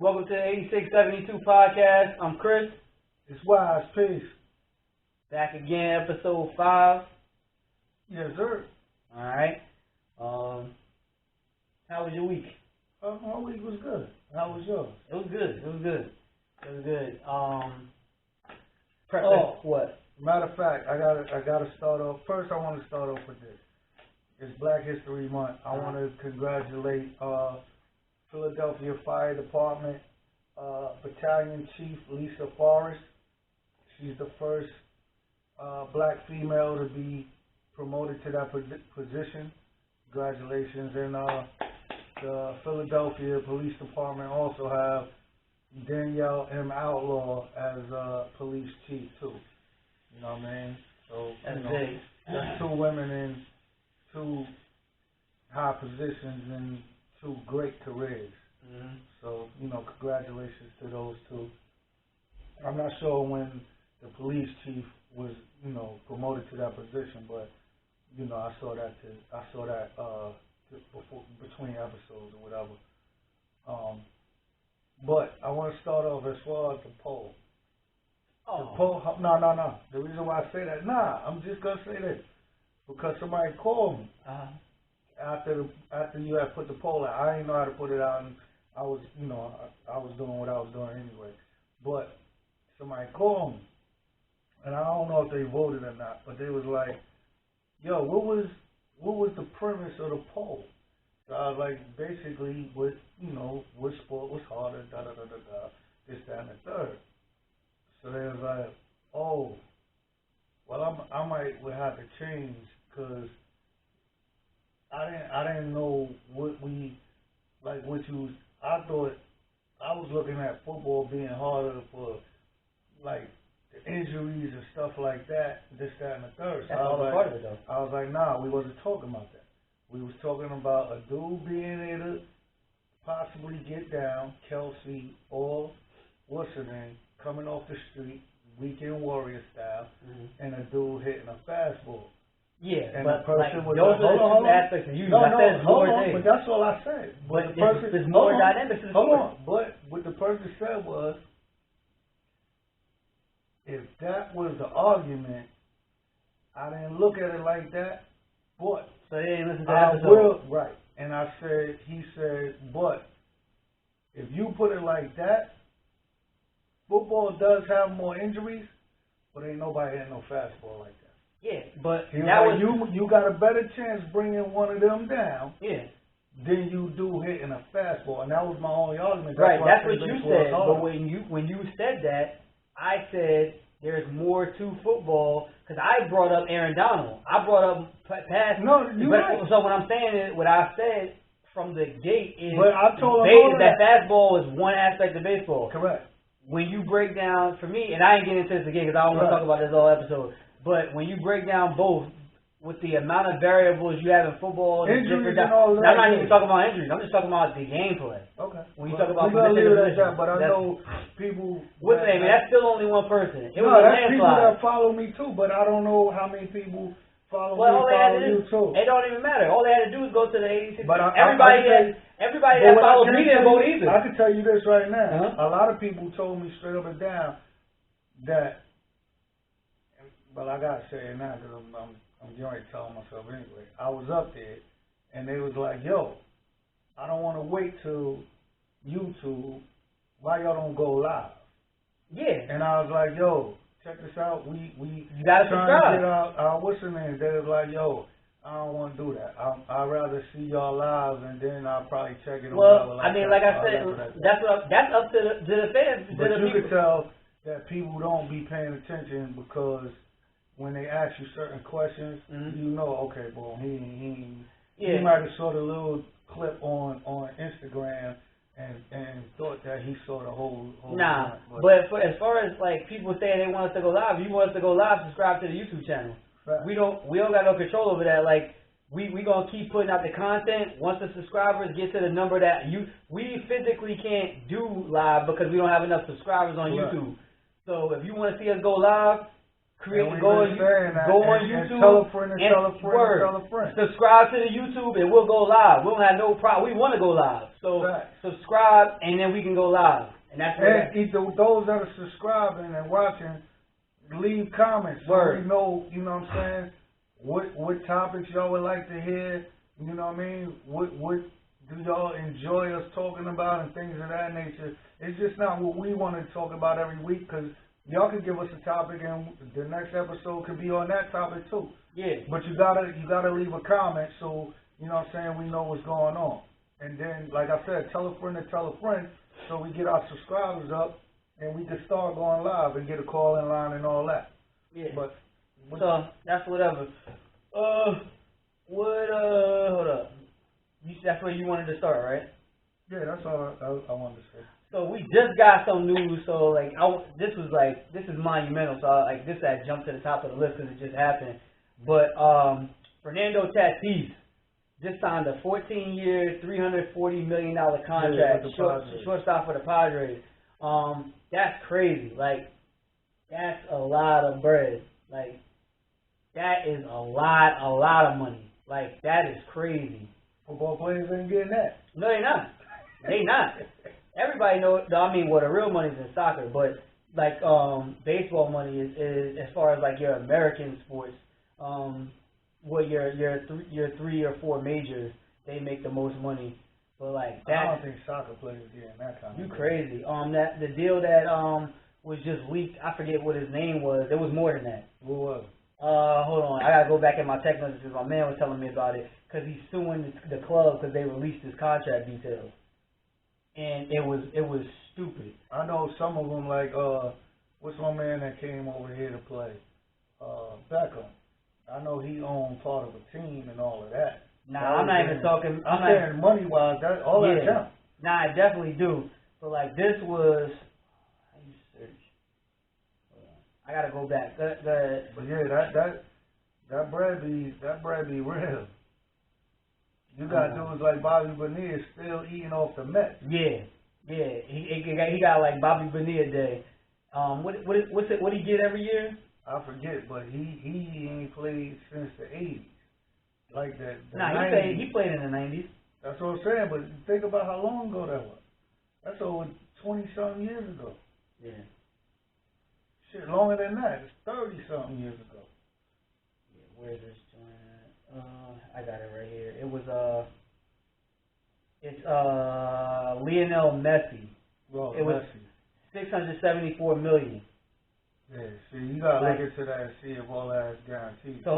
Welcome to the 8672 podcast. I'm Chris. It's Wise. Peace. Back again, episode 5. Yes, sir. Alright. How was your week? My week was good. How was yours? It was good. What? Matter of fact, I gotta start off. First, I want to start off with this. It's Black History Month. I want to congratulate Philadelphia Fire Department Battalion Chief Lisa Forrest. She's the first black female to be promoted to that position. Congratulations. And the Philadelphia Police Department also have Danielle M. Outlaw as police chief too. You know what I mean? So that's two women in two high positions and two great careers. Mm-hmm. So, congratulations to those two. I'm not sure when the police chief was, promoted to that position, but I saw that before, between episodes or whatever. But I want to start off as far as the poll. The poll, no. The reason why I say that, I'm just gonna say this because somebody called me after you had put the poll out. I didn't know how to put it out, and I was doing what I was doing anyway. But somebody called me, and I don't know if they voted or not, but they was like, "Yo, what was the premise of the poll?" So I was like, basically, what sport was harder, this, that, and the third. So they was like, "Oh, well, I might would have to change because I didn't know what we like. I thought I was looking at football being harder for like the injuries and stuff like that, this, that, and the third." So That's all part of it, though. I was like, "Nah, we wasn't talking about that. We was talking about a dude being able to possibly get down, Kelsey or what's her name, coming off the street, weekend warrior style, and a dude hitting a fastball." Yeah, and but the person like, was those are the two aspects of you. Hold on, but that's all I said. But the person, there's more dynamics to the Hold sport. on, but what the person said was, if that was the argument, I didn't look at it like that, but so they didn't listen to the episode. Right. And he said, but if you put it like that, football does have more injuries, but ain't nobody hitting no fastball like that. Yeah, but you got a better chance bringing one of them down. Yeah. Than you do hitting a fastball, and that was my only argument. That's what you said. But when you said that, I said there's more to football because I brought up Aaron Donald. I brought up pass. No, you right. So what I'm saying is, what I said from the gate is, but I told him that fastball is one aspect of baseball. Correct. When you break down, for me, and I ain't getting into this again because I don't want to talk about this all episode, but when you break down both, with the amount of variables you have in football, injuries and all that. I'm not even talking about injuries. I'm just talking about the gameplay. Okay. When you talk about position, but I know people. What's the name? That's still only one person. It was no, a that's landslide. People that follow me too, but I don't know how many people follow me. All they had to you do, too. it don't even matter. All they had to do is go to the 86. But everybody that follows me didn't vote either. I can tell you this right now. A lot of people told me straight up and down that. Well, I gotta say it now because I'm already telling myself anyway. I was up there, and they was like, "Yo, I don't want to wait till YouTube. Why y'all don't go live?" Yeah. And I was like, "Yo, check this out. We you gotta trying subscribe. to get our what's the name?" They was like, "Yo, I don't want to do that. I'd rather see y'all live, and then I'll probably check it." Well, I mean, like I said, that's up to the fans. But you could tell that people don't be paying attention because when they ask you certain questions, okay, boy, he might have saw the little clip on Instagram and thought that he saw the whole Nah, but as far as like people saying they want us to go live, if you want us to go live, subscribe to the YouTube channel. Right. We don't got no control over that. Like we gonna keep putting out the content. Once the subscribers get to the number that we physically can't do live because we don't have enough subscribers on YouTube. So if you want to see us go live, Go on YouTube and tell a friend and tell a friend and tell a friend. Subscribe to the YouTube and we'll go live. We don't have no problem. We want to go live. So subscribe and then we can go live. And that's those that are subscribing and watching, leave comments so we know, you know what I'm saying, what topics y'all would like to hear, you know what I mean, what do y'all enjoy us talking about and things of that nature. It's just not what we want to talk about every week, because y'all can give us a topic and the next episode could be on that topic too. Yeah. But you gotta leave a comment so, you know what I'm saying, we know what's going on. And then, like I said, tell a friend to tell a friend so we get our subscribers up and we can start going live and get a call in line and all that. Yeah. So that's whatever. Hold up. That's where you wanted to start, right? Yeah, that's all I wanted to say. So we just got some news. So this is monumental. So this had jumped to the top of the list because it just happened. But Fernando Tatis just signed a 14-year, $340 million contract, shortstop for the Padres. That's crazy. That's a lot of bread. That is a lot of money. That is crazy. Football players ain't getting that. No, they're not. They not. Everybody knows. I mean, the real money is in soccer, but baseball money is as far as your American sports. Your 3 or 4 majors, they make the most money. But that, I don't think soccer players getting that kind of. You crazy? The deal that was just leaked. I forget what his name was. It was more than that. What was it? Hold on. I gotta go back in my text messages. My man was telling me about it because he's suing the club because they released his contract details, and it was stupid. I know some of them what's my man that came over here to play? Beckham. I know he owned part of a team and all of that. Nah, I'm not even talking. I'm saying money wise, that all that counts. Nah, I definitely do. But this was. How you search? I gotta go back. But yeah, that bread be real. You gotta do is like Bobby Bonilla still eating off the Mets. Yeah. He got Bobby Bonilla Day. What he get every year? I forget, but he ain't played since the 80s. The Nah, 90s. he played in the 90s. That's what I'm saying, but think about how long ago that was. That's over 20-something years ago. Yeah. Shit, longer than that. It's 30-something years ago. Yeah, where's this joint? I got it right here. It was, it's Lionel Messi. Well, it was $674 million. Yeah, see, you gotta look into that and see if all that is guaranteed. So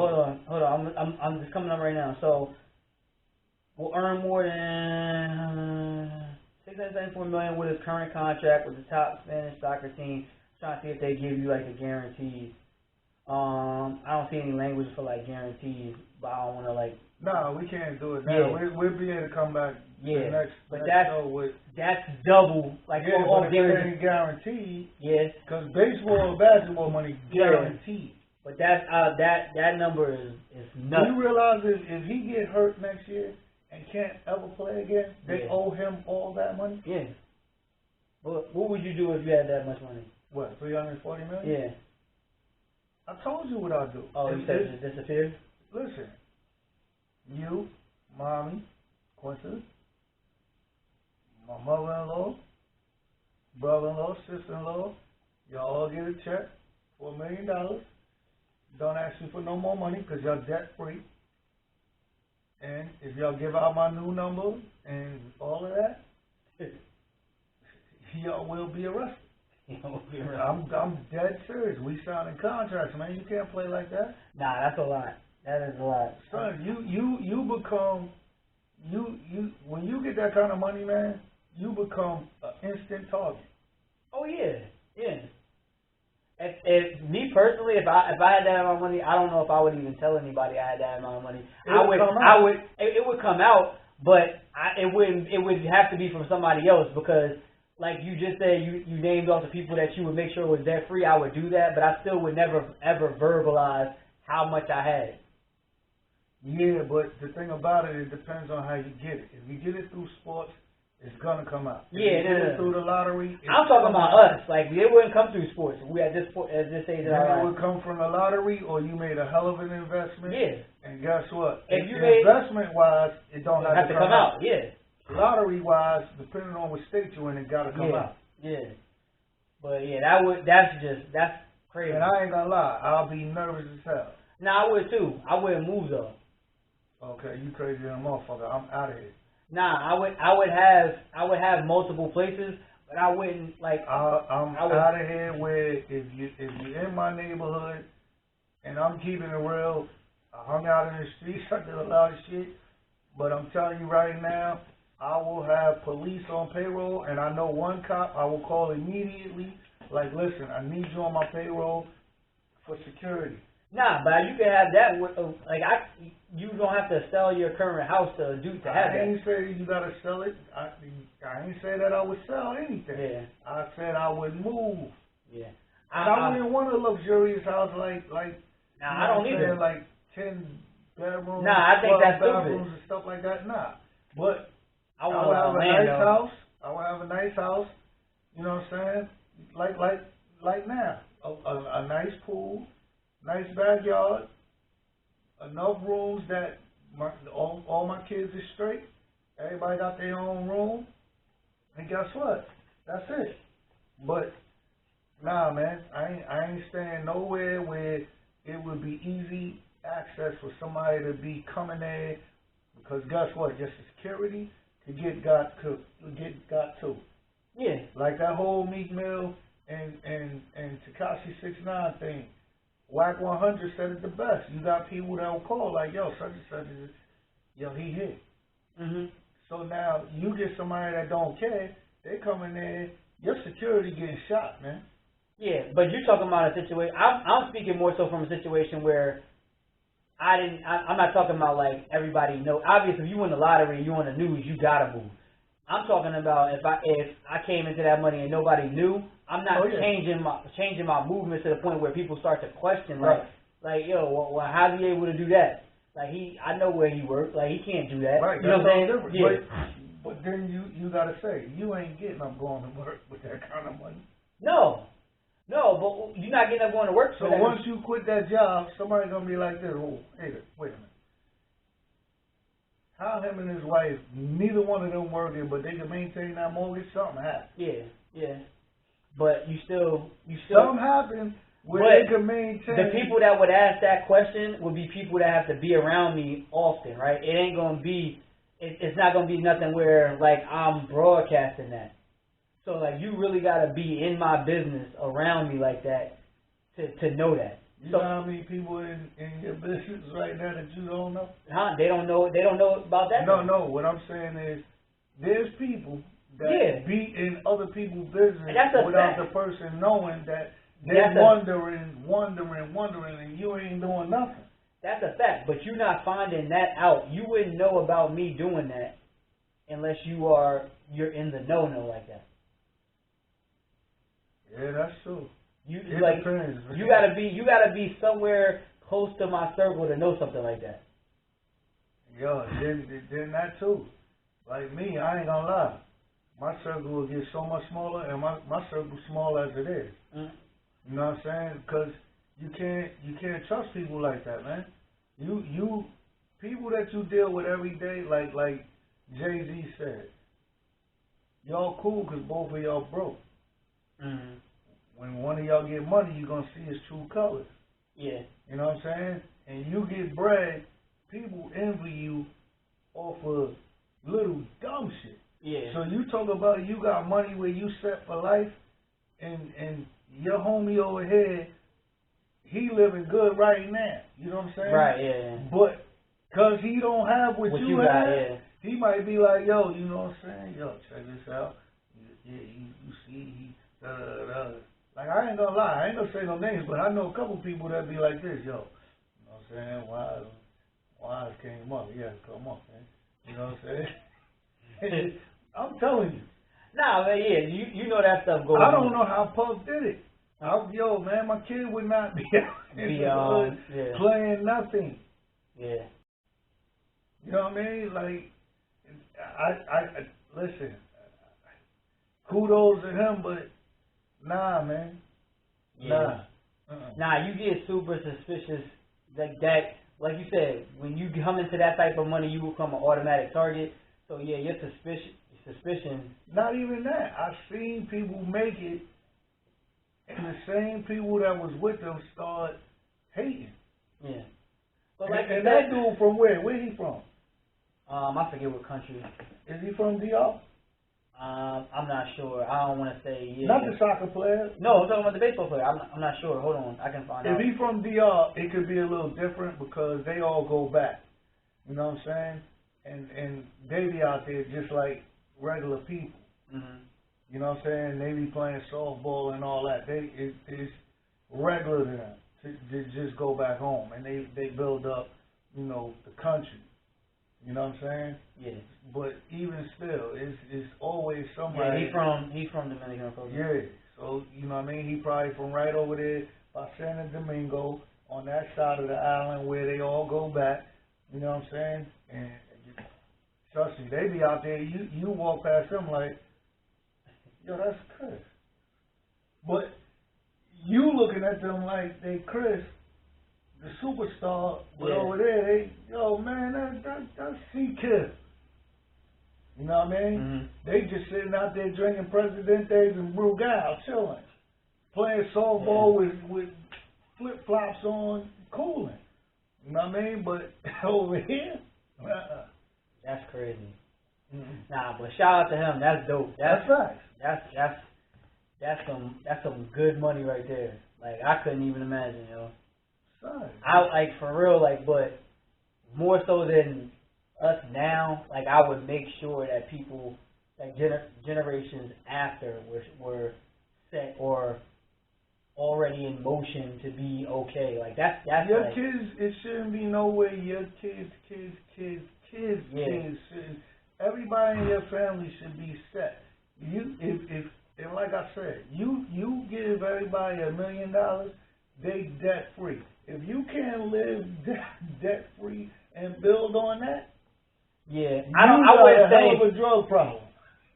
hold on, I'm just coming up right now. So we'll earn more than $674 million with his current contract with the top Spanish soccer team. Trying to see if they give you a guarantee. I don't see any language for guarantees, but I don't want to No, we can't do it now. Yeah. We'll be able to come back. Yeah, next show with. That's double. But if it ain't guaranteed. Yeah. Because baseball or basketball money guaranteed. But that number is nuts. Do you realize if he get hurt next year and can't ever play again, they owe him all that money? Yeah. What would you do if you had that much money? What, $340 million? Yeah. I told you what I'd do. Oh, you said it disappeared? Listen, you, mommy, Quincy, my mother-in-law, brother-in-law, sister-in-law, y'all all get a check for $1 million. Don't ask me for no more money because y'all debt-free. And if y'all give out my new number and all of that, y'all will be arrested. I'm dead serious. We signing contracts, man. You can't play like that. Nah, that's a lot. That is a lot. Son, you become when you get that kind of money, man, you become an instant target. Oh yeah. If me personally, if I had that amount of money, I don't know if I would even tell anybody I had that amount of money. It would come out, but it would have to be from somebody else because. Like you just said, you named off the people that you would make sure was debt free. I would do that, but I still would never ever verbalize how much I had. Yeah, but the thing about it depends on how you get it. If you get it through sports, it's gonna come out. If Yeah, you get it through the lottery. I'm talking about us. Like, it wouldn't come through sports. We at this point, at this age, Then it would come from the lottery, or you made a hell of an investment. Yeah. And guess what? If you made investment wise, it don't have to come out. Yeah. Lottery wise, depending on what state you're in, it gotta come out. Yeah. But yeah, that's crazy. And I ain't gonna lie, I'll be nervous as hell. Nah, I would too. I wouldn't move though. Okay, you crazy than a motherfucker. I'm out of here. Nah, I would have multiple places, but I wouldn't like. I'm out of here. Where if you're in my neighborhood, and I'm keeping it real, I hung out in the streets. I did a lot of shit, but I'm telling you right now, I will have police on payroll, and I know one cop I will call immediately. Like, listen, I need you on my payroll for security. Nah, but you can have that. You don't have to sell your current house to have that. I ain't say you gotta sell it. I ain't say that I would sell anything. Yeah. I said I would move. Yeah. I wouldn't want a luxurious house like. Nah, I don't either. Like 10 bedrooms. Nah, I think that's bathrooms stupid. and stuff like that. Nah, but I would have a land, nice though. house. I would have a nice house. You know what I'm saying? Like now, a nice pool, nice backyard, enough rooms that all my kids are straight. Everybody got their own room, and guess what? That's it. But nah, man, I ain't staying nowhere where it would be easy access for somebody to be coming there, because guess what? Your security could get got to. Yeah. Like that whole Meek Mill and Tekashi 6ix9ine thing. Whack 100 said it the best. You got people that will call like, yo, such and such is, yo, he hit. Mhm. So now you get somebody that don't care. They come in there, your security getting shot, man. Yeah, but you're talking about a situation. I'm speaking more so from a situation where I'm not talking about like everybody know. Obviously, if you win the lottery, you on the news, you gotta move. I'm talking about if I came into that money and nobody knew, I'm not changing my movement to the point where people start to question like yo, well, how's he able to do that? Like I know where he works. Like he can't do that. Right, you know what I'm saying? Yeah. But then you gotta say you ain't getting up going to work with that kind of money. No, but you're not getting up going to work. So once you quit that job, somebody's gonna be like this. Oh, hey, wait a minute. How him and his wife, neither one of them working, but they can maintain that mortgage? Something happened. Yeah. But you still. Something happened where they can maintain. The people that would ask that question would be people that have to be around me often, right? It ain't gonna be. It's not gonna be nothing where like I'm broadcasting that. So like you really gotta be in my business around me like that to know that. You know how many people in your business right now that you don't know? Huh? They don't know about that? No. What I'm saying is, there's people that be in other people's business without the person knowing that they're wondering, and you ain't doing nothing. That's a fact, but you're not finding that out. You wouldn't know about me doing that unless you're in the know like that. Yeah, that's true. Depends. You gotta be somewhere close to my circle to know something like that. Yo, then that too. Like me, I ain't gonna lie. My circle will get so much smaller, and my circle's small as it is. Mm. You know what I'm saying? Because you can't trust people like that, man. You people that you deal with every day, like Jay-Z said, y'all cool because both of y'all broke. Mm-hmm. When one of y'all get money, you're going to see his true colors. Yeah. You know what I'm saying? And you get bread, people envy you off of little dumb shit. Yeah. So you talk about you got money where you set for life, and your homie over here, he living good right now. You know what I'm saying? Right, yeah. But because he don't have what you have, he might be like, yo, you know what I'm saying? Yo, check this out. Yeah, you see, Like, I ain't gonna lie, I ain't gonna say no names, but I know a couple people that be like this, yo. You know what I'm saying? Wise came up. Yeah, come on, man. You know what I'm saying? I'm telling you. Nah, man, yeah, you know that stuff goes on. I don't know how Puff did it. Yo, man, my kid would not be out playing nothing. Yeah. You know what I mean? Like, I listen, kudos to him, but nah, man. Yeah. Nah. Nah, you get super suspicious like that. Like you said, when you come into that type of money, you become an automatic target. So yeah, your suspicion. Not even that. I've seen people make it, and the same people that was with them start hating. Yeah. But like and that dude from where? Where he from? I forget what country. Is he from DR? I'm not sure. I don't want to say. Yeah. Not the soccer player. No, I'm talking about the baseball player. I'm not sure. Hold on, I can find out. If he from DR, it could be a little different because they all go back. You know what I'm saying? And they be out there just like regular people. Mm-hmm. You know what I'm saying? They be playing softball and all that. It's regular to them to just go back home, and they build up, you know, the country. You know what I'm saying? Yeah. But even still, it's always somebody. Yeah, he's from Dominican Republic. Yeah. So you know what I mean? He probably from right over there by Santo Domingo on that side of the island where they all go back. You know what I'm saying? And trust me, they be out there. You walk past them like, yo, that's Chris. But you looking at them like they Chris, the superstar, but over there, they, yo, man, that's C-Kid. You know what I mean? Mm-hmm. They just sitting out there drinking Presidentes and Brugal, chilling, playing softball with flip-flops on, cooling. You know what I mean? But over here, that's crazy. Mm-hmm. Nah, but shout out to him. That's dope. That's right. That's some good money right there. Like I couldn't even imagine, yo. Sorry. I like for real, like, but more so than us now. Like I would make sure that people, like generations after, were set or already in motion to be okay. Like that's your like, kids. It shouldn't be no way. Your kids. Everybody in your family should be set. If like I said, you give everybody $1 million, they debt free. If you can't live debt free and build on that, I wouldn't say hell of a drug problem.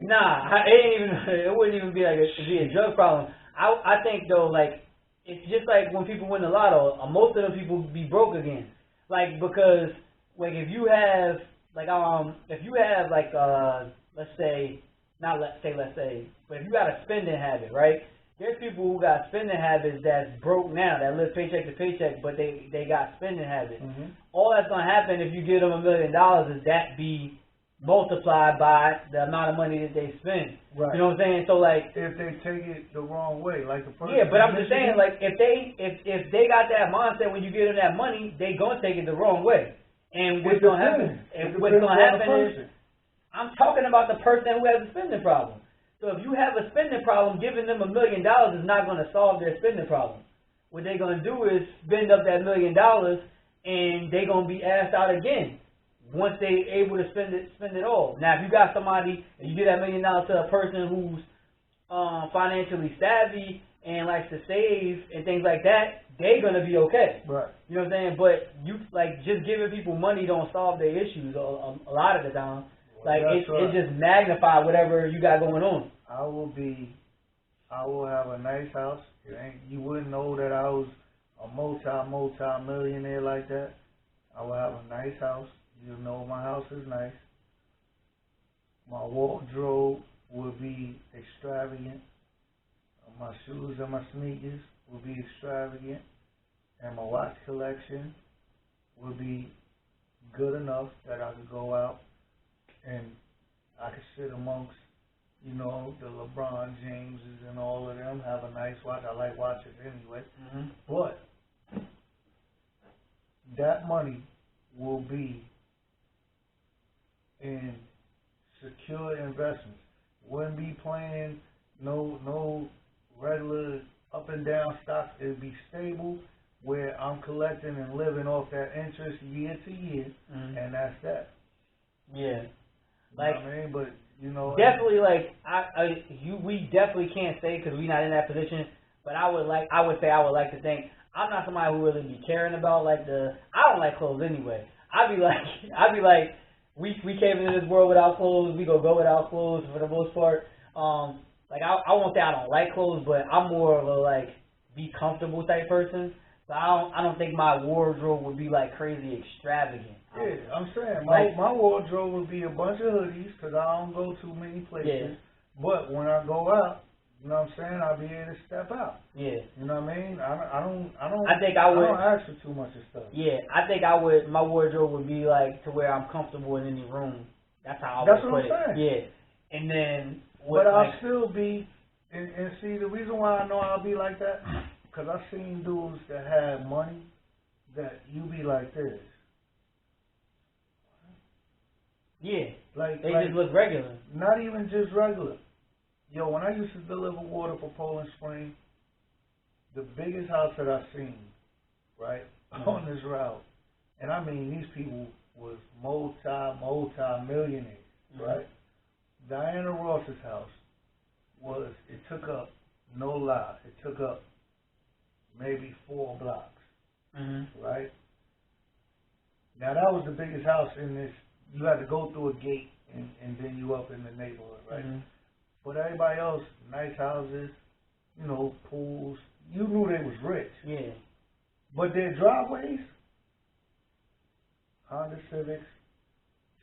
Nah, it wouldn't even be like a drug problem. I think though, like it's just like when people win the lotto, most of them people be broke again. Like because like if you have let's say, but if you got a spending habit, right? There's people who got spending habits that's broke now, that live paycheck to paycheck, but they got spending habits. Mm-hmm. All that's gonna happen if you give them $1 million is that be multiplied by the amount of money that they spend. Right. You know what I'm saying? So like, if they take it the wrong way, like the person. Yeah, but I'm just saying, like if they got that mindset when you give them that money, they gonna take it the wrong way. And what's gonna happen? Is I'm talking about the person who has a spending problem. So if you have a spending problem, giving them $1 million is not going to solve their spending problem. What they're going to do is spend up that $1 million, and they're going to be asked out again once they're able to spend it all. Now, if you got somebody and you give that $1 million to a person who's financially savvy and likes to save and things like that, they're going to be okay. Right. You know what I'm saying? But you like just giving people money don't solve their issues a lot of the time. Like it just magnify whatever you got going on. I will have a nice house. You wouldn't know that I was a multi-millionaire like that. I will have a nice house. You know my house is nice. My wardrobe will be extravagant. My shoes and my sneakers will be extravagant. And my watch collection will be good enough that I could go out and I could sit amongst, you know, the LeBron Jameses and all of them, have a nice watch. I like watches anyway. Mm-hmm. But that money will be in secure investments. Wouldn't be playing no regular up and down stocks. It would be stable where I'm collecting and living off that interest year to year, and that's that. Yeah. Like, you know what I mean? But you know, definitely, like we definitely can't say because we're not in that position. But I would say I would like to think I'm not somebody who really be caring about I don't like clothes anyway. I'd be like, we came into this world without clothes. We go without clothes for the most part. like I won't say I don't like clothes, but I'm more of a like be comfortable type person. So I don't think my wardrobe would be like crazy extravagant. Yeah, I'm saying Like, my wardrobe would be a bunch of hoodies because I don't go too many places. Yeah. But when I go out, you know what I'm saying, I'll be able to step out. Yeah. You know what I mean? I don't I don't ask for too much of stuff. Yeah, I think I would. My wardrobe would be like to where I'm comfortable in any room. That's how I That's would what put I'm it. saying. Yeah, and then. But I'll still be, and see, the reason why I know I'll be like that, because I've seen dudes that have money that you be like this. Yeah, like they just look regular. Not even just regular. Yo, when I used to deliver water for Poland Spring, the biggest house that I've seen, right, on this route, and I mean these people was multi-millionaires, right? Diana Ross's house it took up, no lie, it took up maybe 4 blocks, right? Now that was the biggest house in this. You had to go through a gate and then you up in the neighborhood, right? But everybody else, nice houses, you know, pools. You knew they was rich. Yeah. But their driveways, Honda Civics,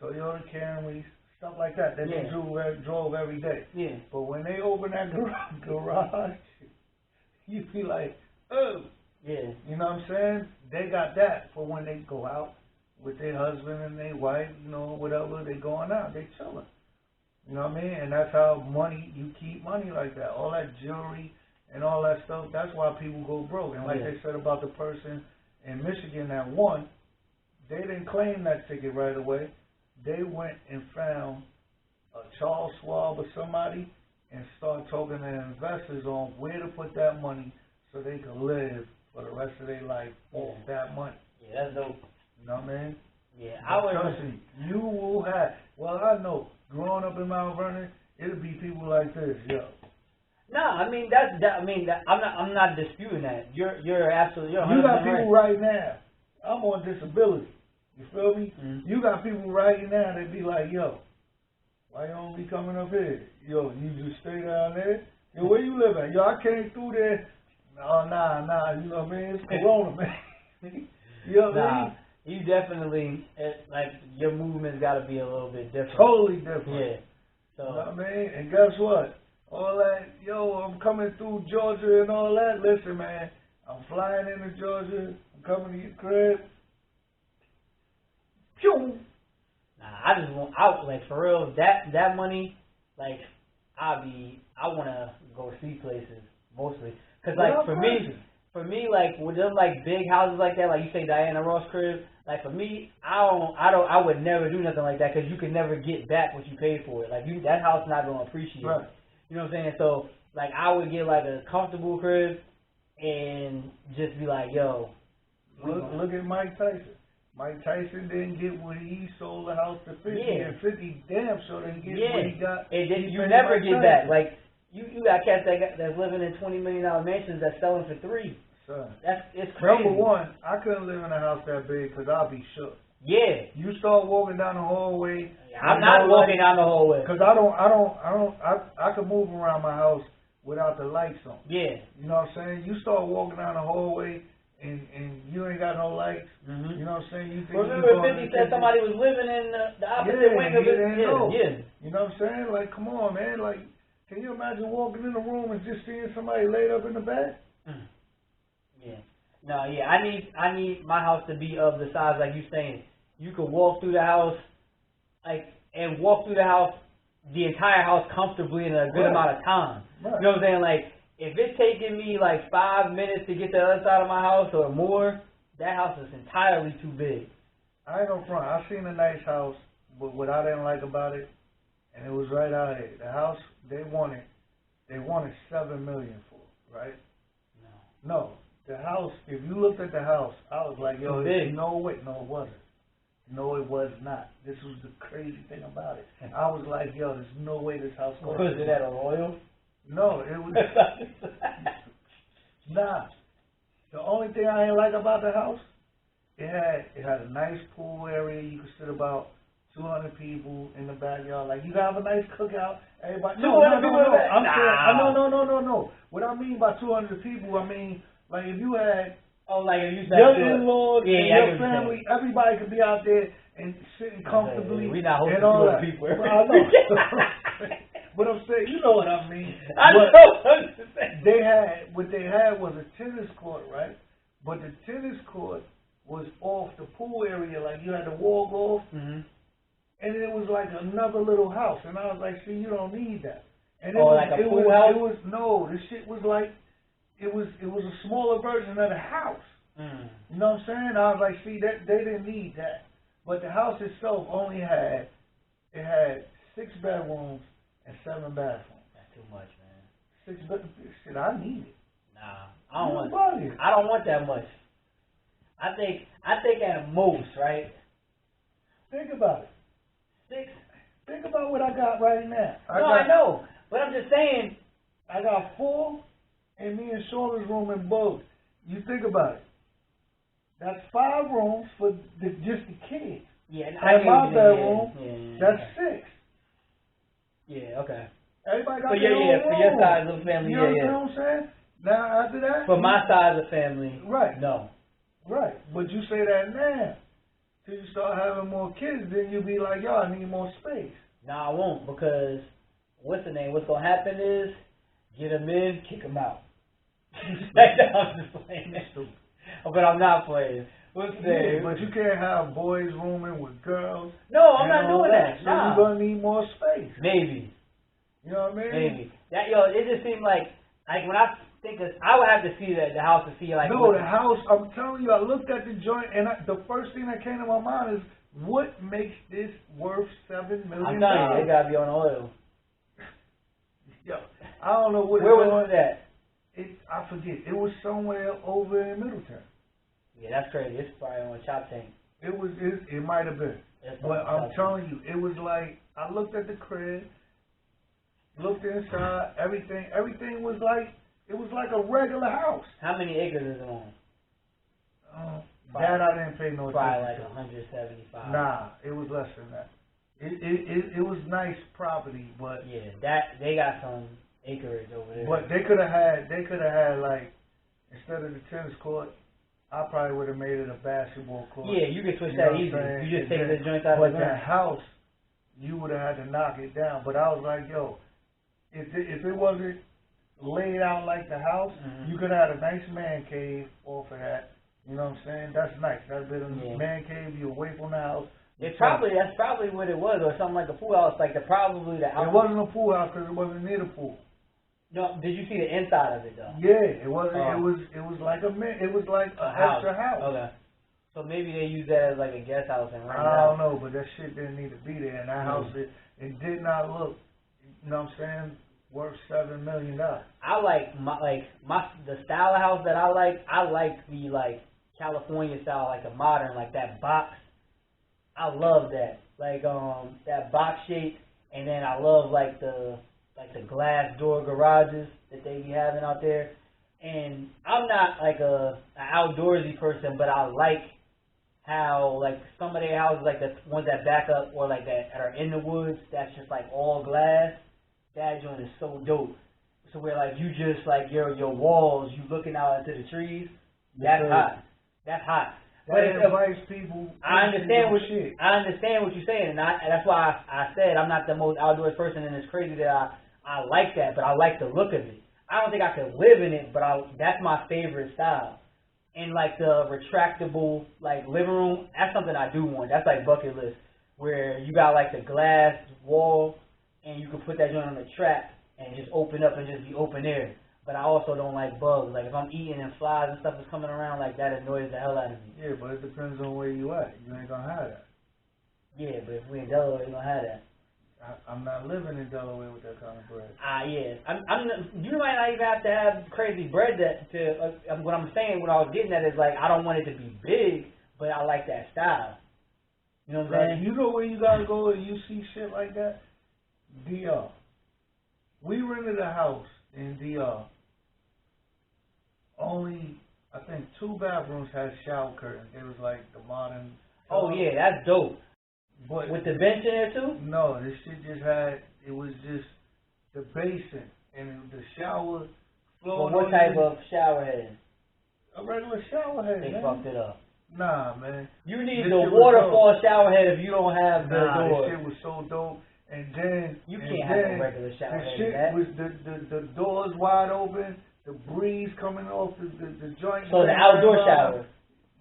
Toyota Camrys, stuff like that they drove every day. Yeah. But when they open that garage, you feel like, oh. Yeah. You know what I'm saying? They got that for when they go out with their husband and their wife, you know, whatever, they going out, they chilling. You know what I mean? And that's how you keep money like that. All that jewelry and all that stuff, that's why people go broke. And like they said about the person in Michigan that won, they didn't claim that ticket right away. They went and found a Charles Schwab or somebody and started talking to investors on where to put that money so they could live for the rest of their life off that money. Yeah, that's dope. You know what I mean? Yeah, I would. Trust me, you will have. Well, I know. Growing up in Mount Vernon, it'll be people like this, yo. No, I mean I'm not disputing that. You're absolutely. You got people right now. I'm on disability. You feel me? You got people right now that be like, yo, why you don't be coming up here? Yo, you just stay down there. Yo, where you live at? Yo, I came through there. No, nah. You know what I mean? It's Corona, man. You know what I mean? You definitely, like, your movement's got to be a little bit different. Totally different. Yeah. So. You know what I mean? And guess what? All that, yo, I'm coming through Georgia and all that. Listen, man, I'm flying into Georgia. I'm coming to your crib. Pew! Nah, I just want out, like, for real, that money, like, I want to go see places, mostly. Because, like, for me, like, with them, like, big houses like that, like you say Diana Ross crib, like, for me, I would never do nothing like that because you can never get back what you paid for it. Like, that house not going to appreciate it. You know what I'm saying? So, like, I would get, like, a comfortable crib and just be like, yo. Look at Mike Tyson. Mike Tyson didn't get what he sold the house to 50, and 50 damn sure didn't get what he got. And then you never get back. Like, you got cats that's living in $20 million mansions that's selling for $3. Son, it's crazy. Number one, I couldn't live in a house that big because I'll be shook. Yeah. You start walking down the hallway. I'm not walking down the hallway. Because I can move around my house without the lights on. Yeah. You know what I'm saying? You start walking down the hallway and you ain't got no lights. You know what I'm saying? You think remember 50 said somebody was living in the opposite wing of it? Yeah. You know what I'm saying? Like, come on, man. Like, can you imagine walking in the room and just seeing somebody laid up in the bed? Yeah. No, yeah. I need my house to be of the size like you saying. You could walk through the house, the entire house comfortably in a good amount of time. You know what I'm saying? Like, if it's taking me like 5 minutes to get to the other side of my house or more, that house is entirely too big. I ain't no front. I seen a nice house, but what I didn't like about it, and it was right out here. The house they wanted $7 million for, right? No. The house. If you looked at the house, I was like, yo, there's no way. No, it wasn't. No, it was not. This was the crazy thing about it. I was like, yo, there's no way this house goes. Was it at a Royal? No, it was. Nah. The only thing I didn't like about the house, it had a nice pool area. You could sit about 200 people in the backyard. Like, you gotta have a nice cookout. Everybody. 200 people in the back. I'm saying, no. What I mean by 200 people, I mean, like, if you had like if you your in-laws and yeah, your family, everybody could be out there and sitting comfortably. We not hosting and all 200 that. people. I know. But I'm saying, you know what I mean. I know what I'm saying. What they had was a tennis court, right? But the tennis court was off the pool area, like you had to walk off, and it was like another little house. And I was like, see, you don't need that. And it was, like a pool house? It was no, this shit was like, it was a smaller version of the house. You know what I'm saying? I was like, see, that they didn't need that. But the house itself only had 6 bedrooms and 7 bathrooms. That's too much, man. 6 bedrooms. Shit, I need it. Nah, I don't want that much. I think at most, right? Think about it. 6. Think about what I got right now. I know, but I'm just saying. I got 4 in me and Shauna's room in both. You think about it. That's 5 rooms for just the kids. Yeah, and my bedroom, that's 6. Yeah, okay. Everybody got for their own room. For your size of family, you know what I'm saying? Now after that, for my size of family, right? No, right. But you say that now, till you start having more kids, then you be like, yo, I need more space. No, I won't, because what's the name? What's gonna happen is get them in, kick them out. I'm just playing. But I'm not playing. What's the name? But you can't have boys rooming with girls. No, I'm not doing that. So you're gonna need more space. Maybe. You know what I mean? Maybe. It just seemed like when I think this, I would have to see the house to see like. No, the house. I'm telling you, I looked at the joint, and the first thing that came to my mind is, what makes this worth $7 million? I'm telling you, they gotta be on oil. Yo, I don't know what. Where was that? I forget. It was somewhere over in Middletown. Yeah, that's crazy. It's probably on a chop tank. It might have been. But I'm telling you, it was like, I looked at the crib, looked inside, everything was like, it was like a regular house. How many acres is it on? That I didn't pay no attention. Probably like 175. Nah, it was less than that. It was nice property, but yeah, that they got some acreage over there. But they could have had like, instead of the tennis court, I probably would have made it a basketball court. Yeah, you could switch that easy. You just take the joints out of the ground. But the house, you would have had to knock it down. But I was like, yo, if it wasn't laid out like the house, you could have had a nice man cave off of that. You know what I'm saying? That's nice. That's been a man cave. You're away from the house. That's probably what it was, or something like a pool house. Like It wasn't a pool house because it wasn't near the pool. No, did you see the inside of it though? Yeah, it wasn't. It was like an extra house. Okay. So maybe they used that as like a guest house and rent it out. I don't out. know, but that shit didn't need to be there. And that house, it did not look, you know what I'm saying, worth $7 million. I like the style of house that I like. I like the like California style, like the modern, like that box. I love that, like that box shape, and then I love like the glass door garages that they be having out there. And I'm not like an outdoorsy person, but I like how like some of their houses, like the ones that back up or like that are in the woods, that's just like all glass. That joint is so dope. So where like you just like your walls, you looking out into the trees. That's hot. That's hot. But invites people. I understand what you're saying, and that's why I said I'm not the most outdoors person, and it's crazy that I like that, but I like the look of it. I don't think I could live in it, but that's my favorite style. And like the retractable like living room, that's something I do want. That's like bucket list, where you got like the glass wall, and you can put that joint on the track and just open up and just be open air. But I also don't like bugs. Like if I'm eating and flies and stuff is coming around, like that annoys the hell out of me. Yeah, but it depends on where you at. You ain't gonna have that. Yeah, but if we in Delaware, you gonna have that. I'm not living in Delaware with that kind of bread. Yeah. You might not even have to have crazy bread what I'm saying, what I was getting at is like, I don't want it to be big, but I like that style. You know what I'm saying? You know where you gotta go and you see shit like that? DR. We rented a house in DR. Only, I think 2 bathrooms had shower curtains. It was like the modern. Oh yeah, that's dope. But with the bench in there too? No, this shit just had. It was just the basin and the shower floor. Well, what type of shower head? A regular shower head. They man. fucked it up. Nah, man. You need the waterfall shower head if you don't have the door. This shit was so dope. And then you can't have a regular shower head. The shit was the doors wide open, the breeze coming off the joint. So the outdoor shower.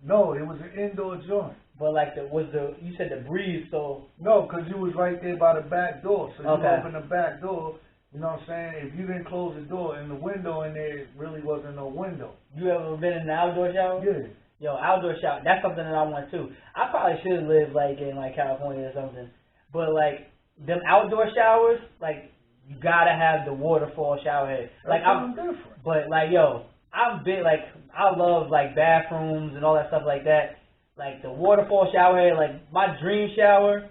No, it was an indoor joint. But like you said the breeze, so. No, because you was right there by the back door. So you okay. open the back door, you know what I'm saying? If you didn't close the door and the window in there really wasn't no window. You ever been in an outdoor shower? Yeah. Yo, outdoor shower, that's something that I want too. I probably should live like in like California or something. But like them outdoor showers, like you gotta have the waterfall shower head. Like I'm different. But like yo, I'm big like I love like bathrooms and all that stuff like that. Like the waterfall shower head, like my dream shower,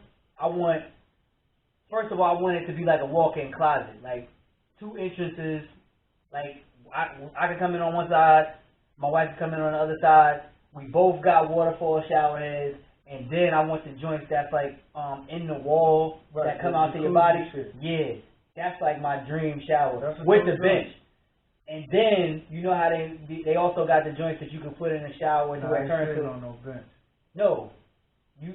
first of all, I want it to be like a walk-in closet, like 2 entrances. Like I can come in on one side, my wife can come in on the other side. We both got waterfall shower heads, and then I want the joints that's like in the wall that come out to your body. Shit. Yeah, that's like my dream shower with the bench. And then you know how they also got the joints that you can put in the shower and return to. On no bench. No, you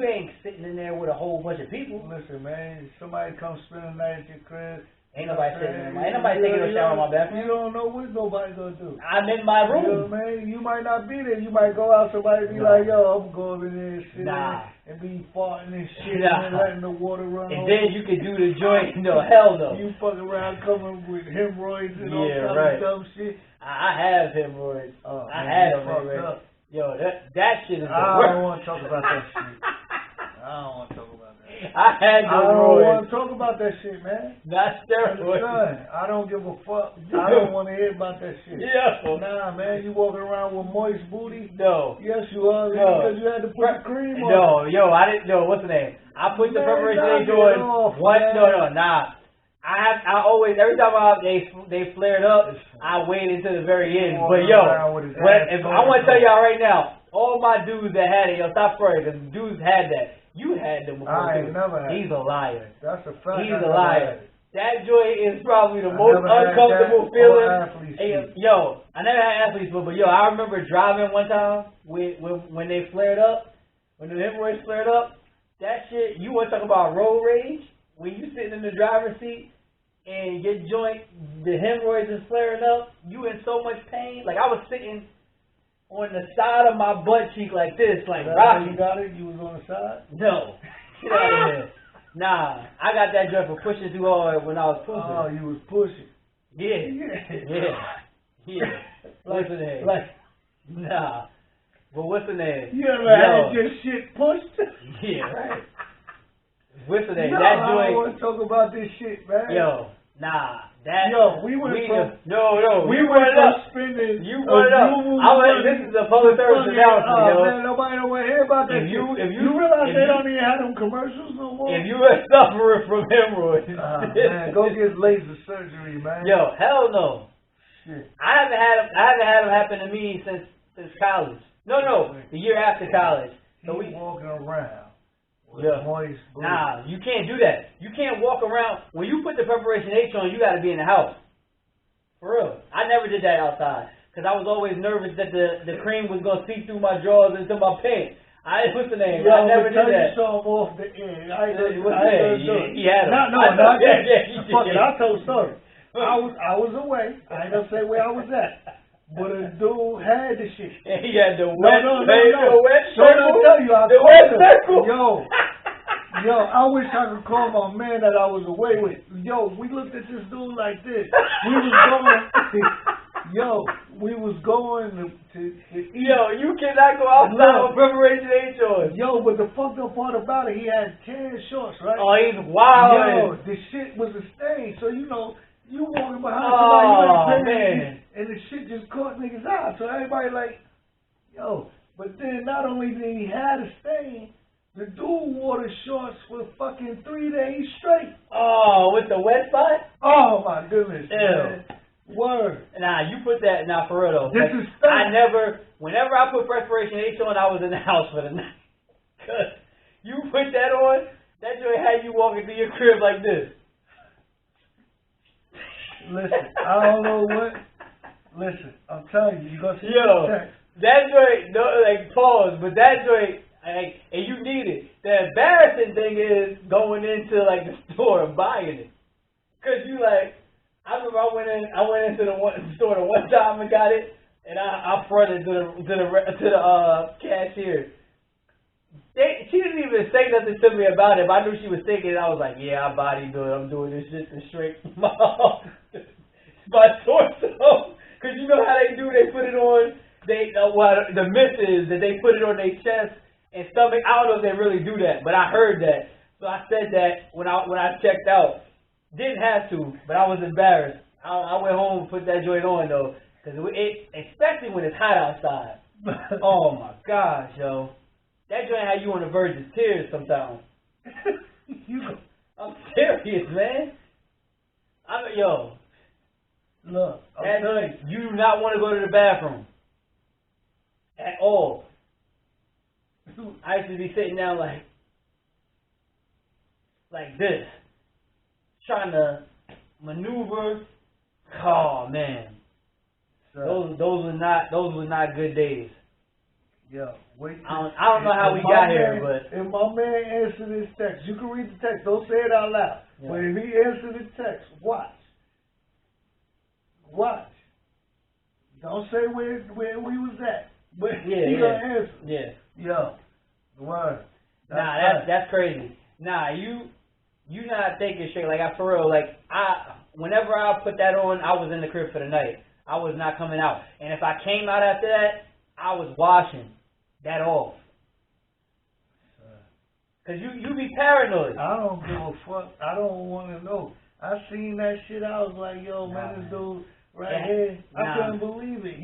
ain't sitting in there with a whole bunch of people. Listen, man, if somebody comes spend the night at your crib. Ain't nobody sitting in Ain't nobody taking a shower in my bathroom. You don't know what nobody's gonna do. I'm in my room. You know, man, you might not be there. You might go out. Somebody be like, yo, I'm going over there and sit and be farting and shit and letting the water run. And then you can do the joint. No, hell no. You fucking around coming with hemorrhoids and all kinds of dumb shit. I have hemorrhoids. I had them already. Yo, that shit is the worst. I don't want to talk about that shit. I don't want to talk about that. I had I don't want to talk about that shit, man. Not steroids. Son, I don't give a fuck. I don't want to hear about that shit. Yeah. Nah, man, you walking around with moist booty? No. Yes, you are. No. Because you had to put the cream on. No, yo, I didn't. No, what's the name? I put the preparation age on. Nah. I always, every time they flared up, I waited until the very end. But yo, if I want to tell y'all right now, all my dudes that had it, yo, stop spraying, because dudes had that. You had them before I too. ain't never had. He's a liar. That's a fact. He's a liar. That joint is probably the most uncomfortable feeling. Hey, yo, I never had athletes, but yo, I remember driving one time when they flared up, when the hemorrhoids flared up. That shit, you want to talk about road rage? When you sitting in the driver's seat and your joint, the hemorrhoids is flaring up, you in so much pain. Like I was sitting on the side of my butt cheek like this, like Rocky. You got it? You was on the side? No. Get out of here. Nah, I got that joint for pushing too hard when I was pooping. Oh, you was pushing. Yeah. What's the name? Nah. But what's the name? You ever had your shit pushed? Yeah, right. What's the name? No, that I joint. don't want to talk about this shit, man. Yo, nah. We went from spending. You brought it up. This is a public service announcement, yo. Man, nobody don't want to hear about that. If you realize they don't even have them commercials no more. If you are suffering from hemorrhoids, man, go get laser surgery, man. Yo, hell no. Shit. I haven't had them happen to me since college. No, the year after college. So we walking around. Yeah. Nah, you can't do that. You can't walk around. When you put the preparation H on, you got to be in the house. For real. I never did that outside because I was always nervous that the cream was going to seep through my drawers into my pants. What's the name? I never did that. You saw him off the end. He had him. Not yet. Fuck it, I'll tell a story. I was away. I ain't going to say where I was at. But a dude had the shit. He had the wet, no. The wet So circle. I tell you, the wet circle. Yo, I wish I could call my man that I was away with. Yo, we looked at this dude like this. We was going to eat. Yo, you cannot go outside with preparation H on. Yo, but the fucked up part about it, he had tan shorts, right? Oh, he's wild. Yo, the shit was a stain. So, you walking behind somebody, man. And the shit just caught niggas out. So everybody like, yo. But then not only did he have a stain, the dude wore the shorts for fucking 3 days straight. Oh, with the wet spot? Oh my goodness. Ew. Man. Word. Nah, you put that, for real though. This is fake. whenever I put preparation H on, I was in the house for the night. Cause You put that on, that joint had you walking through your crib like this. Listen, I don't know what. Listen, I'm telling you, you gonna see Yo, the text. that joint, no, like, pause, but that joint, like, and you need it. The embarrassing thing is going into, like, the store and buying it. Cause you, like, I remember I went into the store the one time and got it, and I fronted to the cashier. She didn't even say nothing to me about it, but I knew she was thinking it. I was like, yeah, I bodybuild. I'm doing this shit to shrink my torso. Cause you know how they do? They put it on. The myth is that they put it on their chest and stomach. I don't know if they really do that, but I heard that. So I said that when I checked out. Didn't have to, but I was embarrassed. I went home and put that joint on though, cause especially when it's hot outside. Oh my gosh, yo, that joint had you on the verge of tears sometimes. I'm serious, man. Look, you do not want to go to the bathroom at all. I used to be sitting down like this, trying to maneuver. Oh man, those were not good days. Yeah, wait. I don't know how we got here, but if my man answered his text, you can read the text. Don't say it out loud. Yeah. But if he answered the text, watch. Don't say where we was at. But he gonna answer. Yeah. Yeah. Word. That's crazy. Nah, you not thinking straight. Like, for real, like, whenever I put that on, I was in the crib for the night. I was not coming out. And if I came out after that, I was washing that off. Cause you be paranoid. I don't give a fuck. I don't want to know. I seen that shit. I was like, yo, man, this dude here. I couldn't believe it.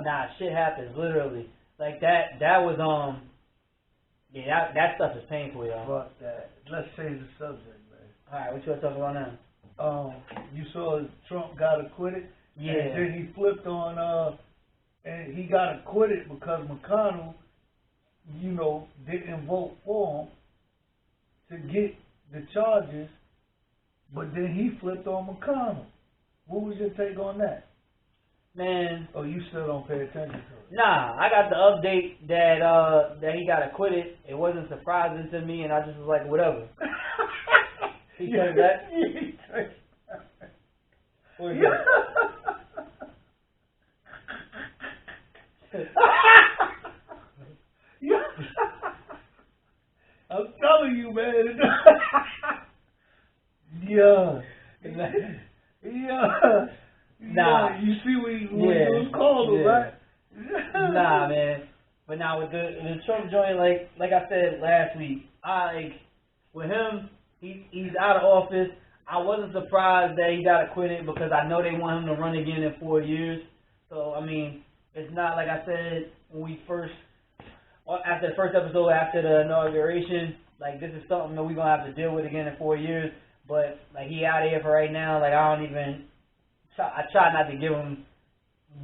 Nah, shit happens, literally. Like, that was, that stuff is painful, y'all. Fuck that. Let's change the subject, man. Alright, what you want to talk about now? You saw Trump got acquitted? Yeah. And then he flipped on, and he got acquitted because McConnell, didn't vote for him to get the charges, but then he flipped on McConnell. What was your take on that? Man. Oh, you still don't pay attention to it? Nah, I got the update that he got acquitted. It wasn't surprising to me, and I just was like, whatever. He said that? What is that? I'm telling you, man. Yeah. Nah. You see what he was called, right? Nah, man. But now with the Trump joint, like I said last week, with him, he's out of office. I wasn't surprised that he got acquitted because I know they want him to run again in 4 years. So I mean, it's not like I said after the first episode after the inauguration. Like, this is something that we're gonna have to deal with again in 4 years. But like, he out of here for right now. Like, I try not to give him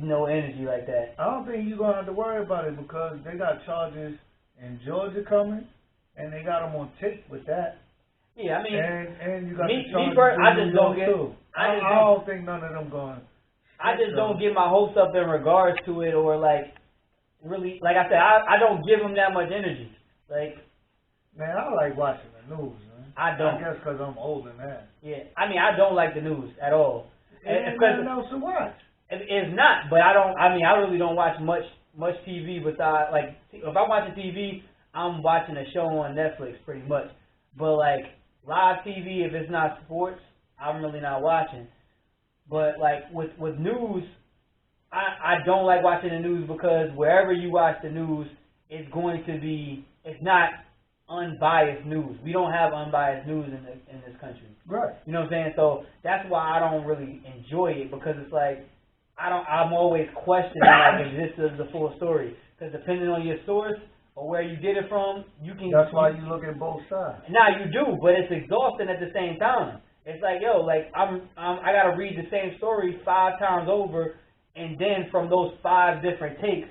no energy like that. I don't think you're gonna have to worry about it because they got charges in Georgia coming, and they got them on tape with that. Yeah, I mean, and you got the charges. I just don't get. I don't think none of them going. I just don't get my hopes up in regards to it, or like, really, like I said, I don't give them that much energy. Like, man, I like watching the news, man. I don't. I guess because I'm older now. Yeah, I mean, I don't like the news at all. Ain't nothing else to watch. It's not, but I don't. I mean, I really don't watch much TV besides, like, if I'm watching TV, I'm watching a show on Netflix pretty much. But like, live TV, if it's not sports, I'm really not watching. But like with news, I don't like watching the news because wherever you watch the news, it's not unbiased news. We don't have unbiased news in this country. Right. You know what I'm saying? So that's why I don't really enjoy it, because it's like, I'm always questioning like if this is the full story. Because depending on your source or where you get it from, you can. That's why you look at both sides. Nah, you do, but it's exhausting at the same time. It's like, yo, like I gotta read the same story 5 times over, and then from those 5 different takes,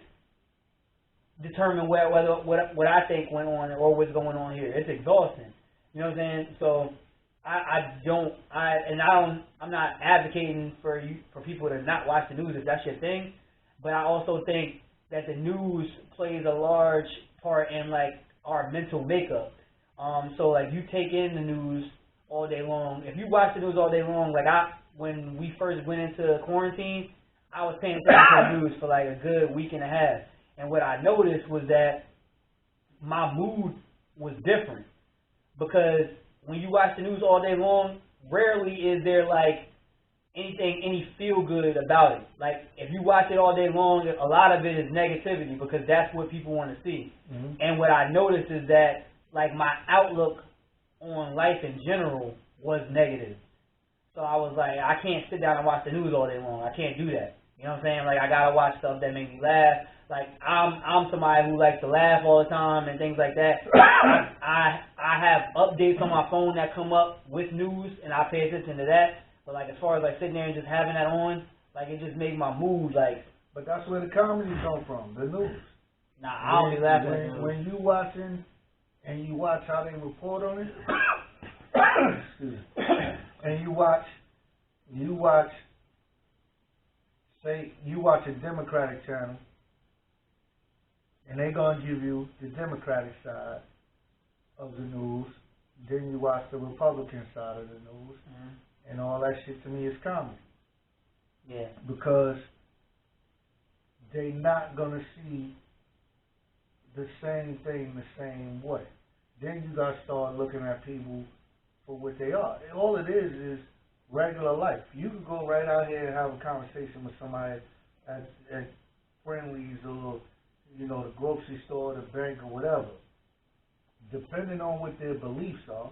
determine what I think went on or what's going on here. It's exhausting. You know what I'm saying? So I'm not advocating for people to not watch the news if that's your thing, but I also think that the news plays a large part in like our mental makeup. So like you take in the news all day long. If you watch the news all day long, like when we first went into quarantine, I was paying attention to the news for like a good week and a half. And what I noticed was that my mood was different. Because when you watch the news all day long, rarely is there like any feel good about it. Like if you watch it all day long, a lot of it is negativity because that's what people want to see. Mm-hmm. And what I noticed is that like my outlook on life in general was negative. So I was like, I can't sit down and watch the news all day long. I can't do that. You know what I'm saying? Like I gotta watch stuff that makes me laugh. Like I'm somebody who likes to laugh all the time and things like that. I have updates on my phone that come up with news and I pay attention to that. But like as far as like sitting there and just having that on, like it just made my mood like. But that's where the comedy come from, the news. Nah, I don't be laughing. When you watching and you watch how they report on it, excuse me, and you watch, say you watch a Democratic channel, and they gonna give you the Democratic side of the news. Then you watch the Republican side of the news, and all that shit to me is comedy. Yeah. Because they not gonna see the same thing the same way. Then you gotta start looking at people for what they are. All it is regular life. You can go right out here and have a conversation with somebody at Friendly's or the grocery store, the bank, or whatever. Depending on what their beliefs are,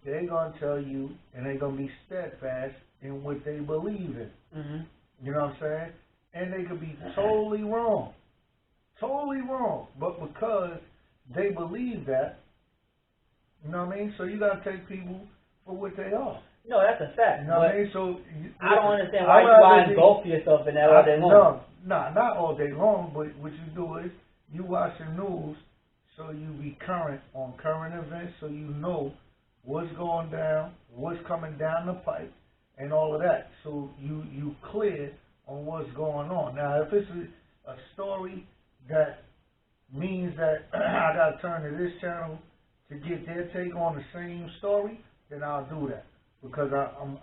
they're gonna tell you, and they're gonna be steadfast in what they believe in. Mm-hmm. You know what I'm saying? And they could be totally wrong, but because they believe that, you know what I mean? So you gotta take people for what they are. No, that's a fact. You know what I mean? So I don't understand why you engulf yourself in that all day long. No, not all day long. But what you do is you watch the news, so you be current on current events, so you know what's going down, what's coming down the pipe, and all of that. So you clear on what's going on. Now, if it's a story that means that I got to turn to this channel to get their take on the same story, then I'll do that because I'm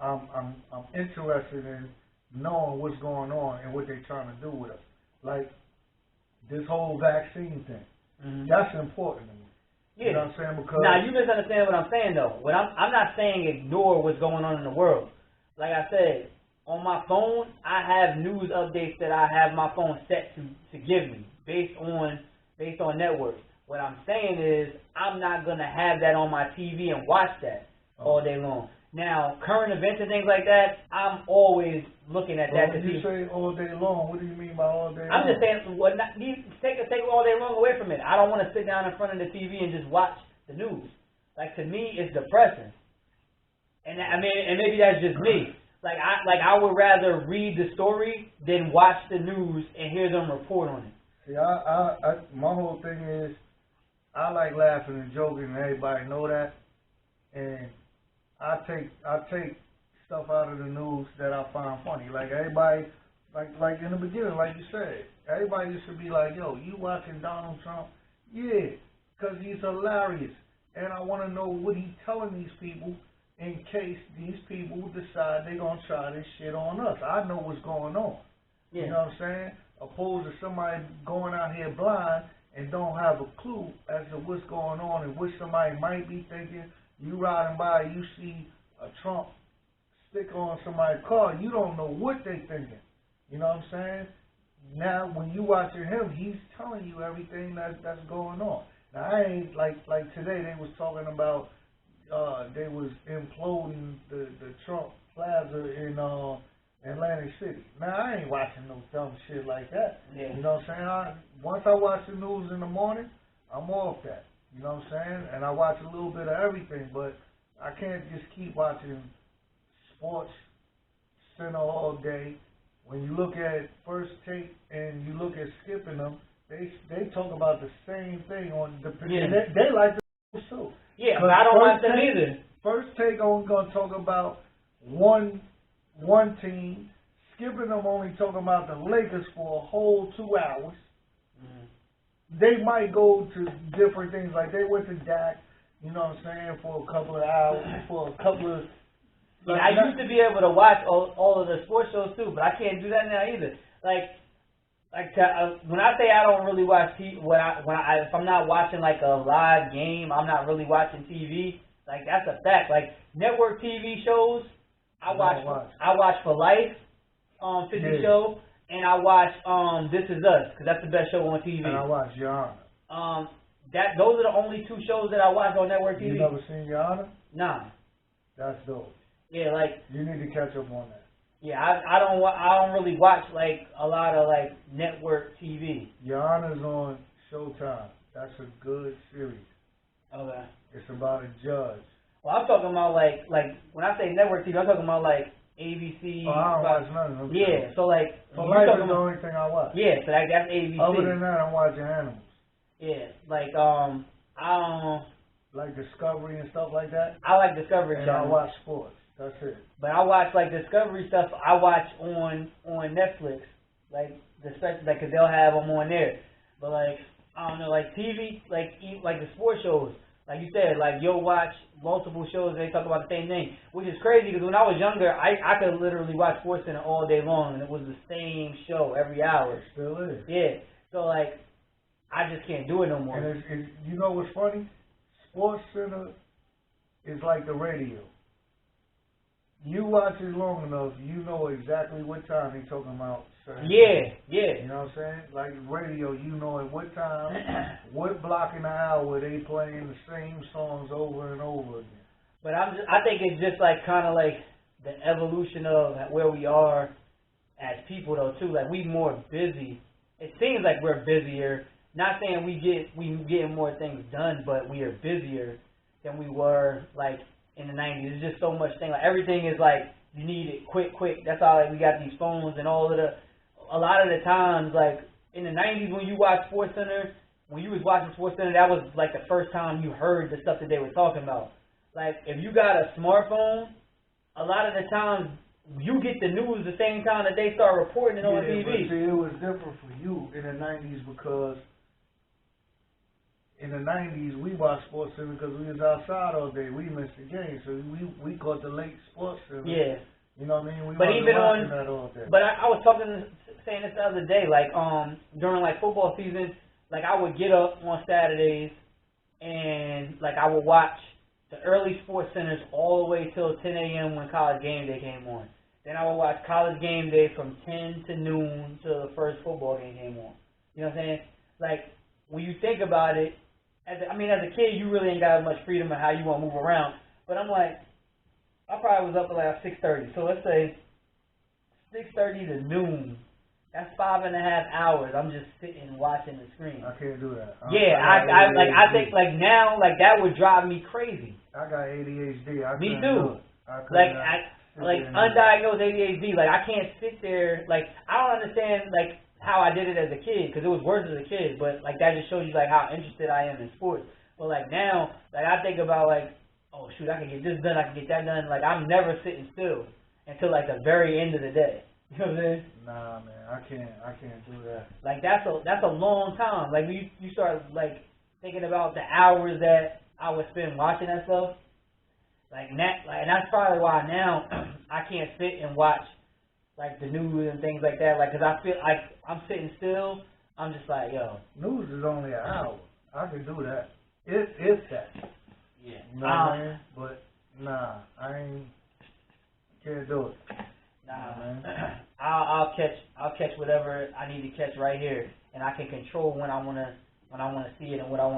interested in knowing what's going on and what they're trying to do with us. Like this whole vaccine thing, that's important to me. Yeah. You know what I'm saying? Because now you misunderstand what I'm saying though. I'm not saying ignore what's going on in the world. Like I said, on my phone, I have news updates that I have my phone set to give me based on networks. What I'm saying is I'm not going to have that on my TV and watch that all day long. Now, current events and things like that, I'm always looking at that. When you say all day long, what do you mean by all day long? I'm just saying, take all day long away from it. I don't want to sit down in front of the TV and just watch the news. Like, to me, it's depressing. And I mean, and maybe that's just me. I would rather read the story than watch the news and hear them report on it. See, my whole thing is, I like laughing and joking, and everybody know that. And I take stuff out of the news that I find funny. Like everybody, like in the beginning, like you said, everybody used to be like, "Yo, you watching Donald Trump?" Yeah, because he's hilarious, and I want to know what he's telling these people in case these people decide they're gonna try this shit on us. I know what's going on. Yeah. You know what I'm saying? Opposed to somebody going out here blind and don't have a clue as to what's going on and what somebody might be thinking. You riding by, you see a Trump sticker on somebody's car, you don't know what they thinking. You know what I'm saying? Now, when you watching him, he's telling you everything that's going on. Now, I ain't, like today they was talking about, they was imploding the Trump Plaza in Atlantic City. Now, I ain't watching no dumb shit like that. Yeah. You know what I'm saying? Once I watch the news in the morning, I'm off that. You know what I'm saying? And I watch a little bit of everything, but I can't just keep watching Sports Center all day. When you look at First Take and you look at skipping them, they talk about the same thing on the. Yeah. They like the too. Yeah, but I don't watch them take, either. First take, I'm gonna talk about one team. Skipping them only talking about the Lakers for a whole 2 hours. They might go to different things, like they went to Dak, you know what I'm saying, for a couple of hours, for a couple of... Yeah, I used to be able to watch all of the sports shows too, but I can't do that now either. When I say I don't really watch TV, if I'm not watching like a live game, I'm not really watching TV. Like, that's a fact. Like, network TV shows, I watch For Life, 50 show. And I watch This Is Us, because that's the best show on TV. And I watch Your Honor. Those are the only 2 shows that I watch on network TV. You never seen Your Honor? Nah. That's dope. Yeah, like... You need to catch up on that. Yeah, I don't really watch, like, a lot of, like, network TV. Your Honor's on Showtime. That's a good series. Okay. It's about a judge. Well, I'm talking about, like when I say network TV, I'm talking about, like, ABC. Oh, I don't watch none of them. Yeah, so like... For Life is the only thing I watch. Yeah, so like that's ABC. Other than that, I'm watching animals. Yeah, like, I don't... Like Discovery and stuff like that? I like Discovery and Channel. I watch sports. That's it. But I watch, like, Discovery stuff I watch on Netflix. Like, because they'll have them on there. But, like, I don't know, like, TV, like the sports shows. Like you said, like, you'll watch multiple shows and they talk about the same thing, which is crazy because when I was younger, I could literally watch SportsCenter all day long and it was the same show every hour. It still is. Yeah. So, like, I just can't do it no more. And you know what's funny? SportsCenter is like the radio. You watch it long enough, you know exactly what time they're talking about. Yeah, yeah. You know what I'm saying? Like radio, you know at what time, what block in the hour they playing the same songs over and over again. But I think it's just like kind of like the evolution of where we are as people though too. Like we more busy. It seems like we're busier. Not saying we getting more things done, but we are busier than we were like in the 90s. It's just so much thing. Like everything is like you need it quick. That's all. Like we got these phones and all of the. A lot of the times, like in the 90s, when you watch SportsCenter, when you was watching SportsCenter, that was like the first time you heard the stuff that they were talking about. Like if you got a smartphone, a lot of the times you get the news the same time that they start reporting it on TV. But see, it was different for you in the 90s because in the 90s we watched SportsCenter because we was outside all day. We missed the game, so we caught the late SportsCenter. Yeah. You know what I mean? We but even on, that all day. But I was saying this the other day, like during like football season, like I would get up on Saturdays and like I would watch the early SportsCenters all the way till 10 a.m. when College Game Day came on. Then I would watch College Game Day from 10 to noon till the first football game came on. You know what I'm saying? Like when you think about it, as a kid, you really ain't got much freedom of how you want to move around. But I'm like, I probably was up at like 6:30. So let's say 6:30 to noon. That's 5.5 hours. I'm just sitting watching the screen. I can't do that. I think like now like that would drive me crazy. I got ADHD. Me too. Like undiagnosed ADHD. Like I can't sit there. Like I don't understand like how I did it as a kid because it was worse as a kid. But like that just shows you like how interested I am in sports. But like now, like I think about like, oh shoot, I can get this done. I can get that done. Like I'm never sitting still until like the very end of the day. You know what I'm saying? Nah, man, I can't do that. Like that's a long time. Like you start like thinking about the hours that I would spend watching that stuff. And that's probably why now I can't sit and watch like the news and things like that. Like, cause I feel like I'm sitting still. I'm just like, yo. News is only an hour. I can do that. If that. Yeah. You know what I mean? But nah, can't do it. Nah, man. I'll catch whatever I need to catch right here, and I can control when I wanna see it and what I'm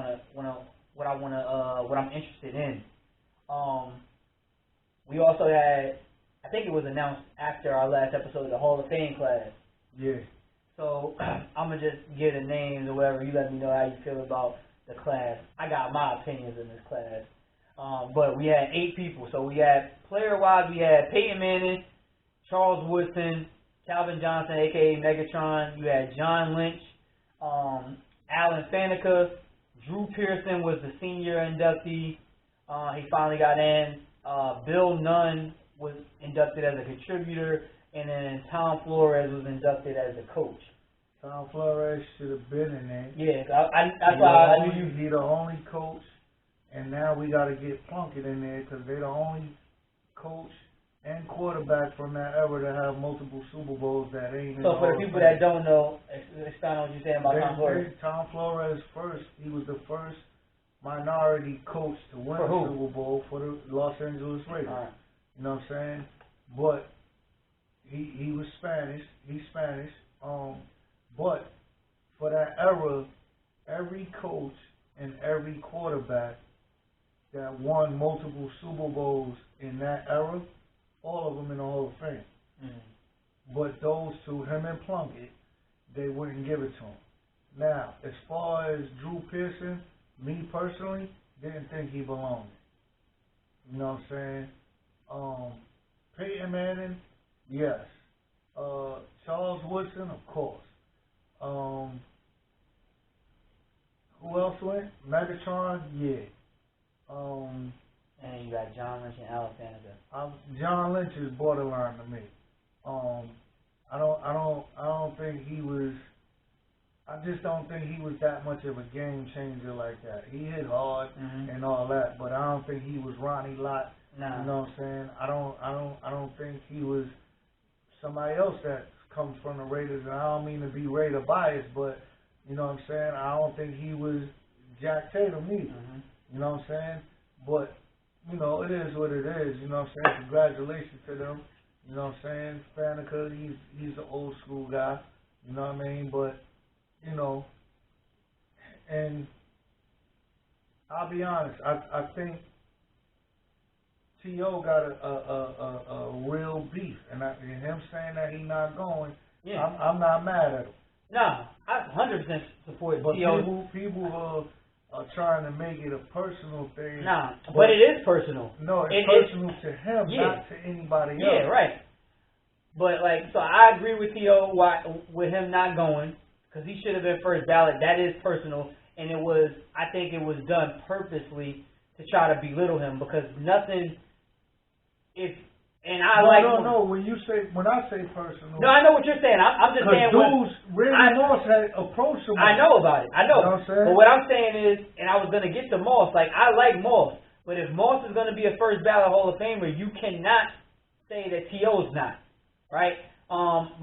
interested in. We also had, I think it was announced after our last episode, the Hall of Fame class. Yeah. So I'm gonna just give the names or whatever. You let me know how you feel about the class. I got my opinions in this class. But we had 8 people. So we had player-wise, we had Peyton Manning, Charles Woodson, Calvin Johnson, a.k.a. Megatron. You had John Lynch, Alan Faneca. Drew Pearson was the senior inductee. He finally got in. Bill Nunn was inducted as a contributor, and then Tom Flores was inducted as a coach. Tom Flores should have been in there. Yeah, that's why I knew you. He's the only coach, and now we got to get Plunkett in there because they're the only coach and quarterback from that era to have multiple Super Bowls that ain't in So for the people that don't know, expound on what you're saying about Tom Flores. Tom Flores he was the first minority coach to win a Super Bowl for the Los Angeles Raiders. Right. You know what I'm saying? But he was Spanish. He's Spanish. But for that era, every coach and every quarterback that won multiple Super Bowls in that era, all of them in the Hall of Fame. Mm-hmm. But those two, him and Plunkett, they wouldn't give it to him. Now, as far as Drew Pearson, me personally, didn't think he belonged. You know what I'm saying? Peyton Manning, yes. Charles Woodson, of course. Who else went? Megatron, yeah. And you got John Lynch and Alan Faneca. John Lynch is borderline to me. I don't think he was. I just don't think he was that much of a game changer like that. He hit hard and all that, but I don't think he was Ronnie Lott. Nah. You know what I'm saying? I don't think he was somebody else that comes from the Raiders, and I don't mean to be Raider biased, but you know what I'm saying? I don't think he was Jack Tatum either. You know what I'm saying? But you know, it is what it is. You know what I'm saying? Congratulations to them. You know what I'm saying? Faneca, he's the old school guy. You know what I mean? But you know, and I'll be honest. I think T.O. got a real beef, and him saying that he's not going, I'm not mad at him. No, I 100% support but T.O. People are trying to make it a personal thing. Nah, but it is personal. No, it's personal to him, not to anybody else. Yeah, right. But like, so I agree with T.O. with him not going, because he should have been first ballot. That is personal, and I think it was done purposely to try to belittle him, because nothing. When I say personal. No, I know what you're saying. I'm just saying. Randy Moss had approached him. I know about it. I know. You know what I'm saying? But what I'm saying is, and I was going to get to Moss. Like, I like Moss, but if Moss is going to be a first ballot Hall of Famer, you cannot say that T.O.'s not, right?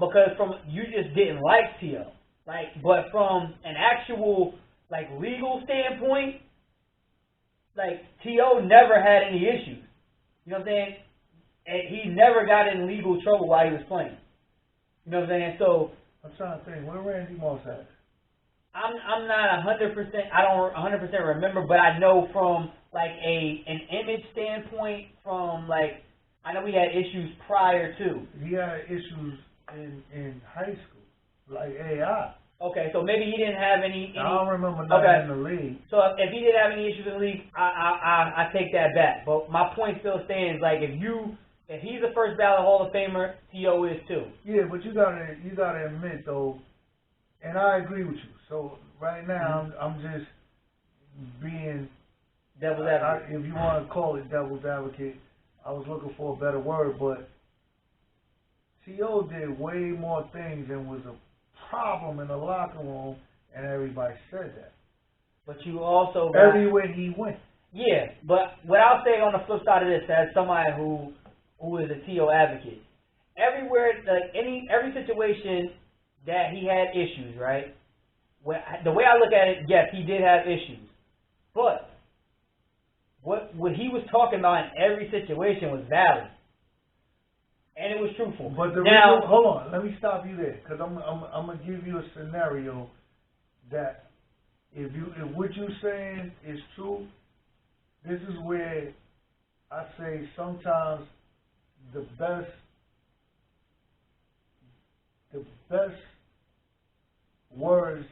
Because you just didn't like T.O. But from an actual legal standpoint, T.O. never had any issues. You know what I'm saying? And he never got in legal trouble while he was playing. You know what I'm saying? So I'm trying to think, where Randy Moss at? I'm not 100%. I don't 100% remember, but I know from an image standpoint, from I know we had issues prior to. He had issues in high school, like AI. Okay, so maybe he didn't have any. I don't remember nothing in the league. So if he didn't have any issues in the league, I take that back. But my point still stands. If he's a first ballot Hall of Famer, T.O. is too. Yeah, but you gotta admit though, and I agree with you. So right now I'm just being devil's advocate. If you want to call it devil's advocate, I was looking for a better word, but T.O. did way more things and was a problem in the locker room, and everybody said that. But you also everywhere he went. Yeah, but what I'll say on the flip side of this, as somebody who is a T.O. advocate, everywhere, every situation that he had issues, right? The way I look at it, yes, he did have issues, but what he was talking about in every situation was valid. And it was truthful. But hold on, let me stop you there, because I'm gonna give you a scenario that if what you're saying is true, this is where I say sometimes the best words.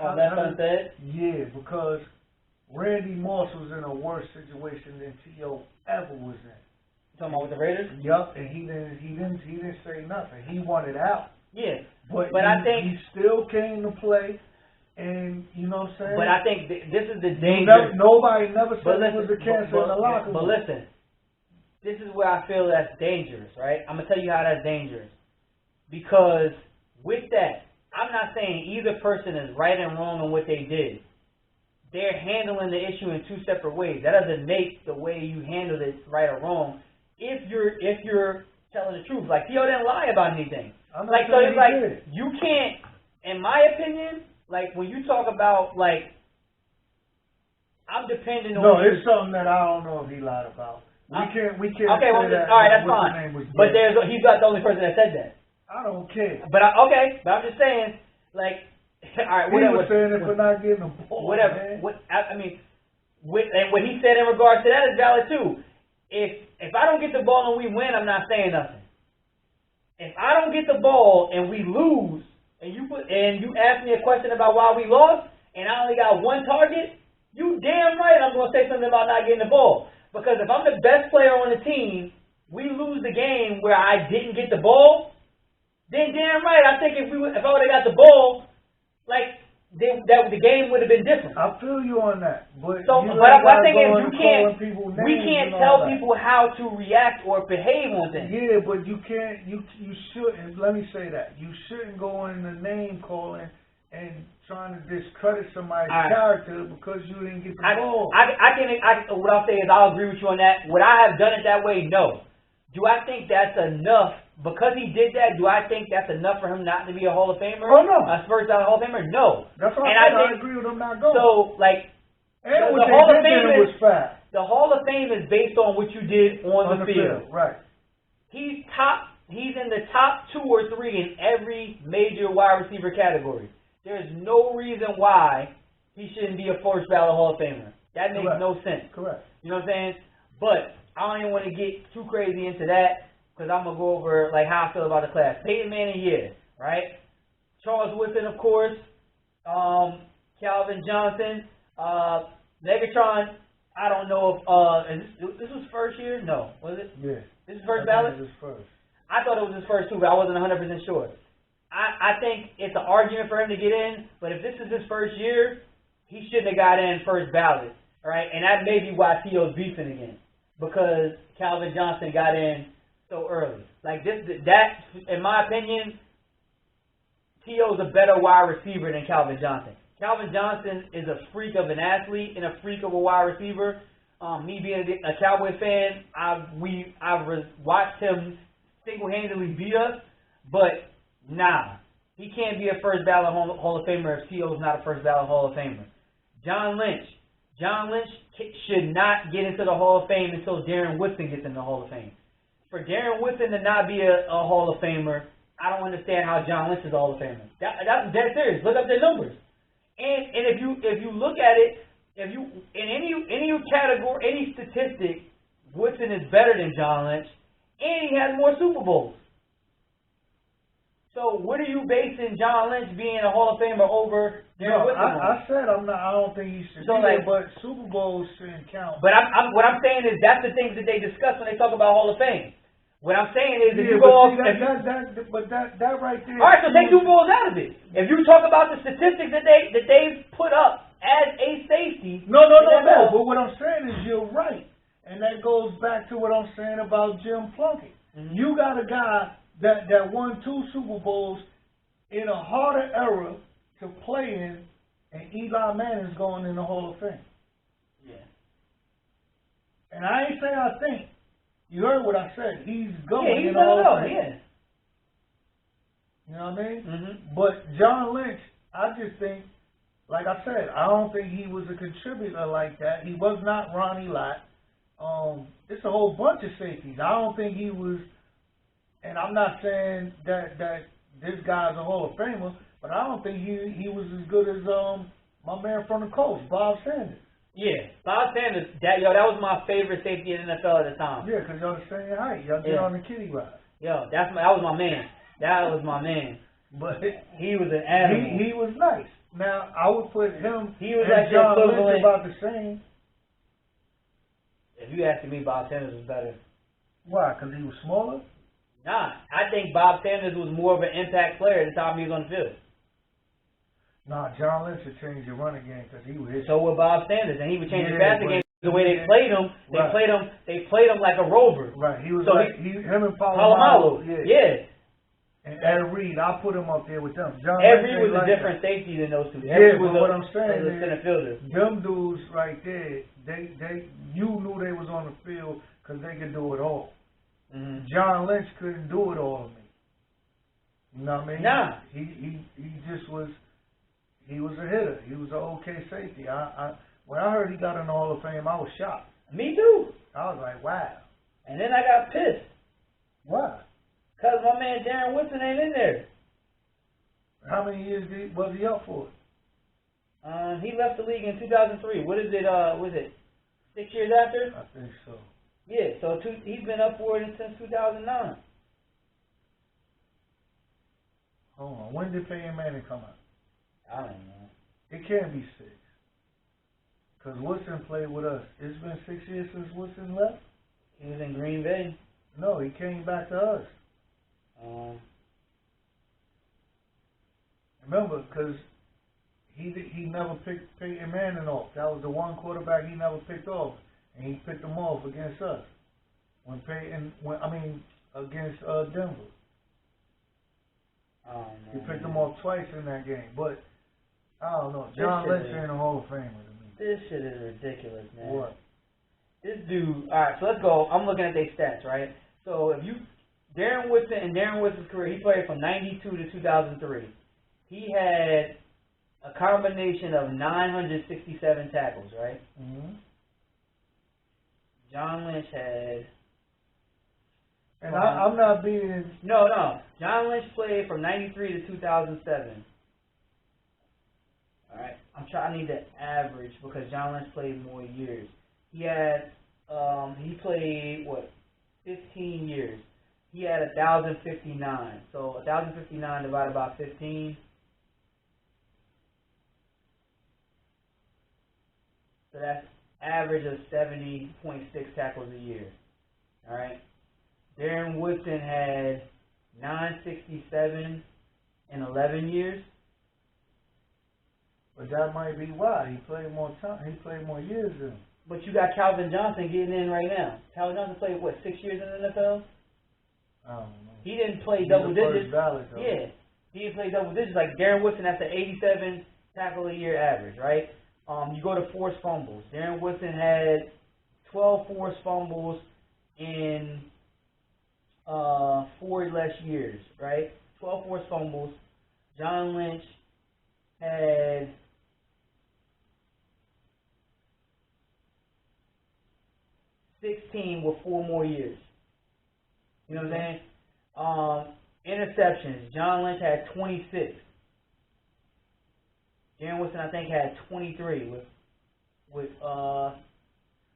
Oh, that's unsaid? Yeah, because Randy Moss was in a worse situation than T.O. ever was in. Talking about with the Raiders? Yup, and he didn't say nothing. He wanted out. Yeah. But I think he still came to play, and you know what I'm saying. But I think this is the danger. Nobody never said it was a cancer in the locker room. But listen, this is where I feel that's dangerous, right? I'm gonna tell you how that's dangerous. Because with that, I'm not saying either person is right and wrong in what they did. They're handling the issue in two separate ways. That doesn't make the way you handle it right or wrong. If you're telling the truth, like Theo didn't lie about anything. Like so, it's like you can't, in my opinion, like when you talk about like, I'm depending on. No, it's something that I don't know if he lied about. We can't. Okay, well, all right, that's fine. But he's not the only person that said that. I don't care. But I'm just saying, like, all right, whatever. He was saying it for not getting the ball. Whatever. Man. And what he said in regards to that is valid too. If I don't get the ball and we win, I'm not saying nothing. If I don't get the ball and we lose, and you ask me a question about why we lost, and I only got one target, you damn right I'm gonna say something about not getting the ball. Because if I'm the best player on the team, we lose the game where I didn't get the ball, then damn right I think if I would have got the ball, like the game would have been different. I feel you on that, but my thing is we can't tell people how to react or behave on things. Yeah, but you can't. You shouldn't. Let me say that you shouldn't go in the name calling and trying to discredit somebody's character because you didn't get the ball. What I'll say is I'll agree with you on that. Would I have done it that way? No. Do I think that's enough? Because he did that, do I think that's enough for him not to be a Hall of Famer? Oh, no. A first down Hall of Famer? No. That's why I agree with him not going. So, like, and the Hall of Fame was fast. The Hall of Fame is based on what you did on the field. Right. He's in the top 2 or 3 in every major wide receiver category. There's no reason why he shouldn't be a first ballot Hall of Famer. That makes no sense. Correct. You know what I'm saying? But I don't even want to get too crazy into that because I'm going to go over like how I feel about the class. Peyton Manning, yeah, right? Charles Woodson, of course. Calvin Johnson. Megatron, I don't know if this was first year? No. Was it? Yeah. This is first ballot? This is first. I thought it was his first too, but I wasn't 100% sure. I think it's an argument for him to get in, but if this is his first year, he shouldn't have got in first ballot, all right? And that may be why T.O.'s beefing again, because Calvin Johnson got in so early. Like that, in my opinion, T.O.'s a better wide receiver than Calvin Johnson. Calvin Johnson is a freak of an athlete and a freak of a wide receiver. Me being a Cowboy fan, I've watched him single-handedly beat us, but nah, he can't be a first ballot Hall of Famer if T.O.'s not a first ballot Hall of Famer. John Lynch should not get into the Hall of Fame until Darren Woodson gets in the Hall of Fame. For Darren Woodson to not be a Hall of Famer, I don't understand how John Lynch is a Hall of Famer. That's dead serious. Look up their numbers. And if you look at it, if you in any category, any statistic, Woodson is better than John Lynch, and he has more Super Bowls. So what are you basing John Lynch being a Hall of Famer over Darren Woodson? I said I don't think he should be there, but Super Bowls shouldn't count. But what I'm saying is that's the things that they discuss when they talk about Hall of Fame. What I'm saying is if you go off, that right there. All right, so take Super Bowls out of it. If you talk about the statistics that they've put up as a safety. No. But what I'm saying is you're right, and that goes back to what I'm saying about Jim Plunkett. Mm-hmm. You got a guy that won 2 Super Bowls in a harder era to play in, and Eli Manning's going in the Hall of Fame. Yeah. And I ain't saying I think. You heard what I said. He's going in the Hall of Fame. Yeah. You know what I mean? Mm-hmm. But John Lynch, I just think, like I said, I don't think he was a contributor like that. He was not Ronnie Lott. It's a whole bunch of safeties. I don't think he was, and I'm not saying that this guy's a Hall of Famer, but I don't think he was as good as my man from the coast, Bob Sanders. Yeah, Bob Sanders, that was my favorite safety in the NFL at the time. Yeah, because y'all the same height. Y'all get on the kitty ride. Yo, that was my man. That was my man. But he was an animal. He was nice. Now, I would put him and like John Lynch about the same. If you asking me, Bob Sanders was better. Why? Because he was smaller? Nah, I think Bob Sanders was more of an impact player at the time he was on the field. Nah, John Lynch would change your running game because he would hit. So would Bob Sanders, and he would change the passing game. The way they played him, they played him like a rover. Right, he was so him and Palomalo. Yeah. And Ed Reed, I put him up there with them. Ed Reed was a different safety than those two. Yeah, but what I'm saying is center fielder. Them dudes right there, you knew they was on the field because they could do it all. Mm-hmm. John Lynch couldn't do it all to me. You know what I mean? Nah. He just was. He was a hitter. He was an okay safety. When I heard he got in the Hall of Fame, I was shocked. Me too. I was like, wow. And then I got pissed. Why? Because my man Darren Woodson ain't in there. How many years was he up for? He left the league in 2003. What is it? Was it 6 years after? I think so. Yeah, so he's been up for it since 2009. Hold on. When did Peyton Manning come out? I don't know. It can't be 6. Because Woodson played with us. It's been 6 years since Woodson left? He was in Green Bay. No, he came back to us. Remember, because he never picked Peyton Manning off. That was the one quarterback he never picked off. And he picked him off against us. Against Denver. He picked him off twice in that game. But, I don't know. John Lynch ain't a Hall of Famer to me. This shit is ridiculous, man. What? This dude, alright, so let's go. I'm looking at their stats, right? So Darren Woodson, in Darren Woodson's career, he played from 92 to 2003. He had a combination of 967 tackles, right? Mm-hmm. John Lynch had... And I'm not being... No. John Lynch played from 93 to 2007. Alright, I need the average because John Lynch played more years. He had, he played, 15 years. He had 1,059. So 1,059 divided by 15. So that's average of 70.6 tackles a year. Alright. Darren Woodson had 967 in 11 years. But that might be why. He played more time. He played more years than him. But you got Calvin Johnson getting in right now. Calvin Johnson played, 6 years in the NFL? I don't know. He didn't play double digits. Ballot, yeah. He didn't play double digits. Like Darren Woodson, that's an 87 tackle a year average, right? You go to forced fumbles. Darren Woodson had 12 forced fumbles in 4 less years, right? 12 forced fumbles. John Lynch had 16 with 4 more years. You know what I'm saying? Interceptions. John Lynch had 26. Darren Woodson, I think, had 23 with 3. So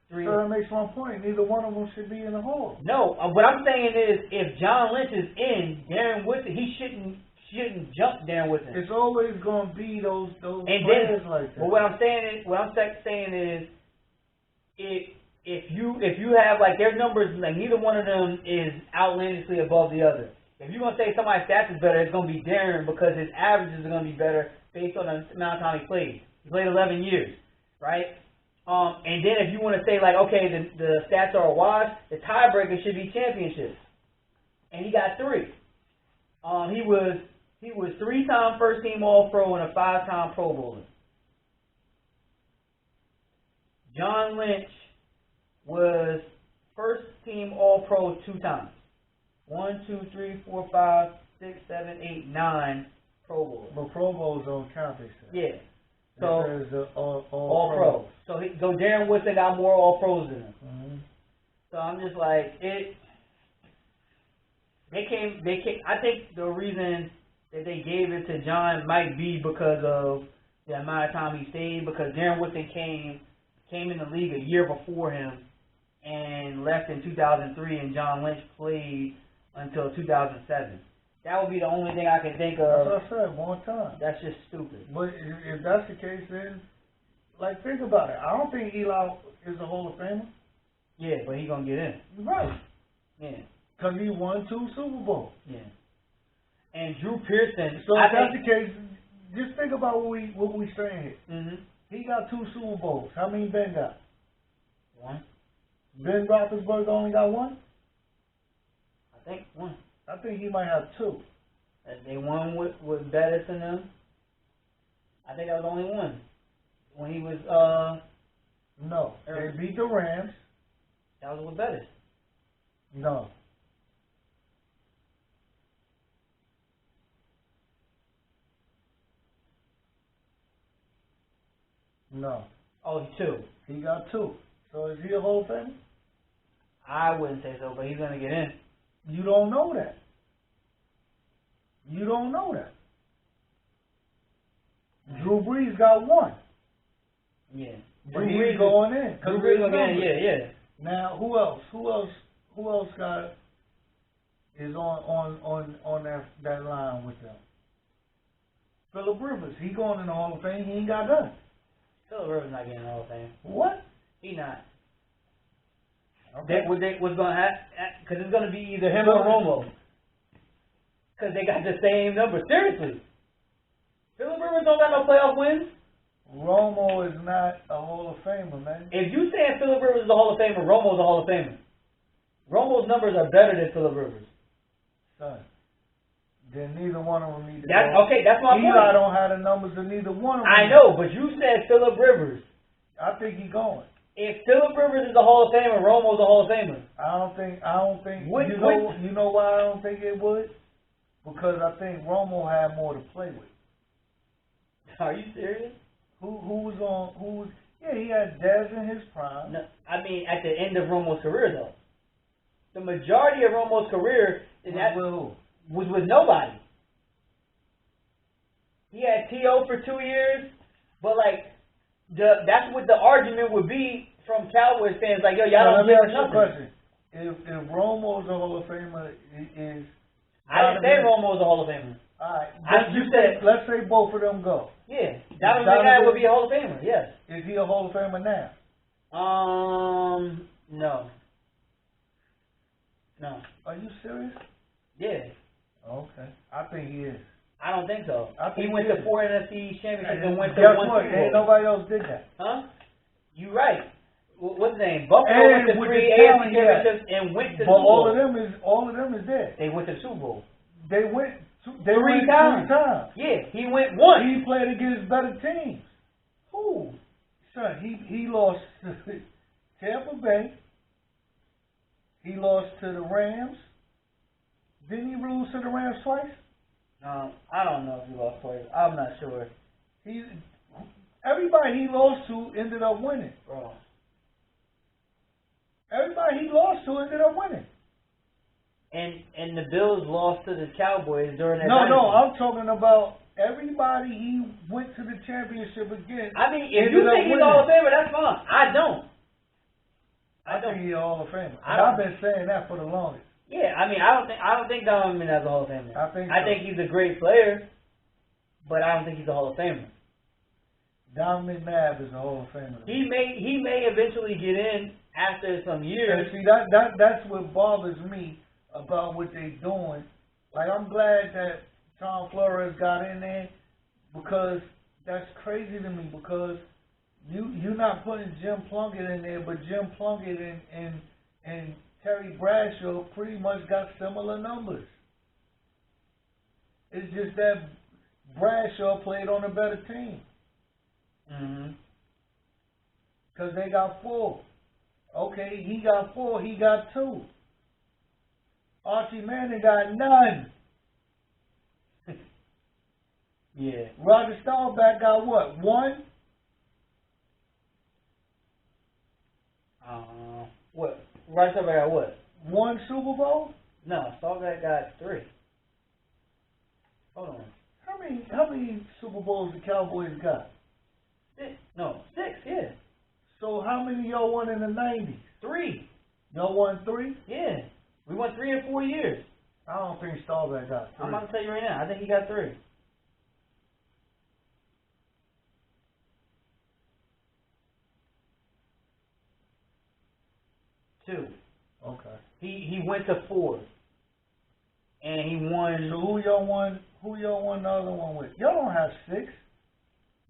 that makes one point. Neither one of them should be in the Hall. No, what I'm saying is, if John Lynch is in, Darren Woodson, he shouldn't jump Darren Woodson. It's always going to be those and players then, like that. But what I'm saying is, if you have like their numbers, like neither one of them is outlandishly above the other. If you're gonna say somebody's stats is better, it's gonna be Darren because his averages are gonna be better based on the amount of time he played. He played 11 years, right? And then if you want to say like, okay, the stats are a wash, the tiebreaker should be championships, and he got 3. He was 3-time first team All Pro and a 5-time Pro Bowler. John Lynch was first team All Pro 2 times. 1, 2, 3, 4, 5, 6, 7, 8, 9 Pro Bowls. But Pro Bowls don't count, they say. Yeah. So it says all Pro. So Darren Woodson got more All Pros than him. Mm-hmm. So I'm just like it. They came. I think the reason that they gave it to John might be because of the amount of time he stayed. Because Darren Woodson came in the league a year before him and left in 2003, and John Lynch played until 2007. That would be the only thing I can think of. That's what I said, one time. That's just stupid. But if that's the case, then, like, think about it. I don't think Eli is a Hall of Famer. Yeah, but he gonna get in. Right. Yeah. Because he won 2 Super Bowls. Yeah. And Drew Pearson. So if that's the case, just think about what we saying here. Mm-hmm. He got 2 Super Bowls. How many Ben got? 1. Ben Roethlisberger only got 1? I think 1. I think he might have 2. And they won with Bettis and them. I think that was only 1. When he was, No. They beat the Rams. That was with Bettis. No. No. Oh, 2. He got 2. So is he a Hall of Famer? I wouldn't say so, but he's going to get in. You don't know that. You don't know that. Drew Brees got 1. Yeah. But he's going in. Drew Brees going in, yeah. Now, who else got is on that line with them? Phillip Rivers. He going in the Hall of Fame. He ain't got none. Phillip Rivers not getting in the Hall of Fame. What? He not. Okay. What's going to happen? Because it's going to be either him or Romo. Because they got the same number. Seriously. Phillip Rivers don't got no playoff wins. Romo is not a Hall of Famer, man. If you saying Phillip Rivers is a Hall of Famer, Romo's a Hall of Famer. Romo's numbers are better than Phillip Rivers. Son, then neither one of them need to go. Okay, that's my point. Eli don't have the numbers of neither one of them. I know, but you said Phillip Rivers. I think he's going. If Phillip Rivers is a Hall of Famer, Romo's a Hall of Famer. I don't think. You know why I don't think it would? Because I think Romo had more to play with. Are you serious? Yeah, he had Dez in his prime. No, I mean, at the end of Romo's career, though. The majority of Romo's career was with nobody. He had T.O. for 2 years, but, like, that's what the argument would be from Cowboys fans. Like, yo, y'all don't give us nothing. Question. If Romo's a Hall of Famer, is... I didn't say Romo's a Hall of Famer. All right. Let's say both of them go. Yeah. Donovan McNabb would be a Hall of Famer, yes. Is he a Hall of Famer now? No. No. Are you serious? Yeah. Okay. I think he is. I don't think so. He went to 4 NFC championships and went to guess 1 what? Super Bowl. Ain't nobody else did that. Huh? You right. What's his name? Buffalo went to 3 AFC championships and went to the Super Bowl. All of them is there. They went to the Super Bowl. They went 3 times. Yeah, he went once. He played against better teams. Who? Son, he lost to Tampa Bay. He lost to the Rams. Didn't he lose to the Rams twice? I don't know if he lost twice. I'm not sure. Everybody he lost to ended up winning. Bro. Everybody he lost to ended up winning. And the Bills lost to the Cowboys during that No, I'm talking about everybody he went to the championship against. I mean, if you think he's a Hall of Famer, that's fine. I don't. I think he's a Hall of Famer. I've been saying that for the longest. Yeah, I mean, I don't think Donovan McNabb's a Hall of Famer. I think he's a great player, but I don't think he's a Hall of Famer. Donovan McNabb is a Hall of Famer. He may eventually get in after some years. And see, that's what bothers me about what they're doing. Like, I'm glad that Tom Flores got in there, because that's crazy to me, because you're not putting Jim Plunkett in there, but Jim Plunkett and Terry Bradshaw pretty much got similar numbers. It's just that Bradshaw played on a better team. Mm-hmm. Because they got 4. Okay, he got 4, he got 2. Archie Manning got none. Yeah. Roger Staubach got what? 1? What? Roger Staubach got what? 1 Super Bowl? No, Staubach got 3. Hold on. How many Super Bowls the Cowboys got? 6. No, 6, yeah. So how many y'all won in the 90s? 3. Y'all won 3? Yeah. We won 3 in 4 years. I don't think Staubach got 3. I'm about to tell you right now. I think he got 3. Two. Okay. He went to 4. and he won. So who y'all won? Who y'all won the other one with? Y'all don't have 6.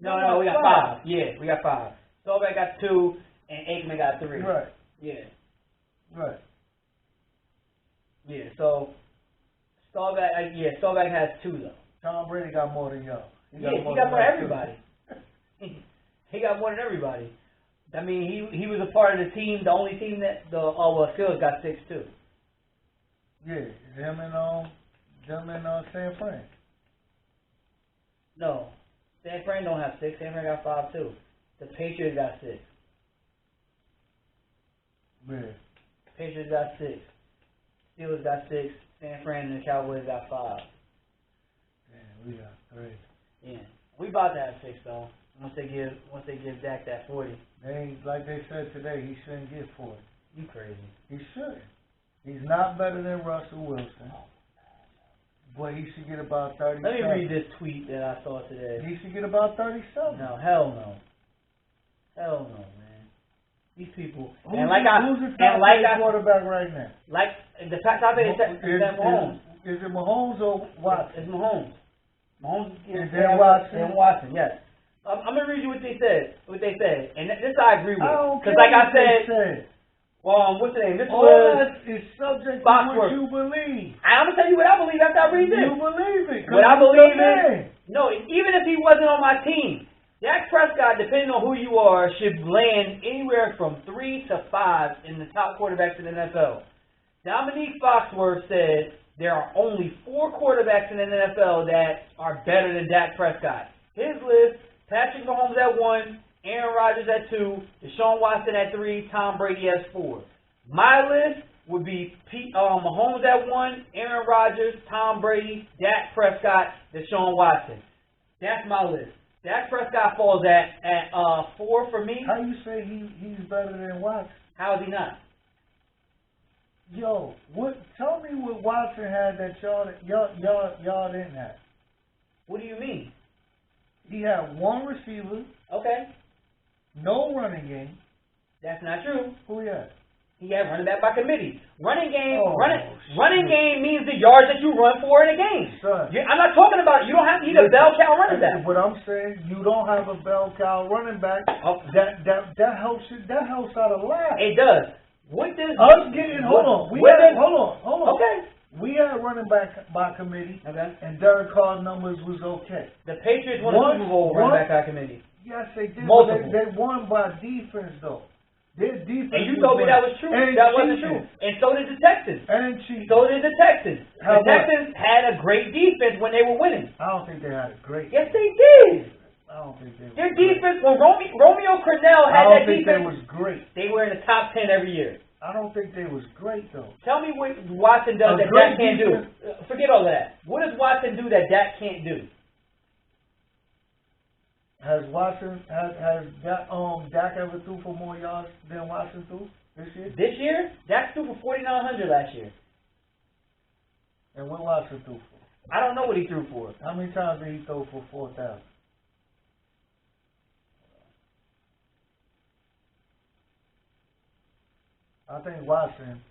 No, we got 5. Yeah, we got 5. Staubach got 2, and Aikman got 3. Right. Yeah. Right. Yeah. So Staubach has 2 though. Tom Brady got more than y'all. He got more than everybody. He got more than everybody. I mean, he was a part of the team, the only team that Phil's got 6 too. Yeah, them and San Fran. No, San Fran don't have 6. San Fran got 5 too. The Patriots got 6. Yeah. Patriots got 6. Steelers got 6. San Fran and the Cowboys got 5. Damn, we got 3. Yeah, we about to have 6 though. Once they give Dak that 40. Like they said today, he shouldn't get 40. You crazy? He shouldn't. He's not better than Russell Wilson, but he should get about 37. Let me read this tweet that I saw today. He should get about 37. No, hell no. Hell no, man. These people. Who's the top quarterback right now? Like the top eight is Mahomes. Is it Mahomes or Watson? It's Mahomes. Mahomes and then Watson. And Watson, yes. I'm gonna read you what they said. And this I agree with. Because like I said. What's the name? This all was that is subject to Foxworth. what you believe. I'm gonna tell you what I believe after I read this. You believe it. What I believe is no. Even if he wasn't on my team, Dak Prescott, depending on who you are, should land anywhere from 3 to 5 in the top quarterbacks in the NFL. Dominique Foxworth said there are only 4 quarterbacks in the NFL that are better than Dak Prescott. His list: Patrick Mahomes at 1, Aaron Rodgers at 2, Deshaun Watson at 3, Tom Brady at 4. My list would be Mahomes at 1, Aaron Rodgers, Tom Brady, Dak Prescott, Deshaun Watson. That's my list. Dak Prescott falls at 4 for me. How you say he's better than Watson? How is he not? Yo, tell me what Watson had that y'all didn't have. What do you mean? He had 1 receiver. Okay. No running game. That's not true. Who he had? He had running back by committee. Running game means the yards that you run for in a game. I'm not talking about you don't have to need a bell cow running back. What I'm saying, you don't have a bell cow running back. That helps out a lot. It does. What does us getting hold on. Okay. We had running back by committee. Okay. And Derek Carr's numbers was okay. The Patriots won a Super Bowl running back by committee. Yes, they did. Multiple. They won by defense though. Their defense. And you told me that was true. That wasn't true. And so did the Texans. And cheating. So did the Texans. The Texans had a great defense when they were winning. I don't think they had a great. Yes, they did. I don't think they. Their defense. When Romeo Crennel had that defense, they was great. They were in the top 10 every year. I don't think they was great though. Tell me what Watson does that Dak can't do. Forget all that. What does Watson do that Dak can't do? Has Dak ever threw for more yards than Watson threw this year? This year, Dak threw for 4,900 last year. And what Watson threw for? I don't know what he threw for. How many times did he throw for 4,000? I think Watson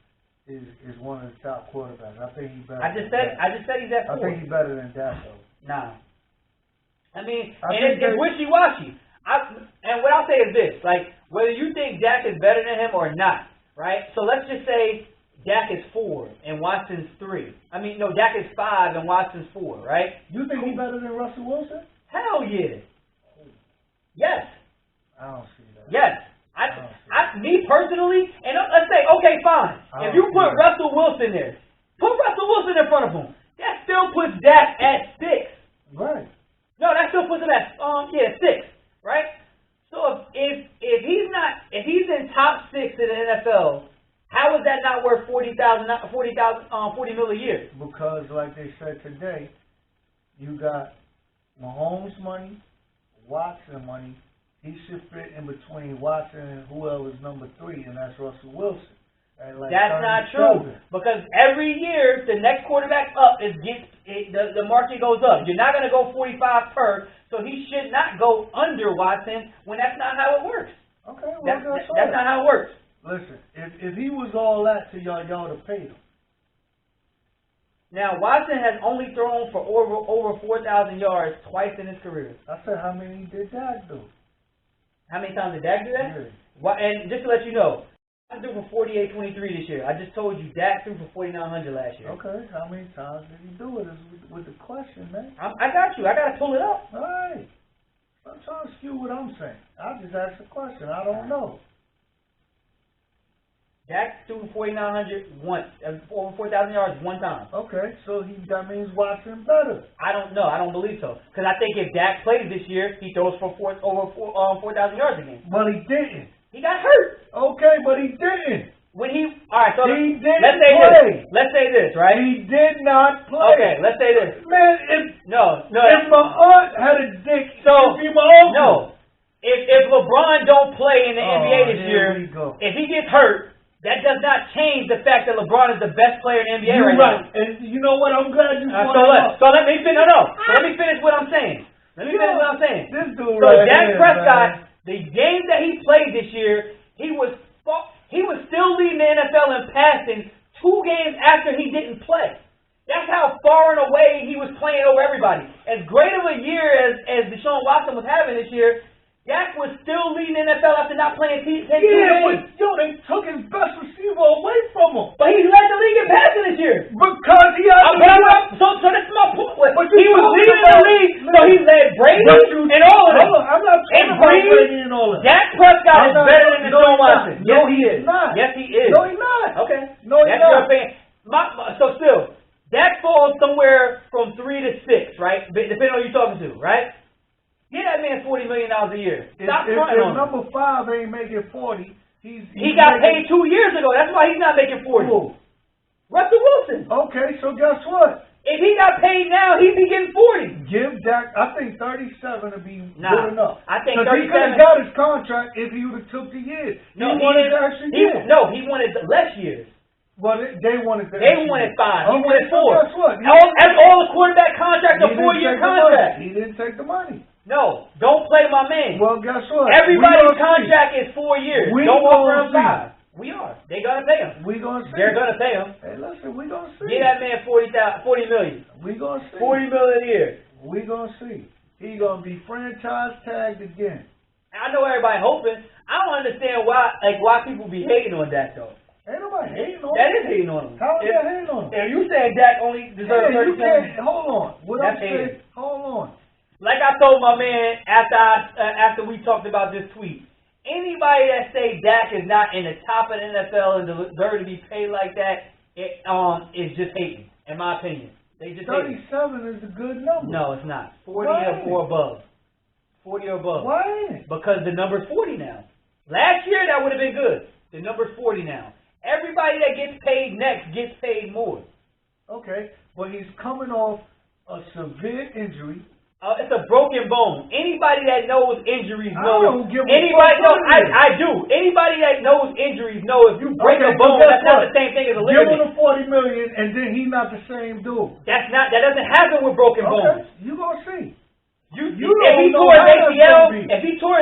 is one of the top quarterbacks. I think he's better. I just said he's at 4. I think he's better than Dak though. Nah. I mean, it's wishy-washy. And what I'll say is this, like, whether you think Dak is better than him or not, right? So let's just say Dak is 4 and Watson's 3. I mean, no, Dak is 5 and Watson's 4, right? You think he's better than Russell Wilson? Hell yeah. Yes. I don't see that. Yes. Me personally, and let's say, okay, fine. If you put Russell Wilson there, put Russell Wilson in front of him, that still puts Dak at 6. Right. No, that still puts him at 6, right? So if he's in top 6 in the NFL, how is that not worth $40 million a year? Because like they said today, you got Mahomes money, Watson money. He should fit in between Watson and whoever's number 3, and that's Russell Wilson. Like that's not true. Because every year, the next quarterback up the market goes up. You're not going to go 45 per, so he should not go under Watson when that's not how it works. Okay, well, that's not how it works. Listen, if he was all that to y'all would have paid him. Now, Watson has only thrown for over 4,000 yards twice in his career. I said, how many did Dak do? How many times did Dak do that? Yeah. And just to let you know, I threw for 48-23 this year. I just told you Dak threw for 4,900 last year. Okay, how many times did he do it? Is with the question, man. I got you. I got to pull it up. All right. I'm trying to skew what I'm saying. I just asked a question. I don't know. Dak threw 4,900 once, over 4,000 yards one time. Okay, so that means Watson better. I don't know. I don't believe so. Because I think if Dak plays this year, he throws for over 4,000 yards a game. But he didn't. He got hurt. Okay, but he didn't. When he, all right, so he didn't let's say play. this. Let's say this, right? He did not play. Okay, let's say this. Man, if my aunt had a dick, so it'd be my uncle. No, if LeBron don't play in the NBA this year, if he gets hurt, that does not change the fact that LeBron is the best player in the NBA You're right now. And you know what? I'm glad you brought it up. So let me finish. So let me finish what I'm saying. Let me finish what I'm saying. This dude so right Dak here, Prescott, man. the game that he played this year, he was still leading the NFL in passing 2 games after he didn't play. That's how far and away he was playing over everybody. As great of a year as Deshaun Watson was having this year, Dak was still leading the NFL after not playing 2 games. But they took his best receiver away from him. But he led the league in passing this year. Because he had so that's my point. But he was leading the league, so he led Brady and all of them. I'm not talking about Brady and all of them. Dak Prescott is better than Deshaun Watson. No, he is not. Yes, he is. No, he's not. Okay. No, he's not. That's not. your opinion. So still, Dak falls somewhere from 3 to 6, right? Depending on who you're talking to, right? Get that man $40 million a year. Stop fronting on him. Number 5 ain't making 40, he got paid 2 years ago. That's why he's not making 40. Who? Russell Wilson. Okay, so guess what? If he got paid now, he'd be getting 40. Give Dak, I think 37 would be good enough. I think 37. He could have got his contract if he would have took the years. No, he wanted the extra years. No, he wanted less years. Well, they wanted the They wanted 5. He wanted 4. Guess what? All the quarterback contracts are 4-year contracts. He didn't take the money. No, don't play my man. Well, guess what? Everybody's contract is 4 years. Don't walk around 5. We are. They're gonna pay him. We gonna see. They're gonna pay him. Hey, listen, we gonna see. Get that man $40 million. We gonna see. $40 million a year. We gonna see. He gonna be franchise tagged again. I know everybody hoping. I don't understand why people be hating on that though. Ain't nobody hating on him. That is hating on him. How is that hating on him? If you saying Dak only deserves 37. Hold on. What I'm saying? Hold on. Like I told my man after we talked about this tweet, anybody that say Dak is not in the top of the NFL and deserve to be paid like that, is just hating, in my opinion. They just 37 is a good number. No, it's not. 40 or above. 40 or above. Why ain't it? Because the number's 40 now. Last year that would have been good. The number's 40 now. Everybody that gets paid next gets paid more. Okay, but he's coming off a severe injury. It's a broken bone. Anybody that knows injuries knows. I don't give a anybody fuck knows. I do. Anybody that knows injuries knows if you break a bone, that's not the same thing as a ligament. Give him the $40 million, and then he's not the same dude. That doesn't happen with broken bones. You gonna see. If he tore his ACL or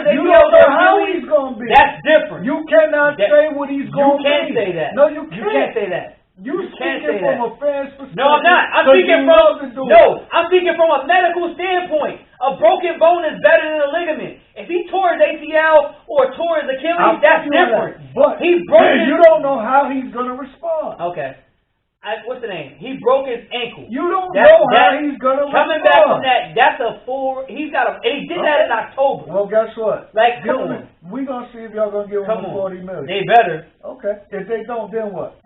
Achilles, that's different. You cannot say what he's going to be. You can't say that. No, you can't. You can't say that. You speaking from a fan's perspective. No, I'm not. I'm speaking from a medical standpoint. A broken bone is better than a ligament. If he tore his ACL or tore his Achilles, that's different. But he broke you don't know how he's going to respond. Okay. What's the name? He broke his ankle. You don't know how he's going to respond. Coming back from that, that's a full. He's got a. And he did that in October. Well, guess what? Like, come on. We're going to see if y'all going to give him $40 million. They better. Okay. If they don't, then what?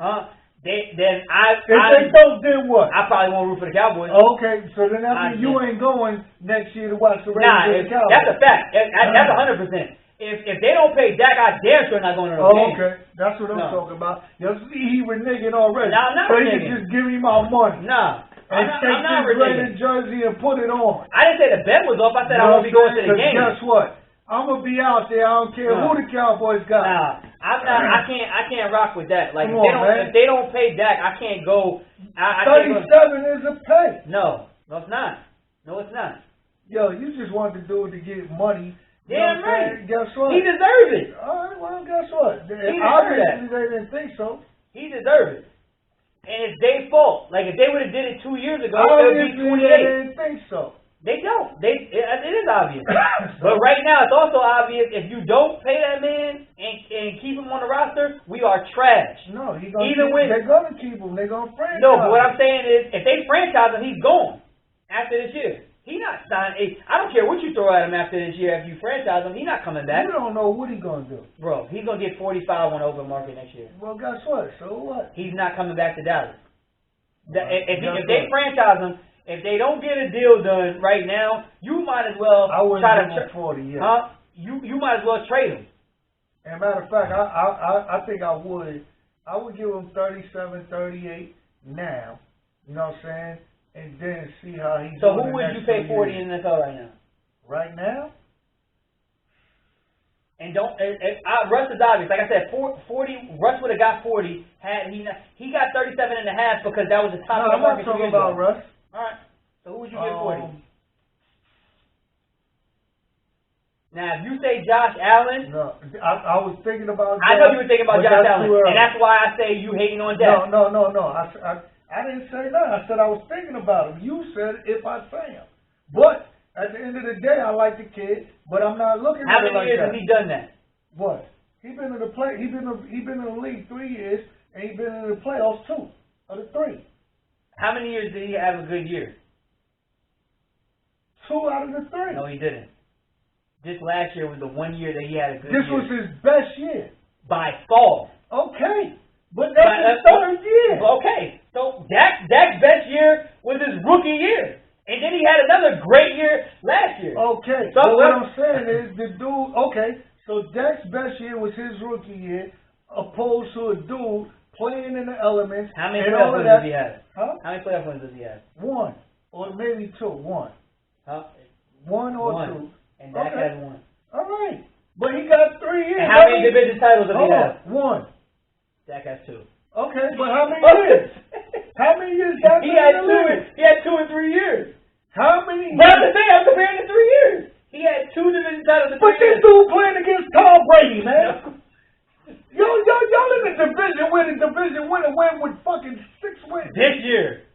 If they don't, then what? I probably won't root for the Cowboys. Okay, so then that means you ain't going next year to watch the Raiders. That's a fact. That's 100%. If they don't pay Dak, I damn sure not going to those games. Okay, that's what I'm talking about. You see, he reneging already. No, I'm not so reneging. He can just give him my money. Nah. And take this Raiders jersey and put it on. I didn't say the bet was off. I said I won't be going to the game. Guess what? I'm gonna be out there. I don't care who the Cowboys got. Nah, I'm not. I can't rock with that. Like, if they don't pay Dak, I can't go. 37 is a pay. No, it's not. No, it's not. Yo, you just wanted to do it to get money. Damn right. Guess what? He deserves it. All right. Well, guess what? He Obviously, they didn't think so. He deserves it. and it's their fault. Like, if they would have did it 2 years ago, it would be 28. They didn't think so. They don't. It is obvious. But right now, it's also obvious if you don't pay that man and keep him on the roster, we are trash. No, they're gonna keep him. They're gonna franchise. No, but what I'm saying is, if they franchise him, he's gone after this year. He's not signing. I don't care what you throw at him after this year. If you franchise him, he's not coming back. You don't know what he's gonna do, bro. He's gonna get 45 on the open market next year. Well, guess what? So what? He's not coming back to Dallas. If they franchise him. If they don't get a deal done right now, you might as well try to 40. Yeah. Huh? You might as well trade him. As a matter of fact, I think I would. I would give him 37, 38 now. You know what I'm saying? And then see how he. So who would you pay 40 in the NFL right now? Right now? And don't. Russ is obvious. Like I said, 40. Russ would have got 40 had he got 37 and a half because that was the top of the market. I'm not talking about Russ. All right. So who would you give 40? Now, if you say Josh Allen... No, I was thinking about... I know you were thinking about Josh Allen, and that's why I say you hating on Dak. No. I didn't say that. I said I was thinking about him. You said if I say him. But at the end of the day, I like the kid, but I'm not looking at it like that. How many years has he done that? What? He been in the He been in the league 3 years, and he been in the playoffs 2 of the 3. How many years did he have a good year? 2 out of the 3. No, he didn't. This last year was the 1 year that he had a good year. This was his best year. By far. Okay. But that's his third year. Okay. So Dak's best year was his rookie year. And then he had another great year last year. Okay. So what I'm saying is the dude, okay, so Dak's best year was his rookie year opposed to a dude playing in the elements. How many playoff wins does he have? Huh? How many playoff wins does he have? 1. Or maybe 2. 1. Huh? 1 or 2. And Dak has 1. All right. But he got 3 years. And how many division titles does he have? 1. Dak has 2. Okay, but how many years? How many years Dak he had 2 in 3 years. How many years? But that's the thing, I'm comparing the 3 years. He had 2 division titles in 3 years. But this dude playing against Tom Brady, man. Y'all in the division winner win with fucking 6 wins. This year.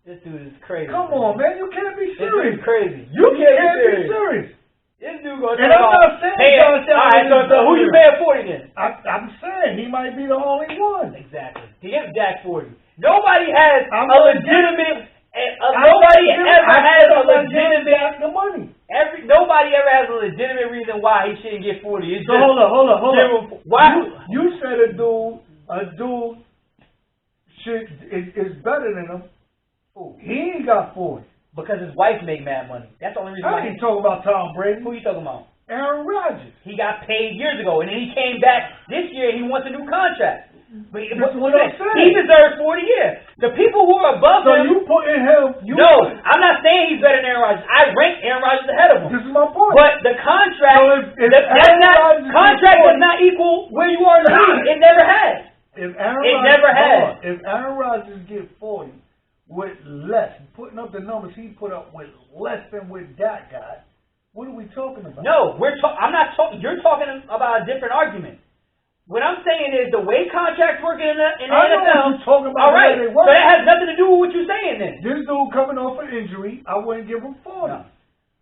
This dude is crazy. Come on, man. You can't be serious. This dude is crazy. You can't be serious. This dude gonna and I'm not saying Alright, so who you paying 40 then? I'm saying he might be the only one. Exactly. He gives Dak 40. Nobody has a legitimate... Nobody ever has a legitimate... The money. Nobody ever has a legitimate reason why he shouldn't get 40. It's so hold on. Why? You said a dude is better than him. He ain't got 40. Because his wife make mad money. That's the only reason why. I ain't talking about Tom Brady. Who you talking about? Aaron Rodgers. He got paid years ago, and then he came back this year and he wants a new contract. But what I'm saying. He deserves 40 years. The people who are above him... So you putting him... I'm not saying he's better than Aaron Rodgers. I rank Aaron Rodgers ahead of him. This is my point. But the contract... contract does not equal where you are in the league. It never has. If Aaron Rodgers get 40 with less, putting up the numbers he put up with less than what Dak got, what are we talking about? No, I'm not talking... You're talking about a different argument. What I'm saying is the way contracts work in the NFL. I know what you're talking about. All right, so that has nothing to do with what you're saying then. This dude coming off an injury, I wouldn't give him 40. No.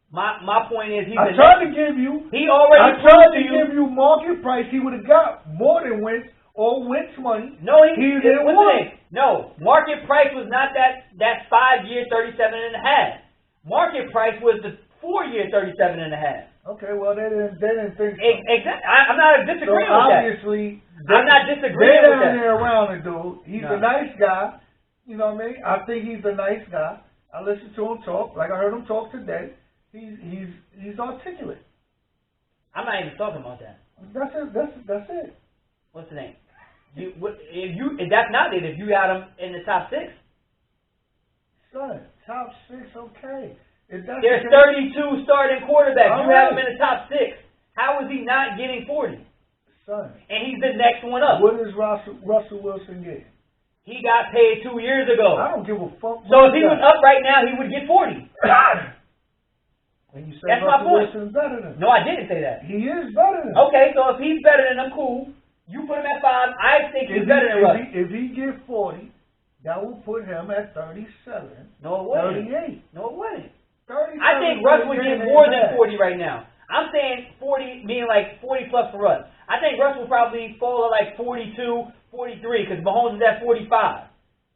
My point is I tried to give you. He already I tried to give you market price. He would have got more than Wentz or Wentz money. No, he didn't want. No, market price was not that 5-year 37.5. Market price was the 4-year 37.5. Okay, well they didn't think so. Exactly. I'm not disagreeing with that. Obviously, I'm not disagreeing with that. They're down there around the dude. He's a nice guy. You know what I mean? I think he's a nice guy. I listened to him talk, like I heard him talk today. He's articulate. I'm not even talking about that. That's it. What's the name? If that's not it, if you got him in the top 6. Son, top 6, okay. There's 32 starting quarterbacks. You have him in the top 6. How is he not getting 40? Son. And he's the next one up. What does Russell Wilson get? He got paid 2 years ago. I don't give a fuck. So if he was up right now, he would get 40. And you say Russell Wilson's better than him. No, I didn't say that. He is better than him. Okay, so if he's better than him, cool. You put him at 5. I think he's better than Russ. If he get 40, that will put him at 37. No, it wouldn't. 38. No, it wouldn't. 37. I think Russ would get more than 40 right now. I'm saying 40, meaning like 40 plus for Russ. I think Russ will probably fall at like 42, 43, because Mahomes is at 45,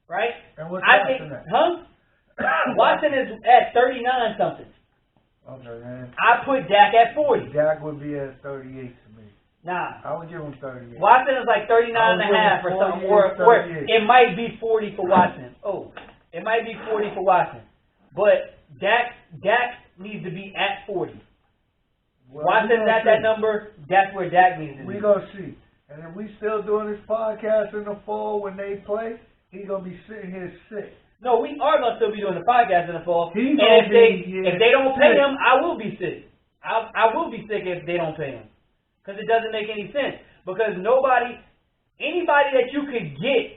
right? And what's Watson at? Huh? Watson is at 39 something. Okay, man. I put Dak at 40. Dak would be at 38 to me. Nah. I would give him 38. Watson is like 39 and a half or something. Or it might be 40 for Watson. Oh, it might be 40 for Watson. But Dak needs to be at 40. Well, Watson's at that number. That's where Dak needs to be. We're going to see. And if we still doing this podcast in the fall when they play, he's going to be sitting here sick. No, we are going to still be doing the podcast in the fall. And if they don't pay him, I will be sick. I will be sick if they don't pay him. Because it doesn't make any sense. Because anybody that you could get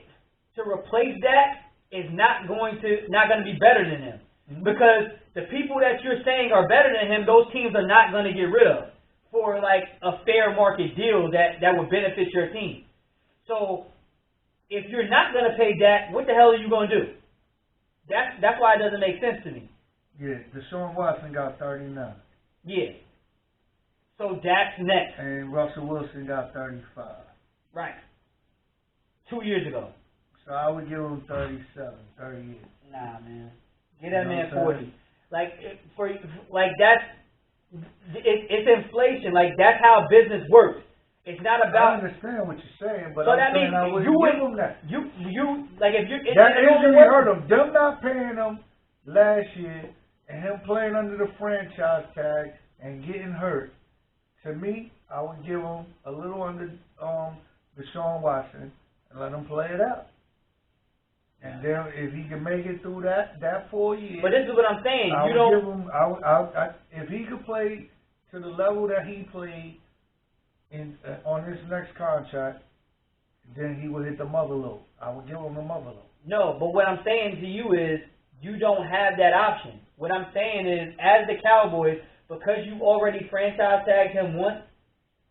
to replace Dak is not going to be better than him. Mm-hmm. Because the people that you're saying are better than him, those teams are not going to get rid of for like a fair market deal that would benefit your team. So if you're not going to pay Dak, what the hell are you going to do? That's why it doesn't make sense to me. Yeah, Deshaun Watson got 39. Yeah. So Dak's next. And Russell Wilson got 35. Right. 2 years ago. So I would give him 37, 38. Nah, man. Get that man 40. That's it's inflation. Like that's how business works. It's not about. I understand what you're saying, but so that means I wouldn't give him that. You like if you that injury hurt him. Them not paying him last year and him playing under the franchise tag and getting hurt. To me, I would give him a little under Deshaun Watson and let him play it out. And then if he can make it through that 4 years. But this is what I'm saying. If he could play to the level that he played on this next contract, then he would hit the mother load. I would give him the mother load. No, but what I'm saying to you is you don't have that option. What I'm saying is, as the Cowboys, because you already franchise tagged him once,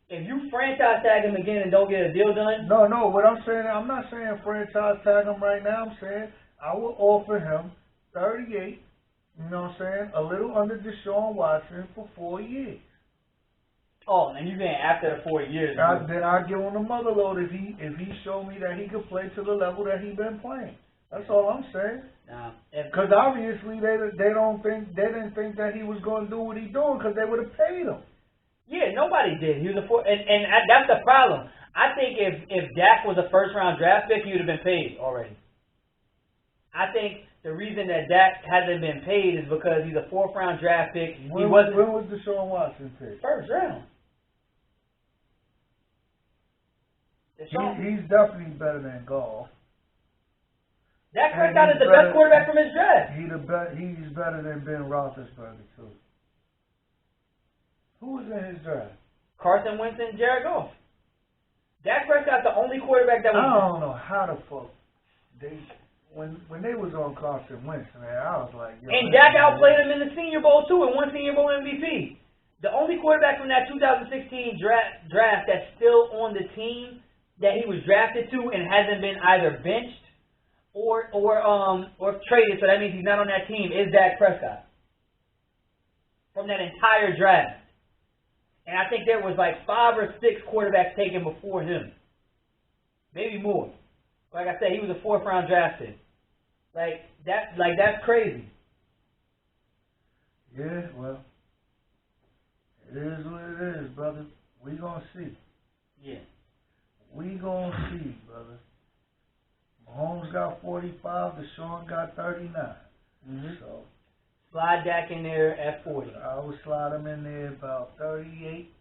if you franchise tag him again and don't get a deal done... No, what I'm saying, I'm not saying franchise tag him right now. I'm saying I will offer him 38, you know what I'm saying, a little under Deshaun Watson for 4 years. Oh, and you're saying after the 4 years... Then I'll give him the mother load if he showed me that he could play to the level that he's been playing. That's all I'm saying. Because obviously they didn't think that he was going to do what he's doing because they would have paid him. Yeah, nobody did. He was and that's the problem. I think if Dak was a first-round draft pick, he would have been paid already. I think the reason that Dak hasn't been paid is because he's a fourth-round draft pick. When was Deshaun Watson picked? First round. He's definitely better than Goff. Dak Prescott is the best quarterback from his draft. He's better than Ben Roethlisberger too. Who was in his draft? Carson Wentz and Jared Goff. Dak Prescott's the only quarterback that was... I don't know how the fuck when they was on Carson Wentz, man, I was like... And Dak outplayed him in the Senior Bowl too, and won Senior Bowl MVP. The only quarterback from that 2016 draft that's still on the team that he was drafted to and hasn't been either benched or traded, so that means he's not on that team, is Dak Prescott. From that entire draft. And I think there was like 5 or 6 quarterbacks taken before him. Maybe more. Like I said, he was a fourth-round draft pick. That's crazy. Yeah, well, it is what it is, brother. We gonna see. Yeah. We gonna see, brother. Mahomes got 45, Deshaun got 39. Mm-hmm. So slide Dak in there at 40. I would slide him in there about 38,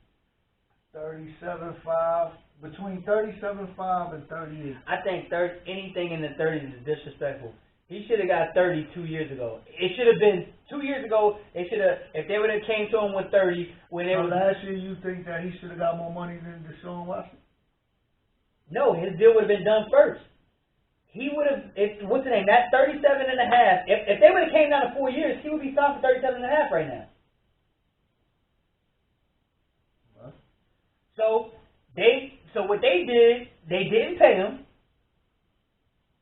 37.5, between 37.5 and 38. I think anything in the 30s is disrespectful. He should have got 30 2 years ago. It should have been 2 years ago. They should have, if they would have came to him with 30 when it was. Last year, you think that he should have got more money than Deshaun Watson? No, his deal would have been done first. He would have, what's the name, that 37 and a half, if they would have came down to 4 years, he would be signed for 37 and a half right now. What? So, So what they did, they didn't pay him.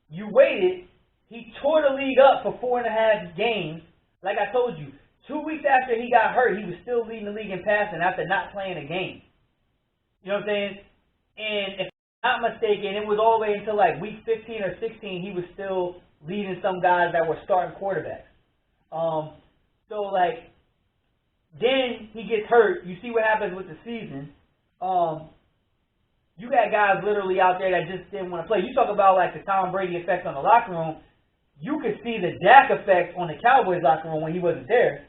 You waited. He tore the league up for 4.5 games. Like I told you, 2 weeks after he got hurt, he was still leading the league in passing after not playing a game. You know what I'm saying? And if I'm not mistaken, it was all the way until like week 15 or 16, he was still leading some guys that were starting quarterbacks. So like, then he gets hurt. You see what happens with the season. You got guys literally out there that just didn't want to play. You talk about like the Tom Brady effect on the locker room. You could see the Dak effect on the Cowboys locker room when he wasn't there.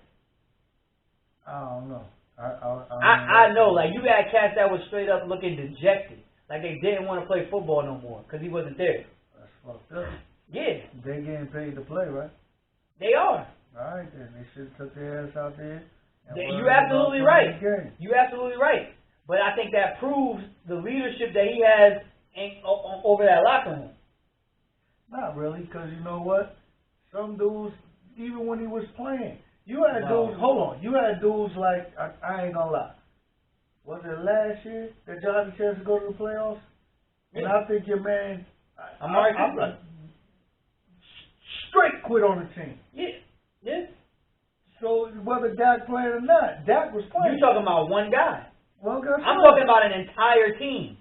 I don't know. I know. Like, you got cats that was straight up looking dejected. Like, they didn't want to play football no more because he wasn't there. That's fucked up. Yeah. They getting paid to play, right? They are. All right, then. They should have took their ass out there. You're absolutely right. You're absolutely right. But I think that proves the leadership that he has over that locker room. Not really, because you know what? Some dudes, even when he was playing, you had dudes, hold on, you had dudes like, I ain't gonna lie. Was it last year that y'all had a chance to go to the playoffs? Yeah. And I think your man, I'm straight quit on the team. Yeah. Yeah. So whether Dak playing or not, Dak was playing. You're talking about one guy. Well, guess I'm talking about an entire team.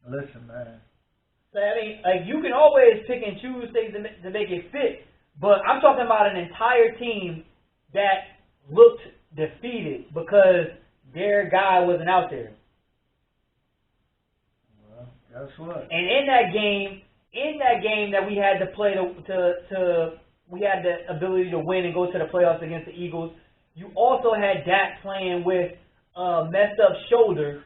Listen, man. So, I mean, like, you can always pick and choose things to make it fit, but I'm talking about an entire team that looked defeated because their guy wasn't out there. Well, guess what? And in that game that we had to play we had the ability to win and go to the playoffs against the Eagles, you also had Dak playing with a messed up shoulder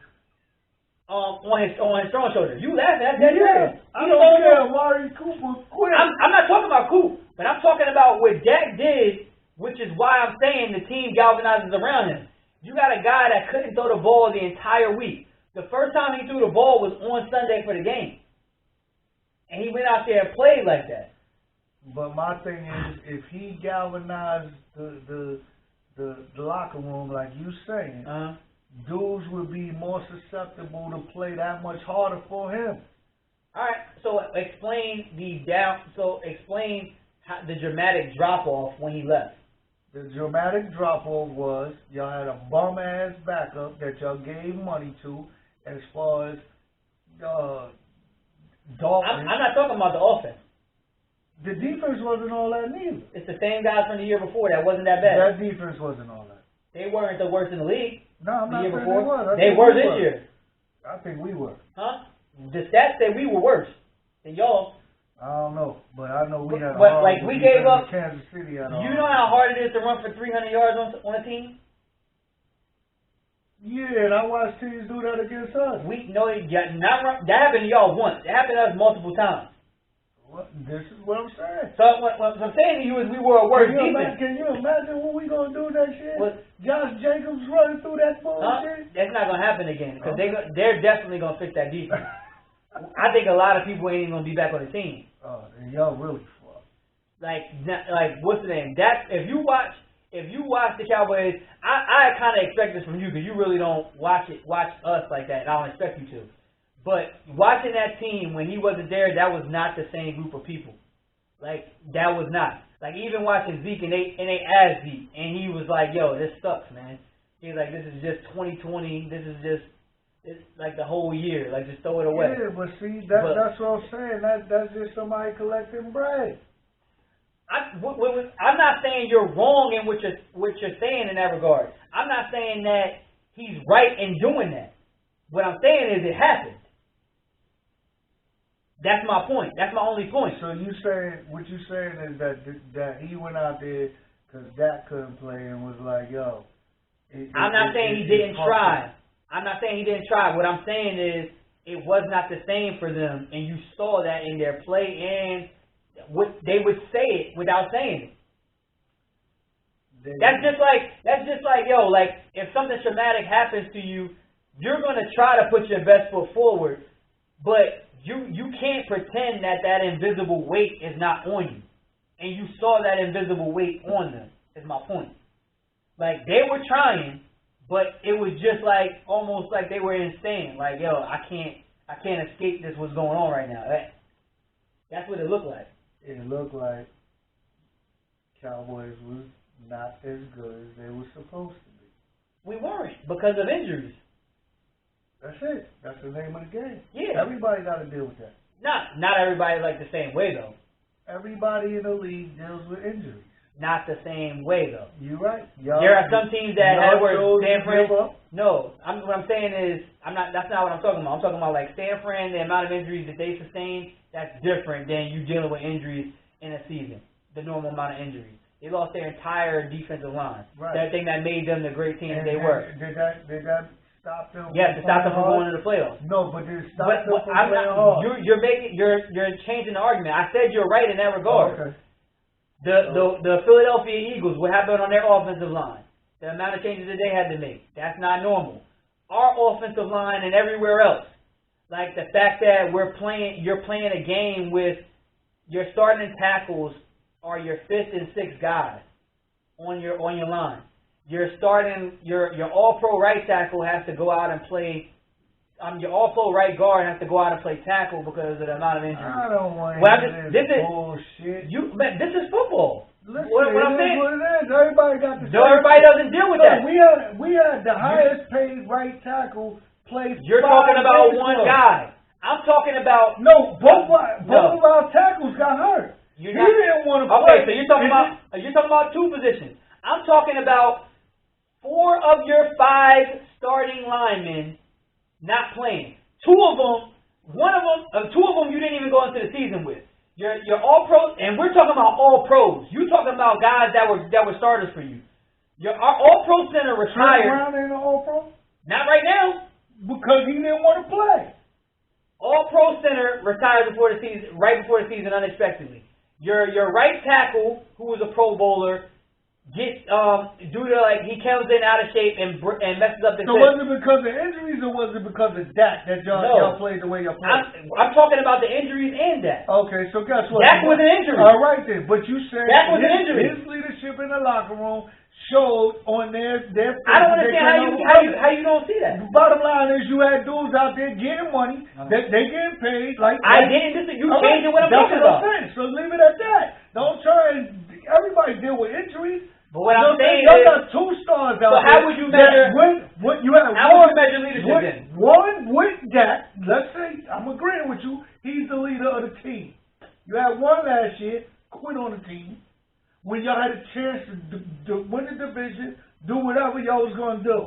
on his strong shoulder. You laughing at that? Yeah. I don't care. Amari Cooper quit. I'm not talking about Coop, but I'm talking about what Dak did, which is why I'm saying the team galvanizes around him. You got a guy that couldn't throw the ball the entire week. The first time he threw the ball was on Sunday for the game. And he went out there and played like that. But my thing is, if he galvanized the locker room like you saying, dudes would be more susceptible to play that much harder for him. All right. So explain the dramatic drop off when he left. The dramatic drop off was y'all had a bum ass backup that y'all gave money to, as far as Dalton. I'm not talking about the offense. The defense wasn't all that neither. It's the same guys from the year before that wasn't that bad. That defense wasn't all that. They weren't the worst in the league. No, I'm not saying they were. They were this year. I think we were. Huh? The stats say we were worse than y'all. I don't know, but I know we had. But like we gave up. Kansas City. You know how hard it is to run for 300 yards on a team? Yeah, and I watched teams do that against us. That happened to y'all once. It happened to us multiple times. This is what I'm saying. So what I'm saying to you is we were a worse defense. Can you imagine what we gonna do next year? Josh Jacobs running through that bullshit? That's not gonna happen again because they're definitely gonna fix that defense. I think a lot of people ain't even gonna be back on the team. Oh, y'all really fucked. Like what's the name? If you watch the Cowboys, I kind of expect this from you because you really don't watch us like that, and I don't expect you to. But watching that team when he wasn't there, that was not the same group of people. Like, that was not. Like, even watching Zeke, and they asked Zeke, and he was like, yo, this sucks, man. He was like, this is just 2020. This is just, it's like the whole year. Like, just throw it away. Yeah, but see, that's what I'm saying. That's just somebody collecting bread. I'm not saying you're wrong in what you're saying in that regard. I'm not saying that he's right in doing that. What I'm saying is it happened. That's my point. That's my only point. So what you saying is that he went out there because Dak couldn't play and was like, yo. I'm not saying he didn't try. I'm not saying he didn't try. What I'm saying is it was not the same for them, and you saw that in their play, and they would say it without saying it. That's just like yo, like if something traumatic happens to you, you're gonna try to put your best foot forward, but you can't pretend that invisible weight is not on you. And you saw that invisible weight on them, is my point. Like, they were trying, but it was just like, almost like they were insane. Like, yo, I I can't escape this. What's going on right now? That's what it looked like. It looked like Cowboys was not as good as they were supposed to be. We weren't because of injuries. That's it. That's the name of the game. Yeah. Everybody got to deal with that. Not everybody like the same way though. Everybody in the league deals with injuries. Not the same way though. You're right. There are some teams that have where San Fran. No, what I'm saying is That's not what I'm talking about. I'm talking about like San Fran, the amount of injuries that they sustain. That's different than you dealing with injuries in a season. The normal amount of injuries. They lost their entire defensive line. Right. That thing that made them the great team they were. Did that stop them? Yeah, to stop them from going to the playoffs. No, but did it stop them from playing hard? You're changing the argument. I said you're right in that regard. Okay. The Philadelphia Eagles, what happened on their offensive line? The amount of changes that they had to make. That's not normal. Our offensive line and everywhere else. Like the fact that you're playing a game with your starting tackles are your 5th and 6th guys on your line. Your all-pro right tackle has to go out and play. Your all-pro right guard has to go out and play tackle because of the amount of injuries. I don't want to hear this bullshit. This is football. Listen, what I'm saying? What it is. Everybody got the same. Everybody doesn't deal with that. We had the highest paid right tackle play. You're talking about one guy. I'm talking about both of our tackles got hurt. He didn't want to play. Okay, so you're talking about 2 positions. I'm talking about 4 of your 5 starting linemen not playing. 2 of them you didn't even go into the season with. Your all pros, and we're talking about all pros. You talking about guys that were starters for you. Our all pro center retired. Brown ain't an all pro? Not right now. Because he didn't want to play. All pro center retired right before the season unexpectedly. Your right tackle, who was a Pro Bowler, he comes in out of shape and messes up the. So was it because of injuries or was it because of that y'all played the way y'all played? I'm talking about the injuries and that. Okay, so guess what? That was an injury. All right then, but you said that was an injury. His leadership in the locker room showed on their. I don't understand how you don't see that. The bottom line is you had dudes out there getting money. They getting paid. You changing what I'm talking about. So leave it at that. Don't try and everybody deal with injuries. But what I'm saying is, you got 2 stars out there. So how would you measure? Would you measure leadership then? One with that. Let's say I'm agreeing with you. He's the leader of the team. You had one last year quit on the team when y'all had a chance to win the division, do whatever y'all was going to do.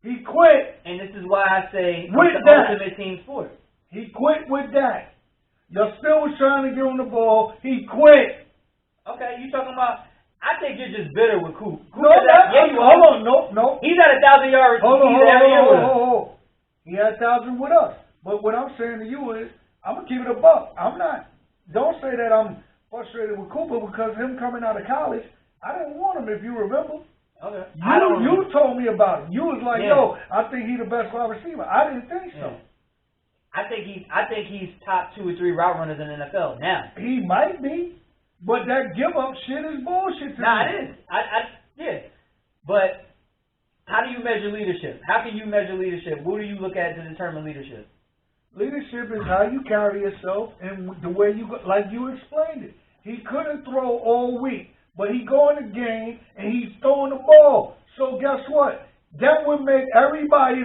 He quit. And this is why I say with it's the ultimate team sport. He quit with that. Y'all still was trying to get on the ball. He quit. Okay, you talking about? I think you're just bitter with Coop. Hold on, no. He's at 1,000 yards. Hold on. He had 1,000 with us. But what I'm saying to you is, I'm gonna keep it a buck. Don't say that I'm frustrated with Cooper because him coming out of college, I didn't want him. If you remember. Okay. You told me about it. You was like, yo, I think he's the best wide receiver. I didn't think so. I think he's top 2 or 3 route runners in the NFL now. He might be. But that give up shit is bullshit to me. Nah, it is. But how do you measure leadership? How can you measure leadership? What do you look at to determine leadership? Leadership is how you carry yourself and the way like you explained it. He couldn't throw all week, but he go in the game and he's throwing the ball. So guess what? That would make everybody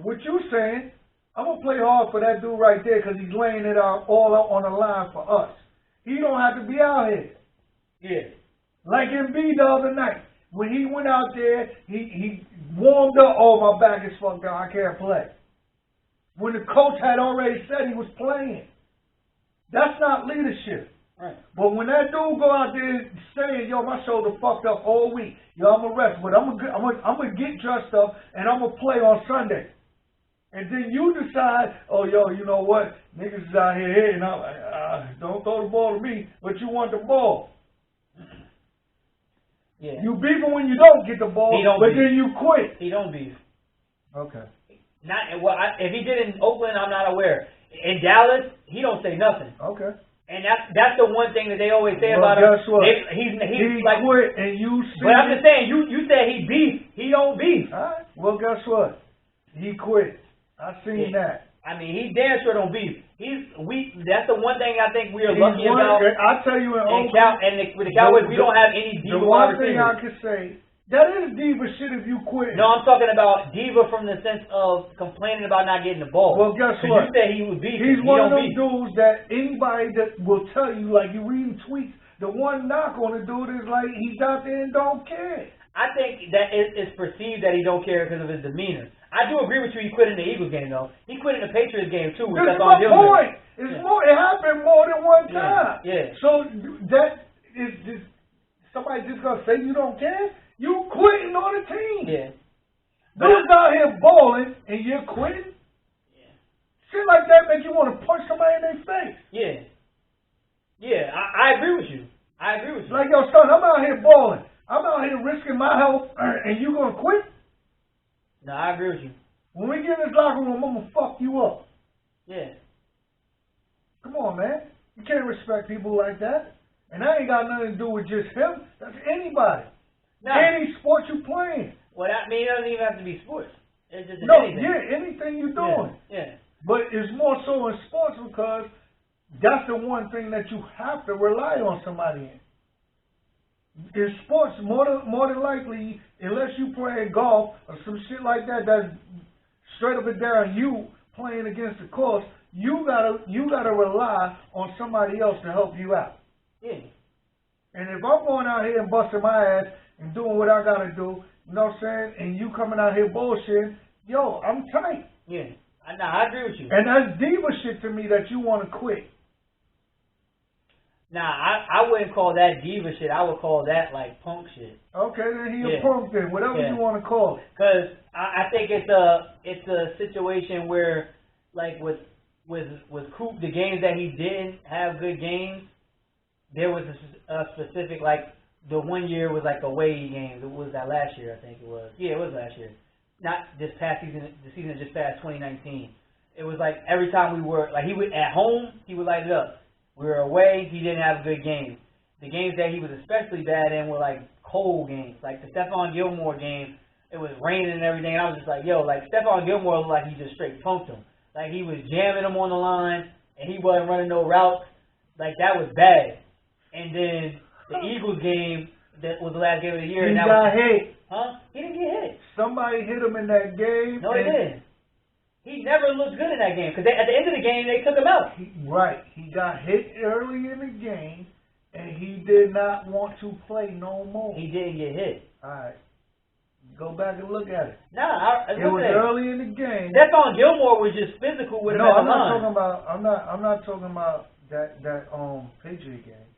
what you saying, I'm going to play hard for that dude right there because he's laying it all out on the line for us. He don't have to be out here. Yeah. Like Embiid the other night. When he went out there, he warmed up. Oh, my back is fucked up. I can't play. When the coach had already said he was playing. That's not leadership. Right. But when that dude go out there saying, yo, my shoulder fucked up all week. Yo, I'm going to rest. But I'm gonna get dressed up and I'm going to play on Sunday. And then you decide, oh, yo, you know what? Niggas is out here hitting. Don't throw the ball to me, but you want the ball. Yeah. You beefing when you don't get the ball, but then you quit. He don't beef. Okay. If he did in Oakland, I'm not aware. In Dallas, he don't say nothing. Okay. And that's the one thing that they always say about him. Guess what? He like quit, and you see. But I'm just saying, you said he beef. He don't beef. All right. Well, guess what? He quit. I seen that. I mean, he damn sure don't beef. That's the one thing I think we are lucky about. I tell you, with the Cowboys, we don't have any diva. The one thing I can say, that is diva shit if you quit. No, I'm talking about diva from the sense of complaining about not getting the ball. Well, guess what? You said he was beefing. He's one of those dudes that anybody that will tell you, like you reading tweets, the one knock on the dude is like he's out there and don't care. I think that it's perceived that he don't care because of his demeanor. I do agree with you. He quit in the Eagles game though. He quit in the Patriots game too. This is my point. It's more. It happened more than one time. Yeah. So that is just somebody just gonna say you don't care. You quitting on the team. Yeah. Dude's out here balling and you're quitting. Yeah. Shit like that make you want to punch somebody in their face. Yeah. Yeah. I agree with you. Like, yo, son, I'm out here balling. I'm out here risking my health, and you gonna quit? No, I agree with you. When we get in this locker room, I'm gonna fuck you up. Yeah. Come on, man. You can't respect people like that. And that ain't got nothing to do with just him. That's anybody. No. Any sport you playing. Well, I mean, it doesn't even have to be sports. It's just anything. Yeah, anything you're doing. Yeah. But it's more so in sports because that's the one thing that you have to rely on somebody in. In sports, more than likely, unless you play golf or some shit like that, that's straight up and down you playing against the course, you gotta rely on somebody else to help you out. Yeah. And if I'm going out here and busting my ass and doing what I gotta do, you know what I'm saying, and you coming out here bullshitting, yo, I'm tight. Yeah. I agree with you. And that's diva shit to me that you want to quit. Nah, I wouldn't call that diva shit. I would call that like punk shit. Okay, then he a punk then, whatever you want to call it. Because I think it's a situation where, like with Coop, the games that he didn't have good games, there was a specific, like the one year was like away games. It was that last year, I think it was. Yeah, it was last year. Not this past season. The season just passed 2019. It was like every time we were like he would at home, he would light it up. We were away, he didn't have a good game. The games that he was especially bad in were like cold games. Like the Stephon Gilmore game, it was raining and everything. And I was just like, yo, like Stephon Gilmore looked like he just straight punked him. Like he was jamming him on the line and he wasn't running no routes. Like that was bad. And then the Eagles game, that was the last game of the year. He got hit. Huh? He didn't get hit. Somebody hit him in that game. No, he didn't. He never looked good in that game because at the end of the game they took him out. Right. He got hit early in the game, and he did not want to play no more. He didn't get hit. All right. Go back and look at it. Nah, it was early in the game. Stephon Gilmore was just physical with him at the line. I'm not talking about that Patriot game.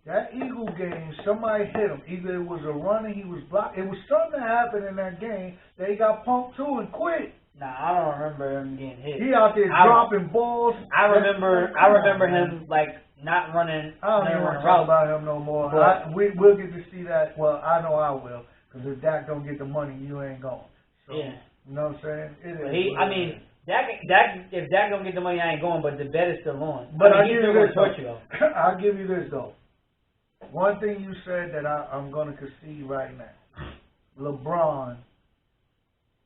That Eagle game, somebody hit him. Either it was a run and he was blocked. It was something that happened in that game that he got punked too and quit. Nah, I don't remember him getting hit. He out there dropping balls. I remember him like not running. I don't even want to talk about him no more. We'll get to see that. Well, I know I will, because if Dak don't get the money, you ain't going. So, yeah. You know what I'm saying? If Dak don't get the money, I ain't going. But the bet is still on. But I'll give you this though. I'll give you this though. One thing you said that I'm going to concede right now. LeBron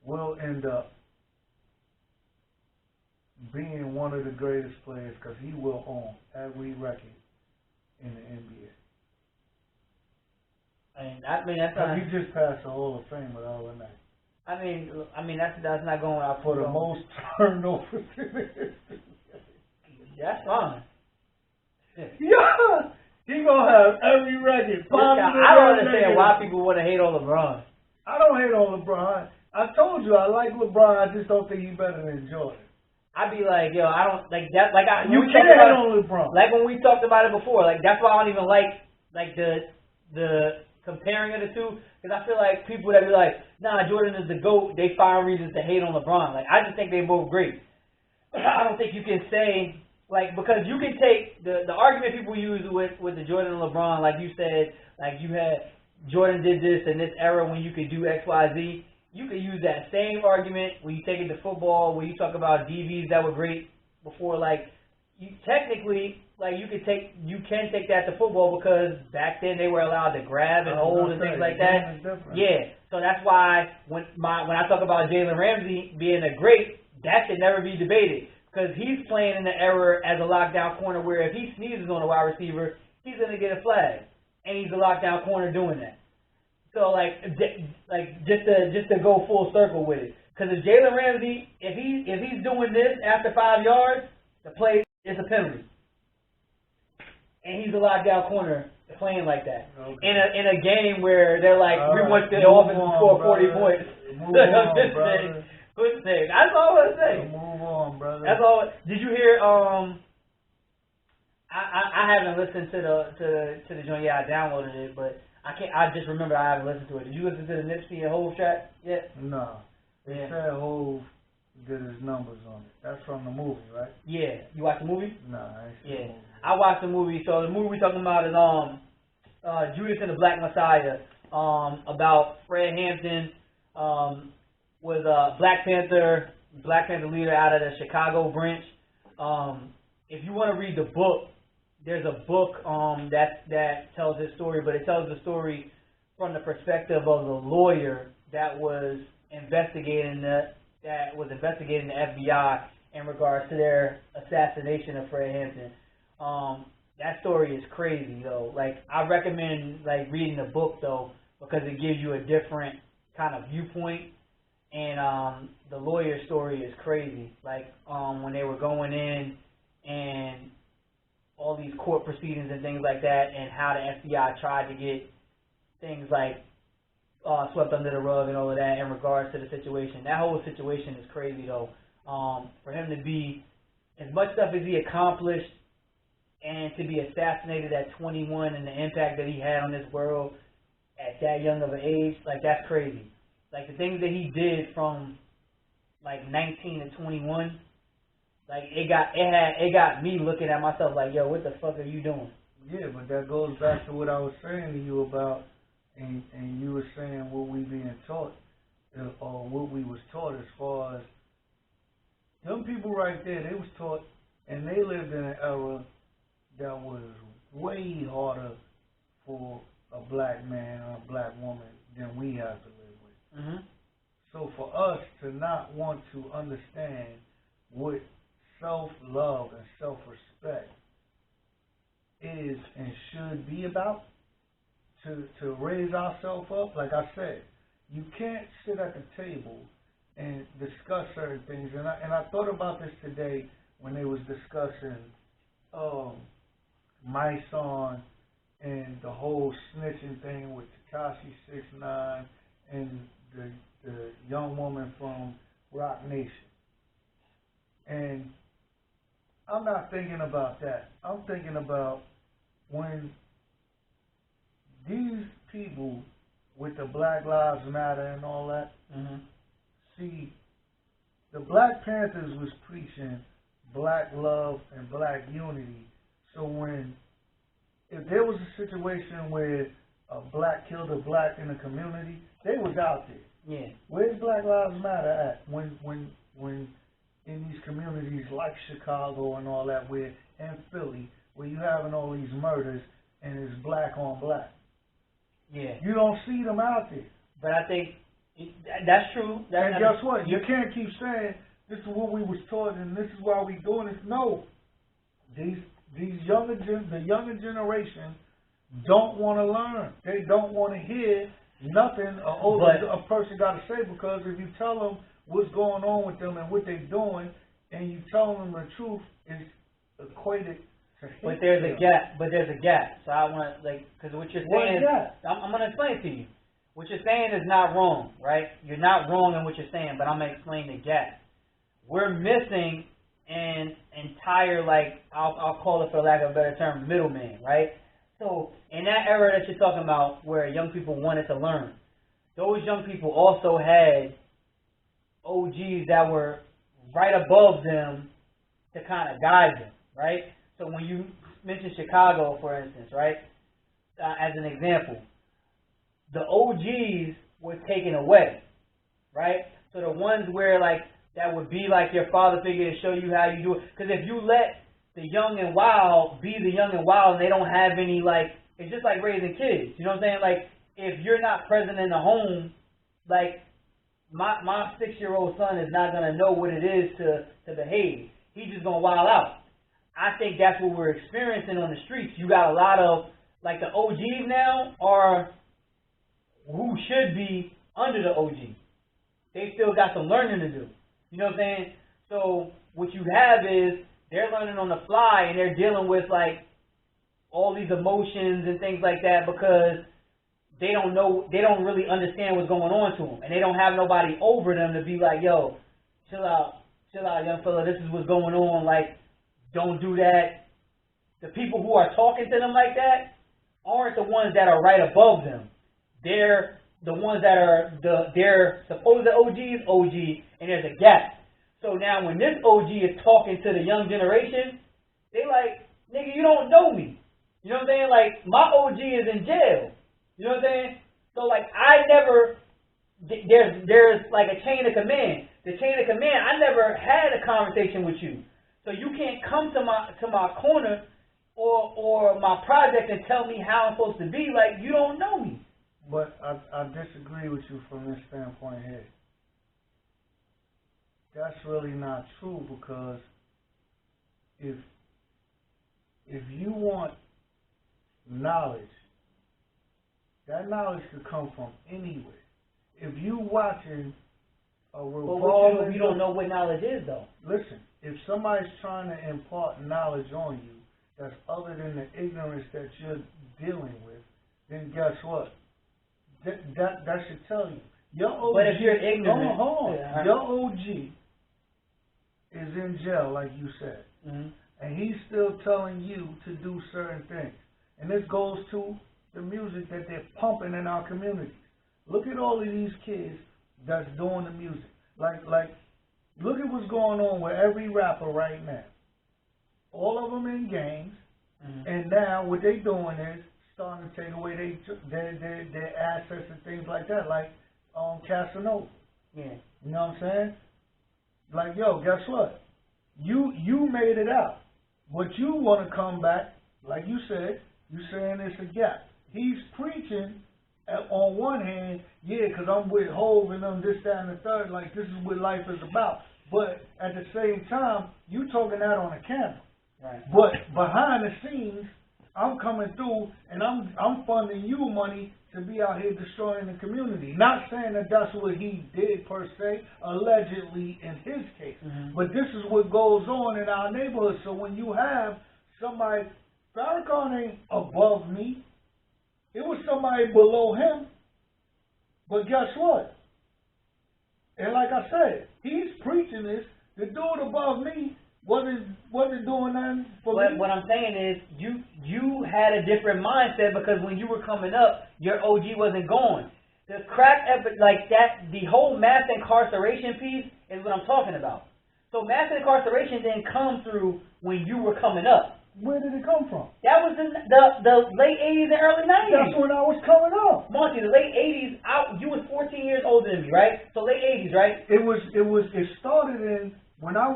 will end up being one of the greatest players because he will own every record in the NBA. He just passed the Hall of Fame with all of that. I mean that's not going out for the most turnovers in the history. That's fine. Yeah, he gonna have every record. I don't understand why people want to hate on LeBron. I don't hate on LeBron. I told you I like LeBron. I just don't think he's better than Jordan. I'd be like, yo, I don't like that. Like you can't hate on LeBron. Like when we talked about it before. Like that's why I don't even like the comparing of the two, because I feel like people that be like, nah, Jordan is the GOAT, they find reasons to hate on LeBron. Like I just think they're both great. I don't think you can say like, because you can take the argument people use with the Jordan and LeBron, like you said, like you had Jordan did this in this era when you could do X, Y, Z. You could use that same argument when you take it to football, when you talk about DBs that were great before. Like, you technically, like you can take that to football because back then they were allowed to grab and hold and things like that. Yeah, so that's why when I talk about Jalen Ramsey being a great, that should never be debated Because he's playing in the era as a lockdown corner where if he sneezes on a wide receiver, he's going to get a flag. And he's a lockdown corner doing that. So, just to go full circle with it. Because if Jalen Ramsey, if he's doing this after 5 yards, the play is a penalty. And he's a lockdown corner playing like that. Okay. In a game where they're like, we want the offense to score 40 points. Move on, brother. That's all I say. Move on, brother. That's all. Did you hear? I haven't listened to the joint yet. I downloaded it, but I can't. I just remember I haven't listened to it. Did you listen to the Nipsey and Hove track yet? No. They said Hove did his numbers on it. That's from the movie, right? Yeah. You watched the movie? No, I ain't seen the movie. I watched the movie. So the movie we're talking about is Judas and the Black Messiah. About Fred Hampton. Was a Black Panther leader out of the Chicago branch. If you want to read the book, there's a book that tells his story, but it tells the story from the perspective of the lawyer that was investigating the FBI in regards to their assassination of Fred Hampton. That story is crazy though. Like I recommend reading the book though because it gives you a different kind of viewpoint. And the lawyer story is crazy. When they were going in and all these court proceedings and things like that, and how the FBI tried to get things swept under the rug and all of that in regards to the situation. That whole situation is crazy though. For him to be as much stuff as he accomplished and to be assassinated at 21 and the impact that he had on this world at that young of an age, that's crazy. The things that he did from 19 to 21, it got me looking at myself yo, what the fuck are you doing? Yeah, but that goes back to what I was saying to you about, and you were saying what we being taught, or what we was taught as far as young people right there, they was taught, and they lived in an era that was way harder for a black man or a black woman than we have to live. Mm-hmm. So for us to not want to understand what self-love and self-respect is and should be about, to raise ourselves up, like I said, you can't sit at the table and discuss certain things. And I thought about this today when they was discussing my son and the whole snitching thing with Tekashi 6ix9ine and the young woman from Rock Nation. And I'm not thinking about that. I'm thinking about when these people with the Black Lives Matter and all that, see, the Black Panthers was preaching black love and black unity. So if there was a situation where a black killed a black in the community, they was out there. Yeah. Where's Black Lives Matter at when in these communities like Chicago and all that, and Philly, where you having all these murders and it's black on black? Yeah. You don't see them out there. But I think that's true. And guess what? You can't keep saying this is what we was taught and this is why we doing this. No. The younger generation don't want to learn. They don't want to hear nothing a person got to say, because if you tell them what's going on with them and what they're doing, and you tell them the truth, is equated to hate. But there's a gap. So I want because what you're saying, I'm going to explain it to you. What you're saying is not wrong, right? You're not wrong in what you're saying, but I'm going to explain the gap. We're missing an entire, I'll call it, for lack of a better term, middleman, right? So in that era that you're talking about, where young people wanted to learn, those young people also had OGs that were right above them to kind of guide them, right? So when you mention Chicago, for instance, right, as an example, the OGs were taken away, right? So the ones where that would be your father figure to show you how you do it. Because if you let the young and wild be the young and wild, and they don't have any it's just like raising kids. You know what I'm saying? If you're not present in the home, my 6-year-old son is not gonna know what it is to behave. he's just gonna wild out. I think that's what we're experiencing on the streets. You got a lot of, like, the OGs now are who should be under the OG. They still got some learning to do. You know what I'm saying? So what you have is they're learning on the fly and they're dealing with, like, all these emotions and things like that because they don't know, they don't really understand what's going on to them, and they don't have nobody over them to be like, yo, chill out, young fella, this is what's going on, like, don't do that. The people who are talking to them like that aren't the ones that are right above them. They're the ones that are they're supposed OG, and there's a gap. So now when this OG is talking to the young generation, they like, nigga, you don't know me. You know what I'm saying? Like, my OG is in jail. You know what I'm saying? So, like, I never, there's like a chain of command. The chain of command, I never had a conversation with you. So you can't come to my corner or my project and tell me how I'm supposed to be. Like, you don't know me. But I disagree with you from this standpoint here. That's really not true, because if you want knowledge, that knowledge could come from anywhere. If you watching a revolving... But you don't know what knowledge is, though. Listen, if somebody's trying to impart knowledge on you that's other than the ignorance that you're dealing with, then guess what? That should tell you. Your OG, but if you're ignorant... Hold on. Yeah. Your OG is in jail, like you said. Mm-hmm. And he's still telling you to do certain things. And this goes to the music that they're pumping in our communities. Look at all of these kids that's doing the music. Like, look at what's going on with every rapper right now. All of them in gangs, and now what they doing is starting to take away their assets and things like that, like Casanova. Yeah. You know what I'm saying? Like, yo, guess what? You made it out. But you want to come back, like you said, you saying it's a gap. He's preaching on one hand, yeah, because I'm with Hov and them, this, that, and the third, like this is what life is about. But at the same time, you talking that on a camera. Right. But behind the scenes, I'm coming through and I'm funding you money to be out here destroying the community. Not saying that that's what he did per se, allegedly in his case. Mm-hmm. But this is what goes on in our neighborhood. So when you have somebody, Farrakhan ain't above me. It was somebody below him. But guess what? And like I said, he's preaching this. The dude above me wasn't doing nothing for me. What I'm saying is, you had a different mindset because when you were coming up, your OG wasn't going. The crack, like that, the whole mass incarceration piece is what I'm talking about. So mass incarceration didn't come through when you were coming up. Where did it come from? That was in the late 80s and early 90s. That's when I was coming up. Monty, the late 80s, you was 14 years older than me, right? So late 80s, right? It started in, when I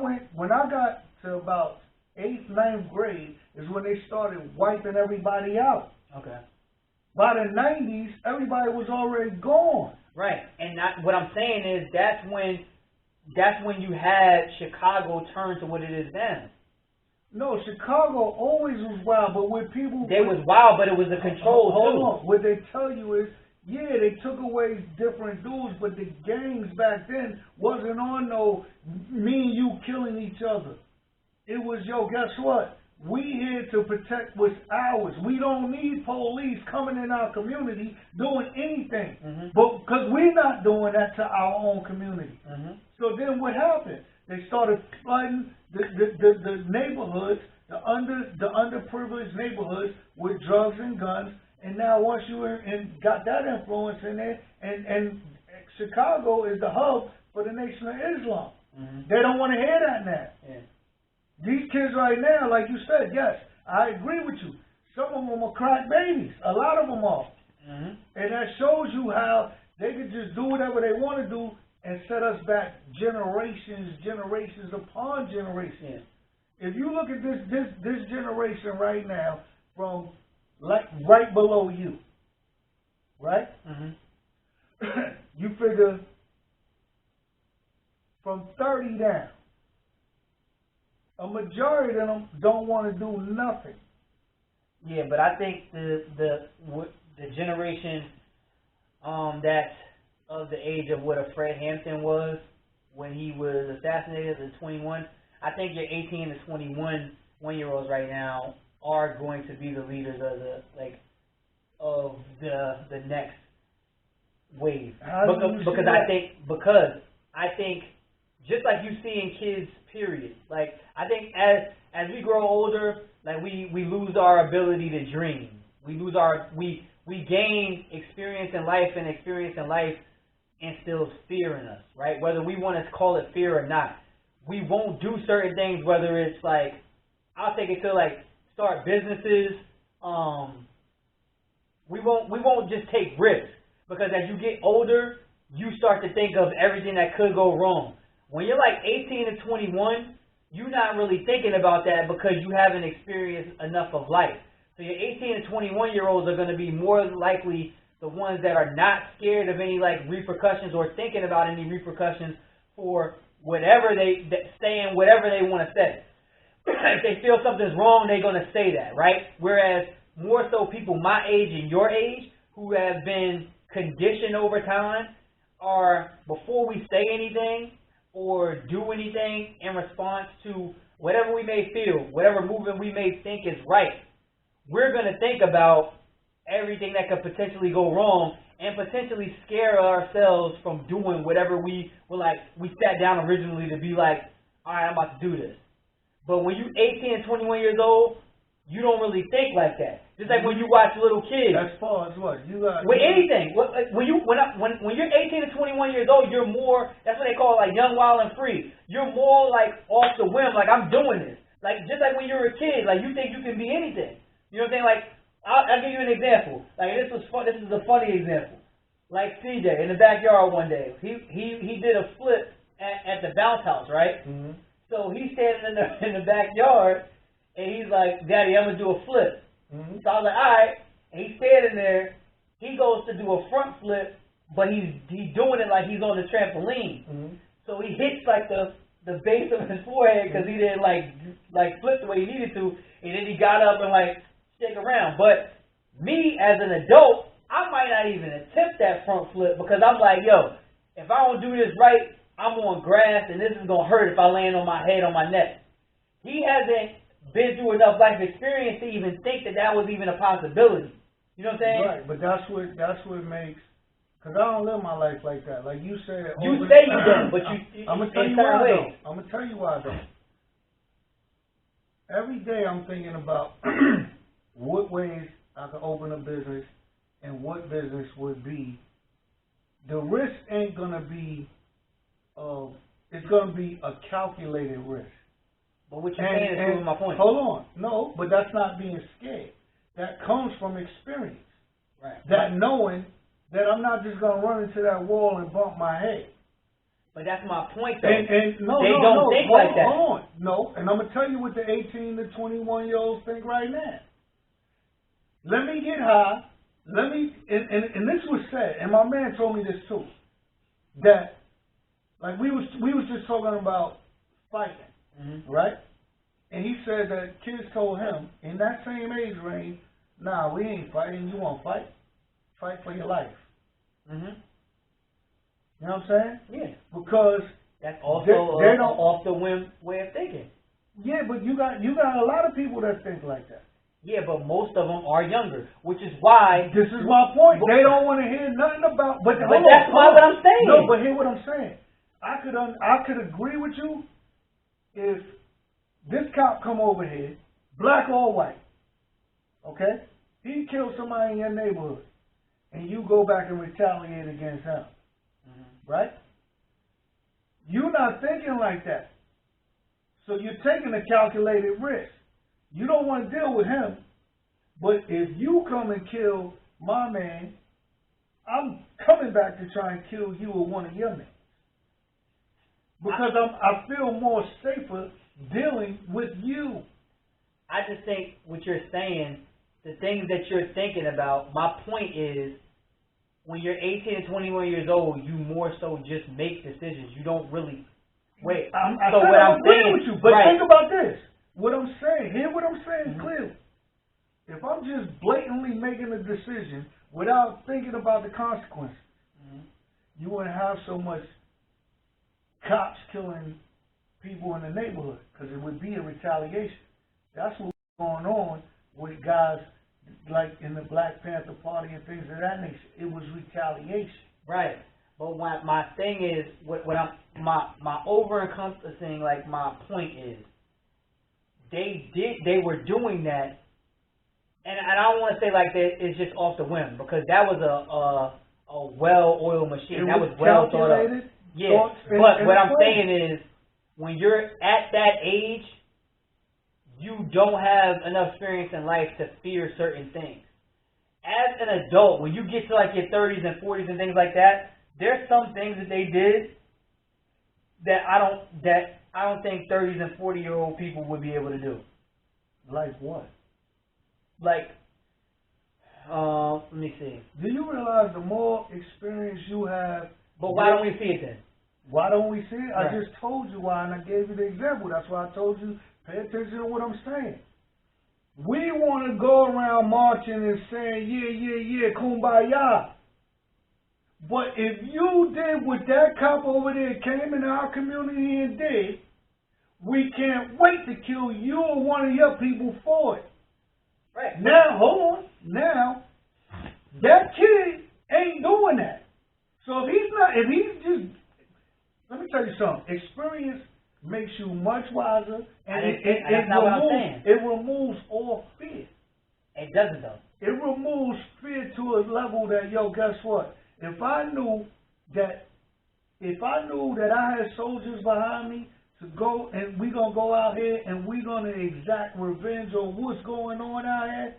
got to about 8th, 9th grade, is when they started wiping everybody out. Okay. By the 90s, everybody was already gone. Right. And what I'm saying is that's when you had Chicago turn to what it is now. No, Chicago always was wild, but with people... They was wild, but it was a control, hold on. What they tell you is, yeah, they took away different dudes, but the gangs back then wasn't on no me and you killing each other. It was, yo, guess what? We here to protect what's ours. We don't need police coming in our community doing anything. Mm-hmm. But because we're not doing that to our own community. Mm-hmm. So then what happened? They started flooding the neighborhoods, the underprivileged neighborhoods with drugs and guns. And now once you got that influence in there, and Chicago is the hub for the Nation of Islam. Mm-hmm. They don't want to hear that now. Yeah. These kids right now, like you said, yes, I agree with you. Some of them are crack babies. A lot of them are. Mm-hmm. And that shows you how they could just do whatever they want to do and set us back generations upon generations. Yeah. If you look at this generation right now, from like right below you, right? Mm-hmm. You figure from 30 down, A majority of them don't want to do nothing. Yeah, but I think the generation that's of the age of what a Fred Hampton was when he was assassinated at 21, I think your 18 to 21 1-year-olds right now are going to be the leaders of the next wave. Because I think just like you see in kids, period. Like I think as we grow older, like we lose our ability to dream. We gain experience in life, and experience in life instills fear in us, right? Whether we want to call it fear or not. We won't do certain things, whether it's like, I'll take it to like start businesses. We won't just take risks, because as you get older, you start to think of everything that could go wrong. When you're like 18 to 21, you're not really thinking about that because you haven't experienced enough of life. So your 18 to 21-year-olds are going to be more likely the ones that are not scared of any like repercussions or thinking about any repercussions for whatever saying whatever they want to say. If they feel something's wrong, they're going to say that, right? Whereas more so people my age and your age who have been conditioned over time are, before we say anything or do anything in response to whatever we may feel, whatever movement we may think is right, we're going to think about everything that could potentially go wrong and potentially scare ourselves from doing whatever we sat down originally to be like, all right, I'm about to do this. But when you're 18 and 21 years old, you don't really think like that. Just like when you watch little kids. As far as what? With anything. When you're 18 to 21 years old, you're more, that's what they call like young, wild, and free. You're more like off the whim, like I'm doing this. Like just like when you were a kid, like you think you can be anything. You know what I'm saying? Like, I'll give you an example. Like this is a funny example. Like CJ in the backyard one day, he did a flip at the bounce house, right? Mm-hmm. So he's standing in the backyard, and he's like, "Daddy, I'm gonna do a flip." Mm-hmm. So I was like, "All right." And he's standing there. He goes to do a front flip, but he's doing it like he's on the trampoline. Mm-hmm. So he hits like the base of his forehead because he didn't like flip the way he needed to, and then he got up and like shake around. But me as an adult, I might not even attempt that front flip because I'm like, yo, if I don't do this right, I'm on grass and this is gonna hurt if I land on my head, on my neck. He hasn't been through enough life experience to even think that was even a possibility. You know what I'm saying? Right, but that's what makes. Cause I don't live my life like that. Like you said. You say you don't, but I'm gonna tell you why I don't. I'm gonna tell you why I don't. Every day I'm thinking about what ways I can open a business and what business would be. The risk ain't gonna be. It's gonna be a calculated risk. But what you're saying is proving my point. Hold on. No, but that's not being scared. That comes from experience. Right. That knowing that I'm not just going to run into that wall and bump my head. But that's my point, though. And they don't think like that. Hold on. No, and I'm going to tell you what the 18 to 21-year-olds think right now. Let me get high. And this was said, and my man told me this too, that, like, we was just talking about fighting. Mm-hmm. Right? And he said that kids told him in that same age range, nah, we ain't fighting. You want to fight? Fight for your life. Mm-hmm. You know what I'm saying? Yeah. Because that's also an off the whim way of thinking. Yeah, but you got a lot of people that think like that. Yeah, but most of them are younger, which is why. This is my point. They don't want to hear nothing about. But that's not what I'm saying. No, but hear what I'm saying. I could agree with you. If this cop come over here, black or white, okay, he killed somebody in your neighborhood, and you go back and retaliate against him, right? You're not thinking like that. So you're taking a calculated risk. You don't want to deal with him, but if you come and kill my man, I'm coming back to try and kill you or one of your men. Because I feel more safer dealing with you. I just think what you're saying, the things that you're thinking about, my point is, when you're 18 and 21 years old, you more so just make decisions. You don't really Wait. I so said what I'm I'm agreeing saying, with you, but right. think about this. What I'm saying, hear what I'm saying clearly. If I'm just blatantly making a decision without thinking about the consequences, you wouldn't have so much cops killing people in the neighborhood because it would be a retaliation. That's what's going on with guys like in the Black Panther Party and things of that nature. It was retaliation. Right. But my thing is, my over-encompassing, like, my point is, they were doing that, and I don't want to say like that it's just off the whim, because that was a well-oiled machine. That was well thought out. Yeah, but what I'm saying is, when you're at that age, you don't have enough experience in life to fear certain things. As an adult, when you get to like your 30s and 40s and things like that, there's some things that they did that I don't think 30s and 40-year-old people would be able to do. Like what? Like, let me see. Do you realize the more experience you have? But why don't we see it then? Why don't we see it? Right. I just told you why, and I gave you the example. That's why I told you, pay attention to what I'm saying. We want to go around marching and saying, yeah, kumbaya. But if you did what that cop over there came in our community and did, we can't wait to kill you or one of your people for it. Right. Now, hold on. Now, that kid ain't doing that. So if he's just, let me tell you something. Experience makes you much wiser, and it removes all fear. It doesn't though. It removes fear to a level that, yo, guess what? If I knew that I had soldiers behind me to go, and we gonna go out here and we gonna exact revenge on what's going on out here,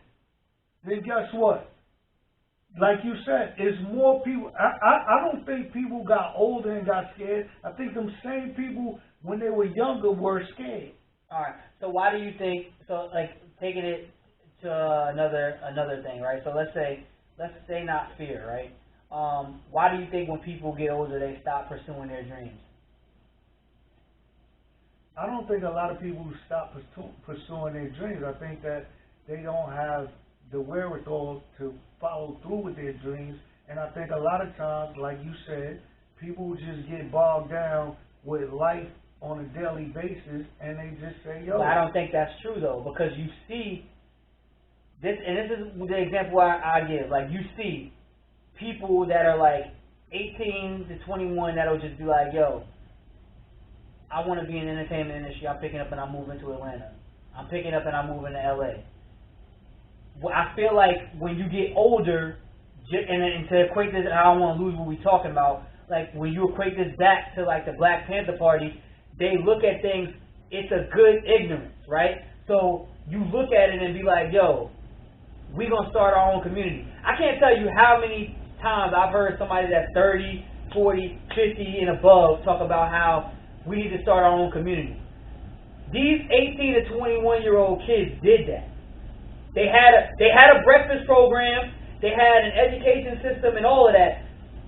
then guess what? Like you said, it's more people. I don't think people got older and got scared. I think them same people when they were younger were scared. All right. So why do you think? So like taking it to another thing, right? So let's say not fear, right? Why do you think when people get older they stop pursuing their dreams? I don't think a lot of people stop pursuing their dreams. I think that they don't have the wherewithal to follow through with their dreams, and I think a lot of times, like you said, people just get bogged down with life on a daily basis, and they just say, yo. But I don't think that's true, though, because you see this, and this is the example I give. Like, you see people that are like 18 to 21 that'll just be like, yo, I want to be in the entertainment industry. I'm picking up and I'm moving to Atlanta. I'm picking up and I'm moving to LA. Well, I feel like when you get older, and to equate this, I don't want to lose what we're talking about, like when you equate this back to like the Black Panther Party, they look at things, it's a good ignorance, right? So you look at it and be like, yo, we're going to start our own community. I can't tell you how many times I've heard somebody that's 30, 40, 50 and above talk about how we need to start our own community. These 18 to 21-year-old kids did that. They had a breakfast program, they had an education system and all of that.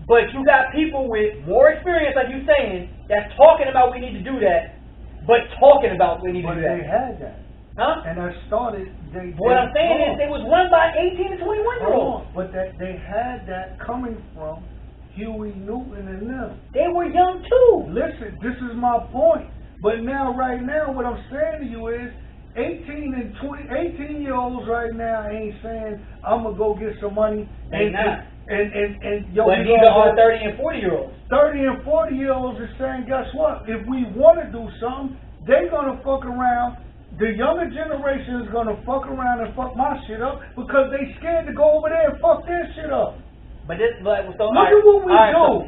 But you got people with more experience, like you're saying, that's talking about we need to do that, but talking about we need to do that. But they had that. Huh? And that started, what I'm saying is they was run by 18 to 21-year-olds. But they had that coming from Huey Newton and them. They were young too. Listen, this is my point. But now, right now, what I'm saying to you is, 18-year-olds right now ain't saying, I'm going to go get some money. They not. And yo, but neither are 30 and 40-year-olds. 30 and 40-year-olds are saying, guess what? If we want to do something, they're going to fuck around. The younger generation is going to fuck around and fuck my shit up because they scared to go over there and fuck their shit up. But this, so look at what we do.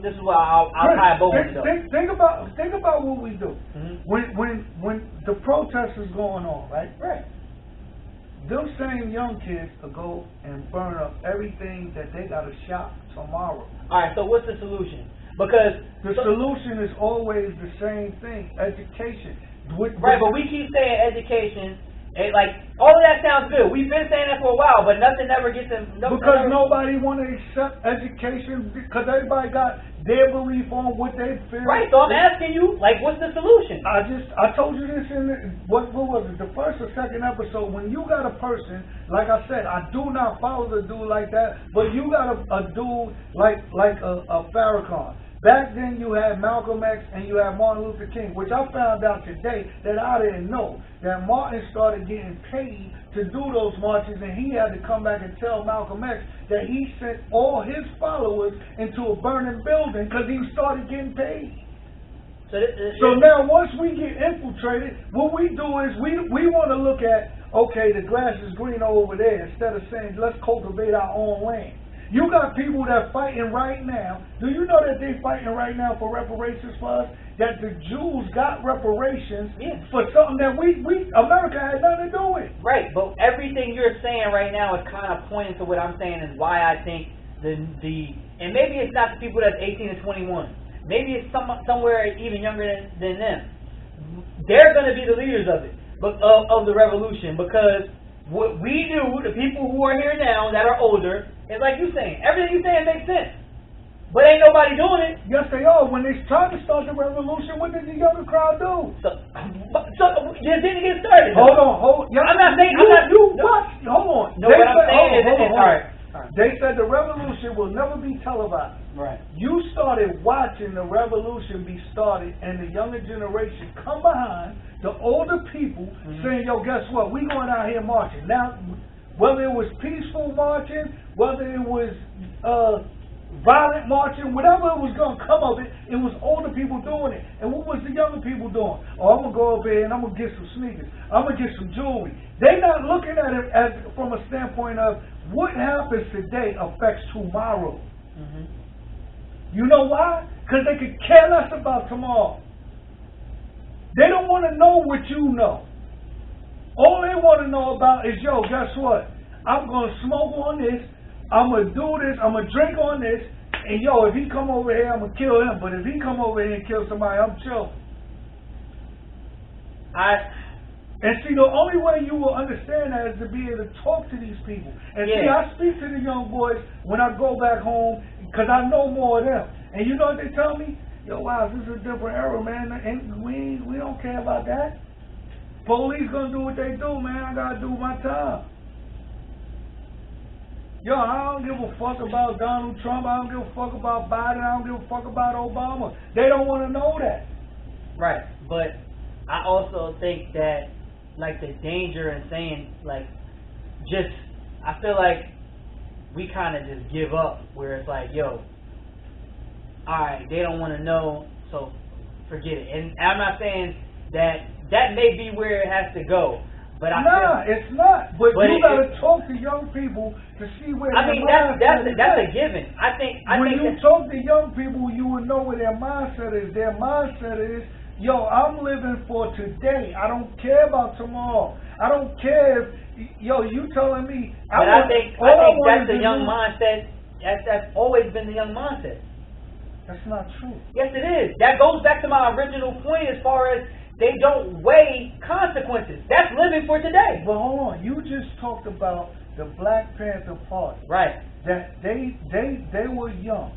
This is what I'll tie both of them. Think about what we do. Mm-hmm. When the protest is going on, right? Right. Them same young kids will go and burn up everything that they got to shop tomorrow. All right. So what's the solution? Because the solution is always the same thing: education. Right. But we keep saying education. Like, all of that sounds good. We've been saying that for a while, but nothing ever gets in. Because nobody want to accept education, because everybody got their belief on what they feel. Right, so I'm asking you, like, what's the solution? I told you this in what was it, the first or second episode, when you got a person, like I said, I do not follow the dude like that, but you got a dude like a Farrakhan. Back then you had Malcolm X and you had Martin Luther King, which I found out today that I didn't know, that Martin started getting paid to do those marches, and he had to come back and tell Malcolm X that he sent all his followers into a burning building because he started getting paid. So now once we get infiltrated, what we do is we want to look at, okay, the grass is greener over there, instead of saying let's cultivate our own land. You got people that fighting right now. Do you know that they fighting right now for reparations for us? That the Jews got reparations for something that America had nothing to do with. Right, but everything you're saying right now is kind of pointing to what I'm saying and why I think and maybe it's not the people that's 18 to 21. Maybe it's somewhere even younger than them. They're going to be the leaders of it, of the revolution, because what we do, the people who are here now that are older, it's like you saying. Everything you saying makes sense. But ain't nobody doing it. Yes, they are. When they tried to start the revolution, what did the younger crowd do? So you didn't get started. Hold on. I'm not saying... Hold on. No, what I'm saying is... All right. They said the revolution will never be televised. Right. You started watching the revolution be started and the younger generation come behind the older people saying, yo, guess what? We going out here marching. Now, whether it was peaceful marching, whether it was violent marching, whatever it was going to come of it, it was older people doing it. And what was the younger people doing? Oh, I'm going to go over here and I'm going to get some sneakers. I'm going to get some jewelry. They're not looking at it as from a standpoint of what happens today affects tomorrow. You know why? Because they could care less about tomorrow. They don't want to know what you know. All they want to know about is, yo, guess what? I'm going to smoke on this. I'm going to do this. I'm going to drink on this. And, yo, if he come over here, I'm going to kill him. But if he come over here and kill somebody, I'm chill. And see, the only way you will understand that is to be able to talk to these people. And see, I speak to the young boys when I go back home because I know more of them. And you know what they tell me? Yo, wow, this is a different era, man. And we don't care about that. Police gonna do what they do, man. I gotta do my time. Yo, I don't give a fuck about Donald Trump. I don't give a fuck about Biden. I don't give a fuck about Obama. They don't want to know that. Right, but I also think that, like, the danger in saying, like, I feel like we kind of just give up, where it's like, yo, alright, they don't want to know, so forget it. And I'm not saying that may be where it has to go, but it's not. But you got to talk to young people to see where. I mean, that's a given. I think when you talk to young people, you will know where their mindset is. Their mindset is, yo, I'm living for today. I don't care about tomorrow. I don't care if, yo, you telling me. I think that's the young mindset. That's always been the young mindset. That's not true. Yes, it is. That goes back to my original point as far as they don't weigh consequences. That's living for today. But hold on. You just talked about the Black Panther Party. Right. That they were young.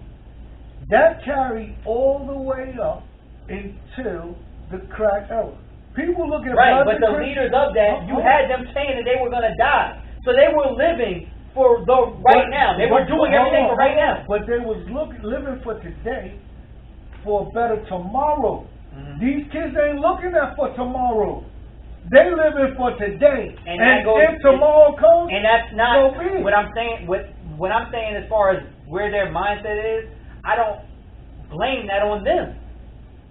That carried all the way up until the crack era. People look at but the leaders of that, you had them saying that they were going to die. So they were living for the now. They were doing everything for right now. But they was living for today, for a better tomorrow. These kids ain't looking at for tomorrow. They living for today. And if tomorrow comes, and that's not so be it. What I'm saying. What I'm saying as far as where their mindset is, I don't blame that on them.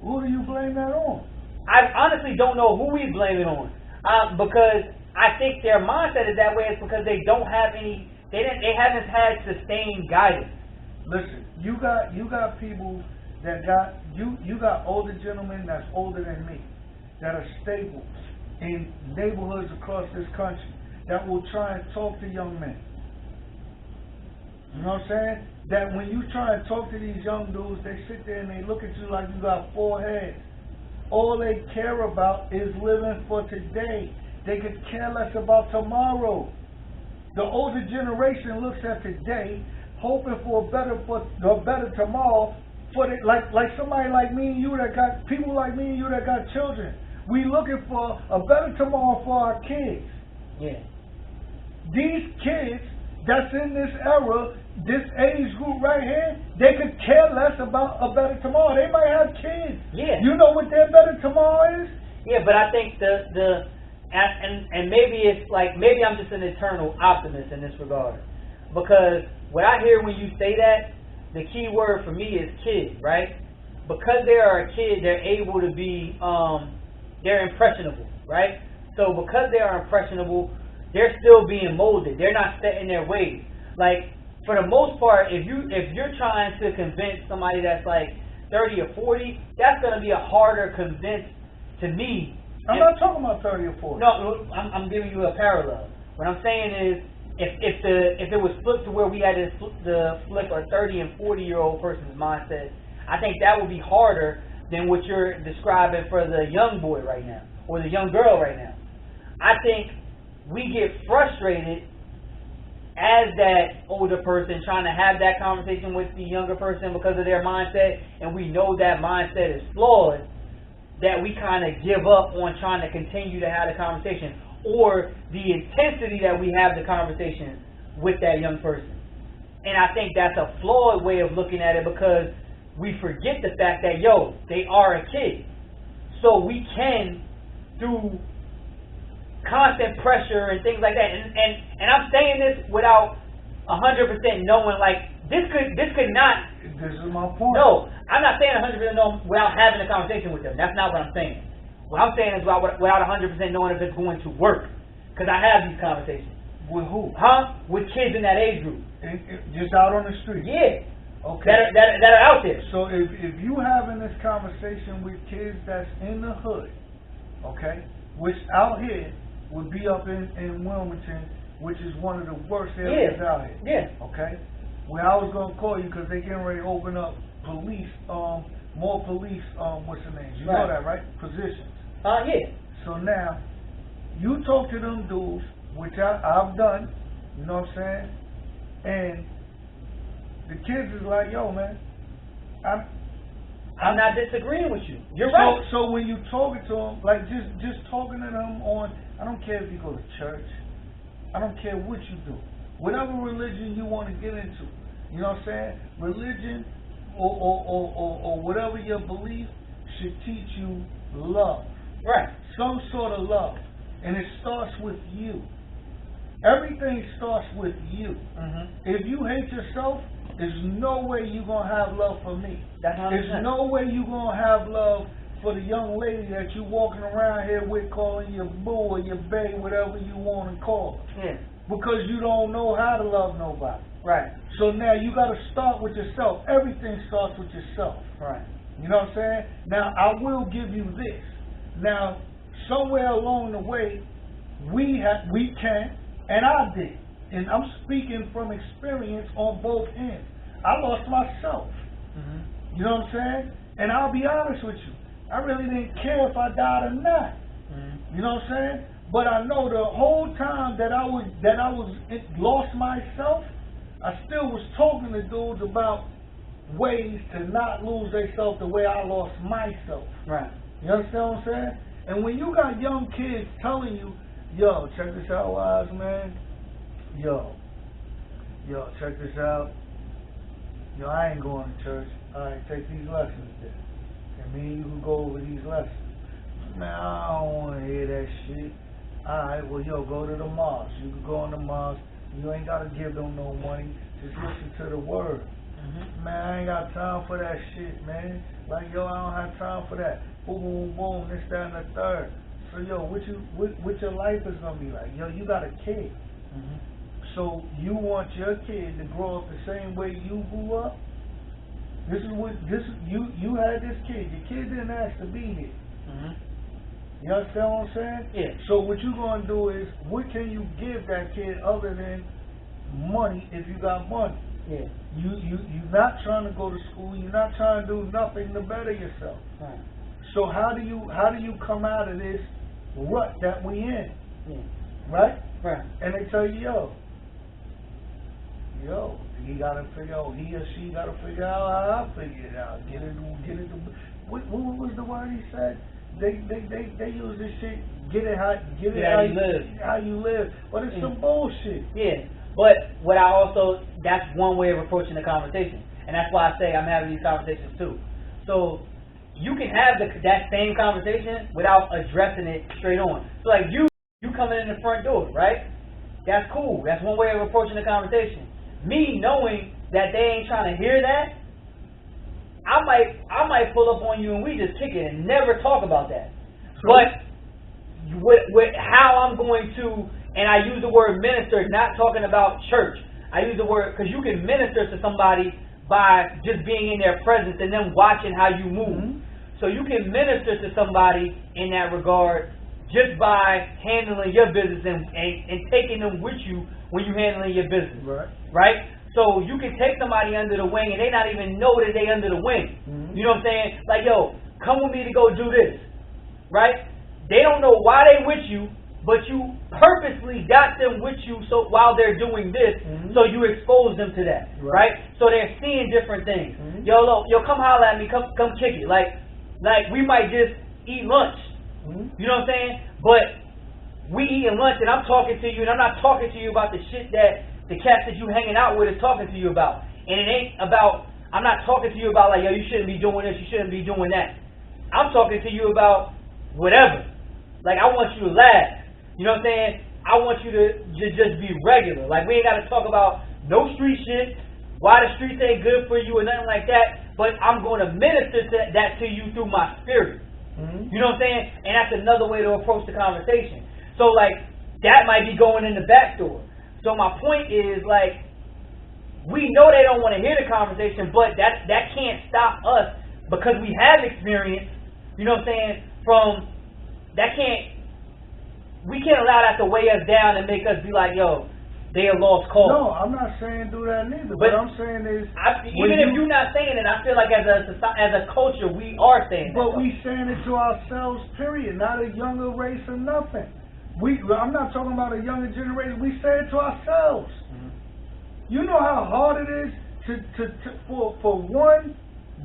Who do you blame that on? I honestly don't know who we blame it on. Because I think their mindset is that way. It's because they don't have any. They haven't had sustained guidance. Listen, you got people that got you got older gentlemen that's older than me that are stable in neighborhoods across this country that will try and talk to young men. You know what I'm saying? That when you try and talk to these young dudes, they sit there and they look at you like you got four heads. All they care about is living for today. They could care less about tomorrow. The older generation looks at today, hoping for a better tomorrow. Like somebody like me and you that got people like me and you that got children. We looking for a better tomorrow for our kids. Yeah. These kids that's in this era, this age group right here, they could care less about a better tomorrow. They might have kids. Yeah. You know what their better tomorrow is? Yeah, but I think and maybe it's like, maybe I'm just an eternal optimist in this regard. Because what I hear when you say that, the key word for me is kid, right? Because they are a kid, they're able to be, they're impressionable, right? So because they are impressionable, they're still being molded. They're not set in their ways. Like, for the most part, if you're trying to convince somebody that's like 30 or 40, that's going to be a harder convince to me. I'm not talking about 30 or 40. No, I'm giving you a parallel. What I'm saying is, if it was flipped to where we had to flip a 30 and 40-year-old person's mindset, I think that would be harder than what you're describing for the young boy right now or the young girl right now. I think we get frustrated as that older person trying to have that conversation with the younger person because of their mindset, and we know that mindset is flawed, that we kind of give up on trying to continue to have the conversation, or the intensity that we have the conversation with that young person. And I think that's a flawed way of looking at it, because we forget the fact that, they are a kid. So we can, through constant pressure and things like that, and I'm saying this without 100% knowing, like, this could not. This is my point. No, I'm not saying 100% knowing without having a conversation with them. That's not what I'm saying. What I'm saying is without 100% knowing if it's going to work. Because I have these conversations. With who? With kids in that age group. Just out on the street? Yeah. Okay. That are out there. So if you having this conversation with kids that's in the hood, okay, which out here would be up in Wilmington, which is one of the worst areas out here. Yeah. Okay? Well, I was going to call you because they getting ready to open up police, more police, what's the name? You know that, right? Positions. Yeah. So now, you talk to them dudes, which I've done, you know what I'm saying? And the kids is like, yo, man, I'm not disagreeing with you. You're right. So when you talking to them, like just talking to them on, I don't care if you go to church, I don't care what you do, whatever religion you want to get into, you know what I'm saying? Religion or whatever your belief should teach you love. Right. Some sort of love. And it starts with you. Everything starts with you. Mm-hmm. If you hate yourself, there's no way you're going to have love for me. There's no way you're going to have love for the young lady that you walking around here with, calling your boo or your bae, whatever you want to call her. Yeah. Because you don't know how to love nobody. Right. So now you got to start with yourself. Everything starts with yourself. Right. You know what I'm saying? Now, I will give you this. Now, somewhere along the way, we can, and I did, and I'm speaking from experience on both ends. I lost myself. Mm-hmm. You know what I'm saying? And I'll be honest with you, I really didn't care if I died or not. Mm-hmm. You know what I'm saying? But I know the whole time that I lost myself, I still was talking to dudes about ways to not lose themselves the way I lost myself. Right. You understand what I'm saying? And when you got young kids telling you, yo, check this out, wise man. Yo, check this out. Yo, I ain't going to church. All right, take these lessons then. And me and you can go over these lessons. Man, I don't want to hear that shit. All right, well, yo, go to the mosque. You can go in the mosque. You ain't got to give them no money. Just listen to the word. Mm-hmm. Man, I ain't got time for that shit, man. Like, yo, I don't have time for that. Boom, boom, boom, this, that, and the third. So, yo, what your life is going to be like? Yo, you got a kid. Mm-hmm. So, you want your kid to grow up the same way you grew up? You had this kid. Your kid didn't ask to be here. Mm-hmm. You understand what I'm saying? Yeah. So, what you going to do is, what can you give that kid other than money if you got money? Yeah. You're not trying to go to school. You're not trying to do nothing to better yourself. Right. So how do you come out of this rut that we in? Right? Right. And they tell you, he gotta figure out, he or she gotta figure out how I figure it out. Get it. What was the word he said? They use this shit. Get it how you live. But it's some bullshit. Yeah. But that's one way of approaching the conversation, and that's why I say I'm having these conversations too. So you can have that same conversation without addressing it straight on. So like you coming in the front door, right? That's cool. That's one way of approaching the conversation. Me knowing that they ain't trying to hear that, I might pull up on you and we just kick it and never talk about that. True. But with how I'm going to, and I use the word minister, not talking about church. I use the word because you can minister to somebody by just being in their presence and then watching how you move. Mm-hmm. So you can minister to somebody in that regard just by handling your business and taking them with you when you're handling your business. Right? So you can take somebody under the wing and they not even know that they under the wing. Mm-hmm. You know what I'm saying? Like, yo, come with me to go do this. Right? They don't know why they with you, but you purposely got them with you so while they're doing this, so you expose them to that. Right? So they're seeing different things. Mm-hmm. Yo, come holler at me, come kick it. Like we might just eat lunch. Mm-hmm. You know what I'm saying? But we eating lunch and I'm talking to you and I'm not talking to you about the shit that the cats that you hanging out with is talking to you about. And it ain't about, I'm not talking to you about like, yo, you shouldn't be doing this, you shouldn't be doing that. I'm talking to you about whatever. Like I want you to laugh. You know what I'm saying? I want you to just be regular. Like we ain't got to talk about no street shit, why the streets ain't good for you or nothing like that. But I'm going to minister that to you through my spirit. Mm-hmm. You know what I'm saying? And that's another way to approach the conversation. So like that might be going in the back door. So my point is like we know they don't want to hear the conversation, but that can't stop us because we have experience. You know what I'm saying? We can't allow that to weigh us down and make us be like, yo, they a lost cause. No, I'm not saying do that neither. But what I'm saying is, even if you're not saying it, I feel like as a culture, we are saying it. But we saying it to ourselves, period. Not a younger race or nothing. I'm not talking about a younger generation. We say it to ourselves. Mm-hmm. You know how hard it is for one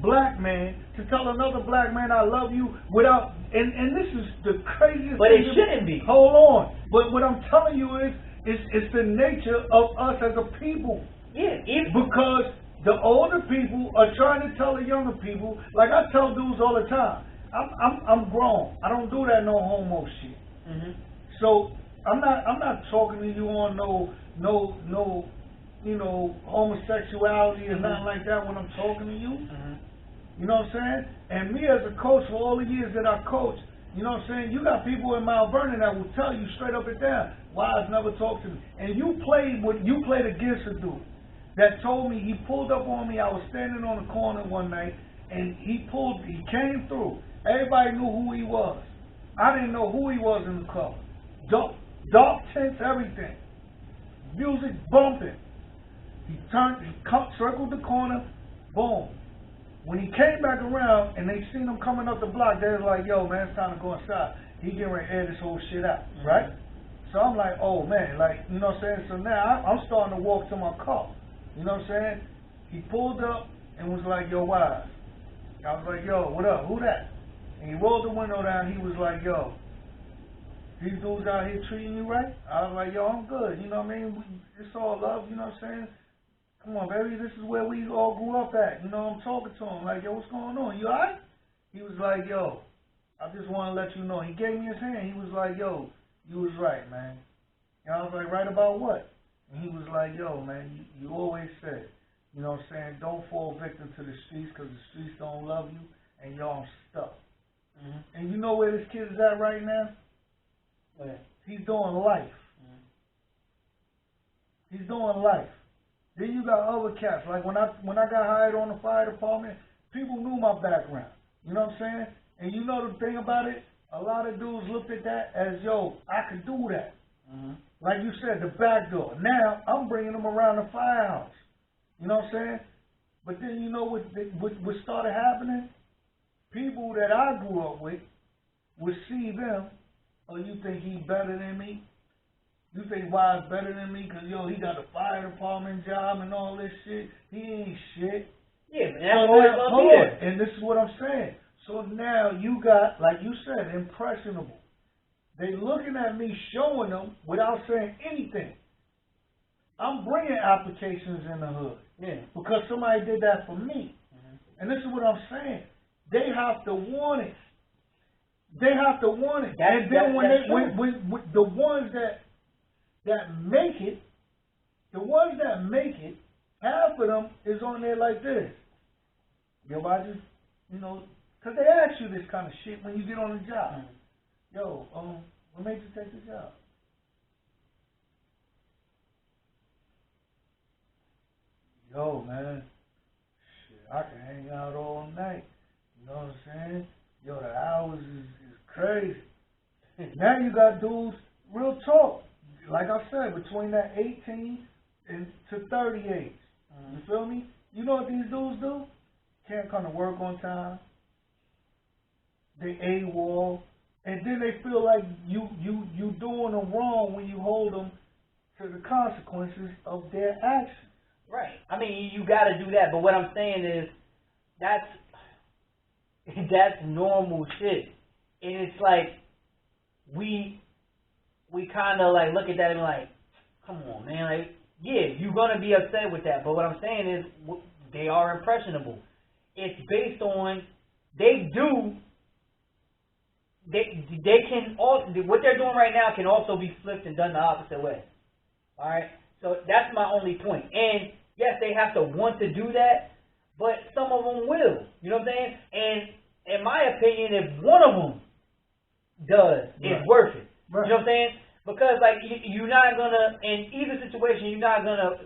black man to tell another black man I love you without, and this is the craziest but thing. But it shouldn't be. Hold on. But what I'm telling you is, it's the nature of us as a people. Yeah. Because the older people are trying to tell the younger people, like I tell dudes all the time, I'm grown. I don't do that no homo shit. Mm-hmm. So I'm not talking to you on no homosexuality or nothing like that when I'm talking to you. Mm-hmm. You know what I'm saying? And me as a coach for all the years that I coached, you know what I'm saying? You got people in Mount Vernon that will tell you straight up and down, Wise never talked to me. And you played against a dude that told me, he pulled up on me, I was standing on the corner one night, and he came through. Everybody knew who he was. I didn't know who he was in the club. Dark tints, everything. Music bumping. He circled the corner, boom. When he came back around and they seen him coming up the block, they was like, yo, man, it's time to go inside. He getting ready to air this whole shit out, right? So I'm like, oh, man, like, you know what I'm saying? So now I'm starting to walk to my car. You know what I'm saying? He pulled up and was like, yo, Wise. I was like, yo, what up? Who that? And he rolled the window down. He was like, yo, these dudes out here treating you right? I was like, yo, I'm good. You know what I mean? It's all love, you know what I'm saying? Come on, baby, this is where we all grew up at. You know, I'm talking to him. Like, yo, what's going on? You all right? He was like, yo, I just want to let you know. He gave me his hand. He was like, yo, you was right, man. And I was like, right about what? And he was like, yo, man, you always said, you know what I'm saying, don't fall victim to the streets because the streets don't love you and y'all stuck. Mm-hmm. And you know where this kid is at right now? Where? He's doing life. Mm-hmm. He's doing life. Then you got other cats. Like when I got hired on the fire department, people knew my background. You know what I'm saying? And you know the thing about it? A lot of dudes looked at that as, yo, I could do that. Mm-hmm. Like you said, the back door. Now, I'm bringing them around the firehouse. You know what I'm saying? But then you know what started happening? People that I grew up with would see them Oh, you think he better than me? You think Wise better than me? Cause yo, he got a fire department job and all this shit. He ain't shit. Yeah, but that's always gonna be there. And this is what I'm saying. So now you got, like you said, impressionable. They looking at me, showing them without saying anything. I'm bringing applications in the hood. Yeah. Because somebody did that for me. And this is what I'm saying. They have to want it. They have to want it. And then when the ones that make it, half of them is on there like this. Yo, I just, because they ask you this kind of shit when you get on the job. Yo, what made you take the job? Yo, man, shit, I can hang out all night. You know what I'm saying? Yo, the hours is crazy. Now you got dudes, real talk, like I said, between that 18 and to 30 age. You feel me? You know what these dudes do? Can't come to work on time. They AWOL. And then they feel like you doing them wrong when you hold them to the consequences of their actions. Right. I mean, you got to do that. But what I'm saying is, that's normal shit. And it's like, we kind of like look at that and like, come on, man. Like, yeah, you're going to be upset with that. But what I'm saying is, they are impressionable. It's based on, they can all, what they're doing right now can also be flipped and done the opposite way. All right? So that's my only point. And yes, they have to want to do that, but some of them will. You know what I'm saying? And in my opinion, if one of them does, it's worth it. Right. You know what I'm saying? Because like you're not gonna, in either situation, you're not gonna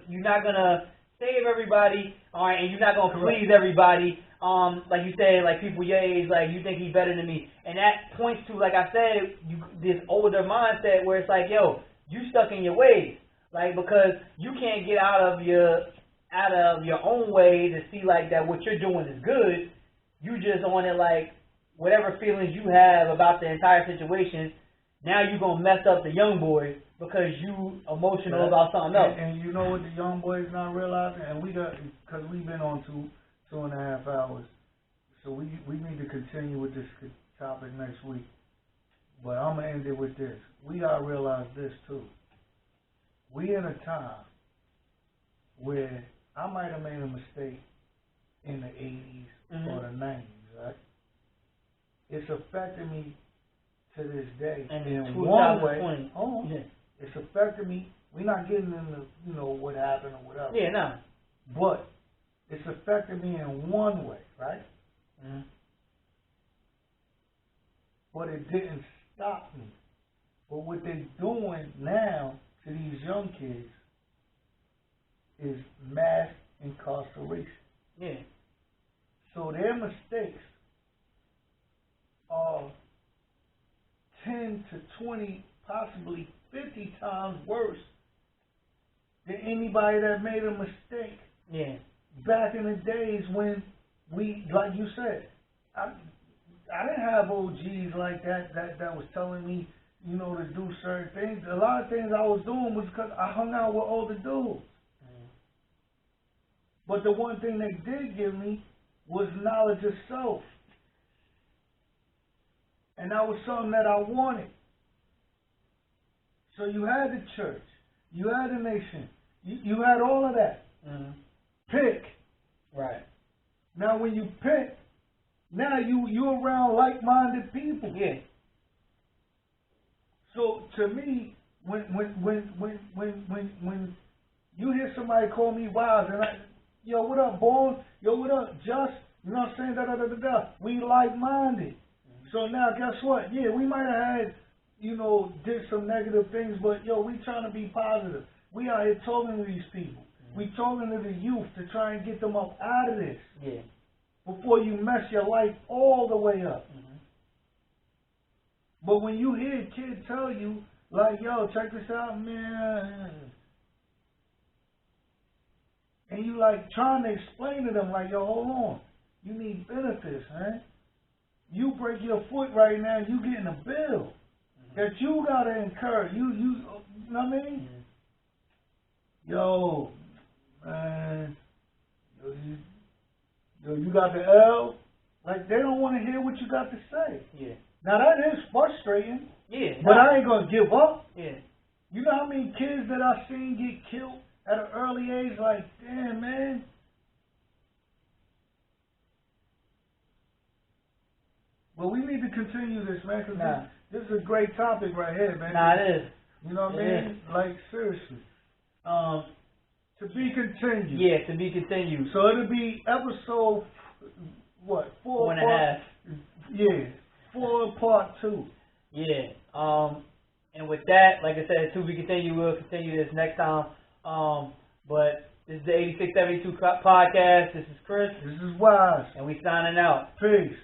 save everybody, all right, and you're not gonna please everybody. Like you said, like people your age, like you think he's better than me, and that points to, like I said, this older mindset where it's like, yo, you stuck in your ways, like because you can't get out of your own way to see like that what you're doing is good. You just on it like whatever feelings you have about the entire situation. Now you're gonna mess up the young boys because you emotional about something else. And you know what the young boys not realizing, and because we've been on 2.5 hours, so we need to continue with this topic next week. But I'm gonna end it with this. We gotta realize this too. We in a time where I might have made a mistake in the 80s or the 90s, right? It's affecting me to this day. And in one way, it's affecting me. We're not getting into what happened or whatever. Yeah, no. But it's affecting me in one way, right? But it didn't stop me. But what they're doing now to these young kids is mass incarceration. Yeah. So their mistakes are 10 to 20, possibly 50 times worse than anybody that made a mistake. Yeah. Back in the days when we, like you said, I didn't have OGs like that was telling me, to do certain things. A lot of things I was doing was because I hung out with older dudes. But the one thing they did give me was knowledge of self. And that was something that I wanted. So you had the church. You had the nation. You had all of that. Pick. Right. Now when you pick, now you're around like-minded people. Yeah. So to me, when you hear somebody call me wise, and yo, what up, Bones? Yo, what up, Just? You know what I'm saying? We like-minded. So now, guess what? Yeah, we might have had, did some negative things, but yo, we trying to be positive. We out here talking to these people. We talking to the youth to try and get them up out of this. Yeah. Before you mess your life all the way up. But when you hear a kid tell you, like, yo, check this out, man, and you like trying to explain to them, like, yo, hold on, you need benefits, man. You break your foot right now, you getting a bill. that you gotta encourage. You know what I mean? Yo, man, you got the L. Like, they don't want to hear what you got to say. Yeah. Now, that is frustrating. Yeah. But I ain't gonna give up. Yeah. You know how many kids that I've seen get killed at an early age? Like, damn, man. Well, we need to continue this, man, because this is a great topic right here, man. Nah, it is. You know what I mean? Like, seriously. To be continued. Yeah, to be continued. So it'll be episode, what, 4 and a half. Yeah, 4 part 2. Yeah. And with that, like I said, to be continued, we'll continue this next time. But this is the 8672 podcast. This is Chris. This is Wise. And we signing out. Peace.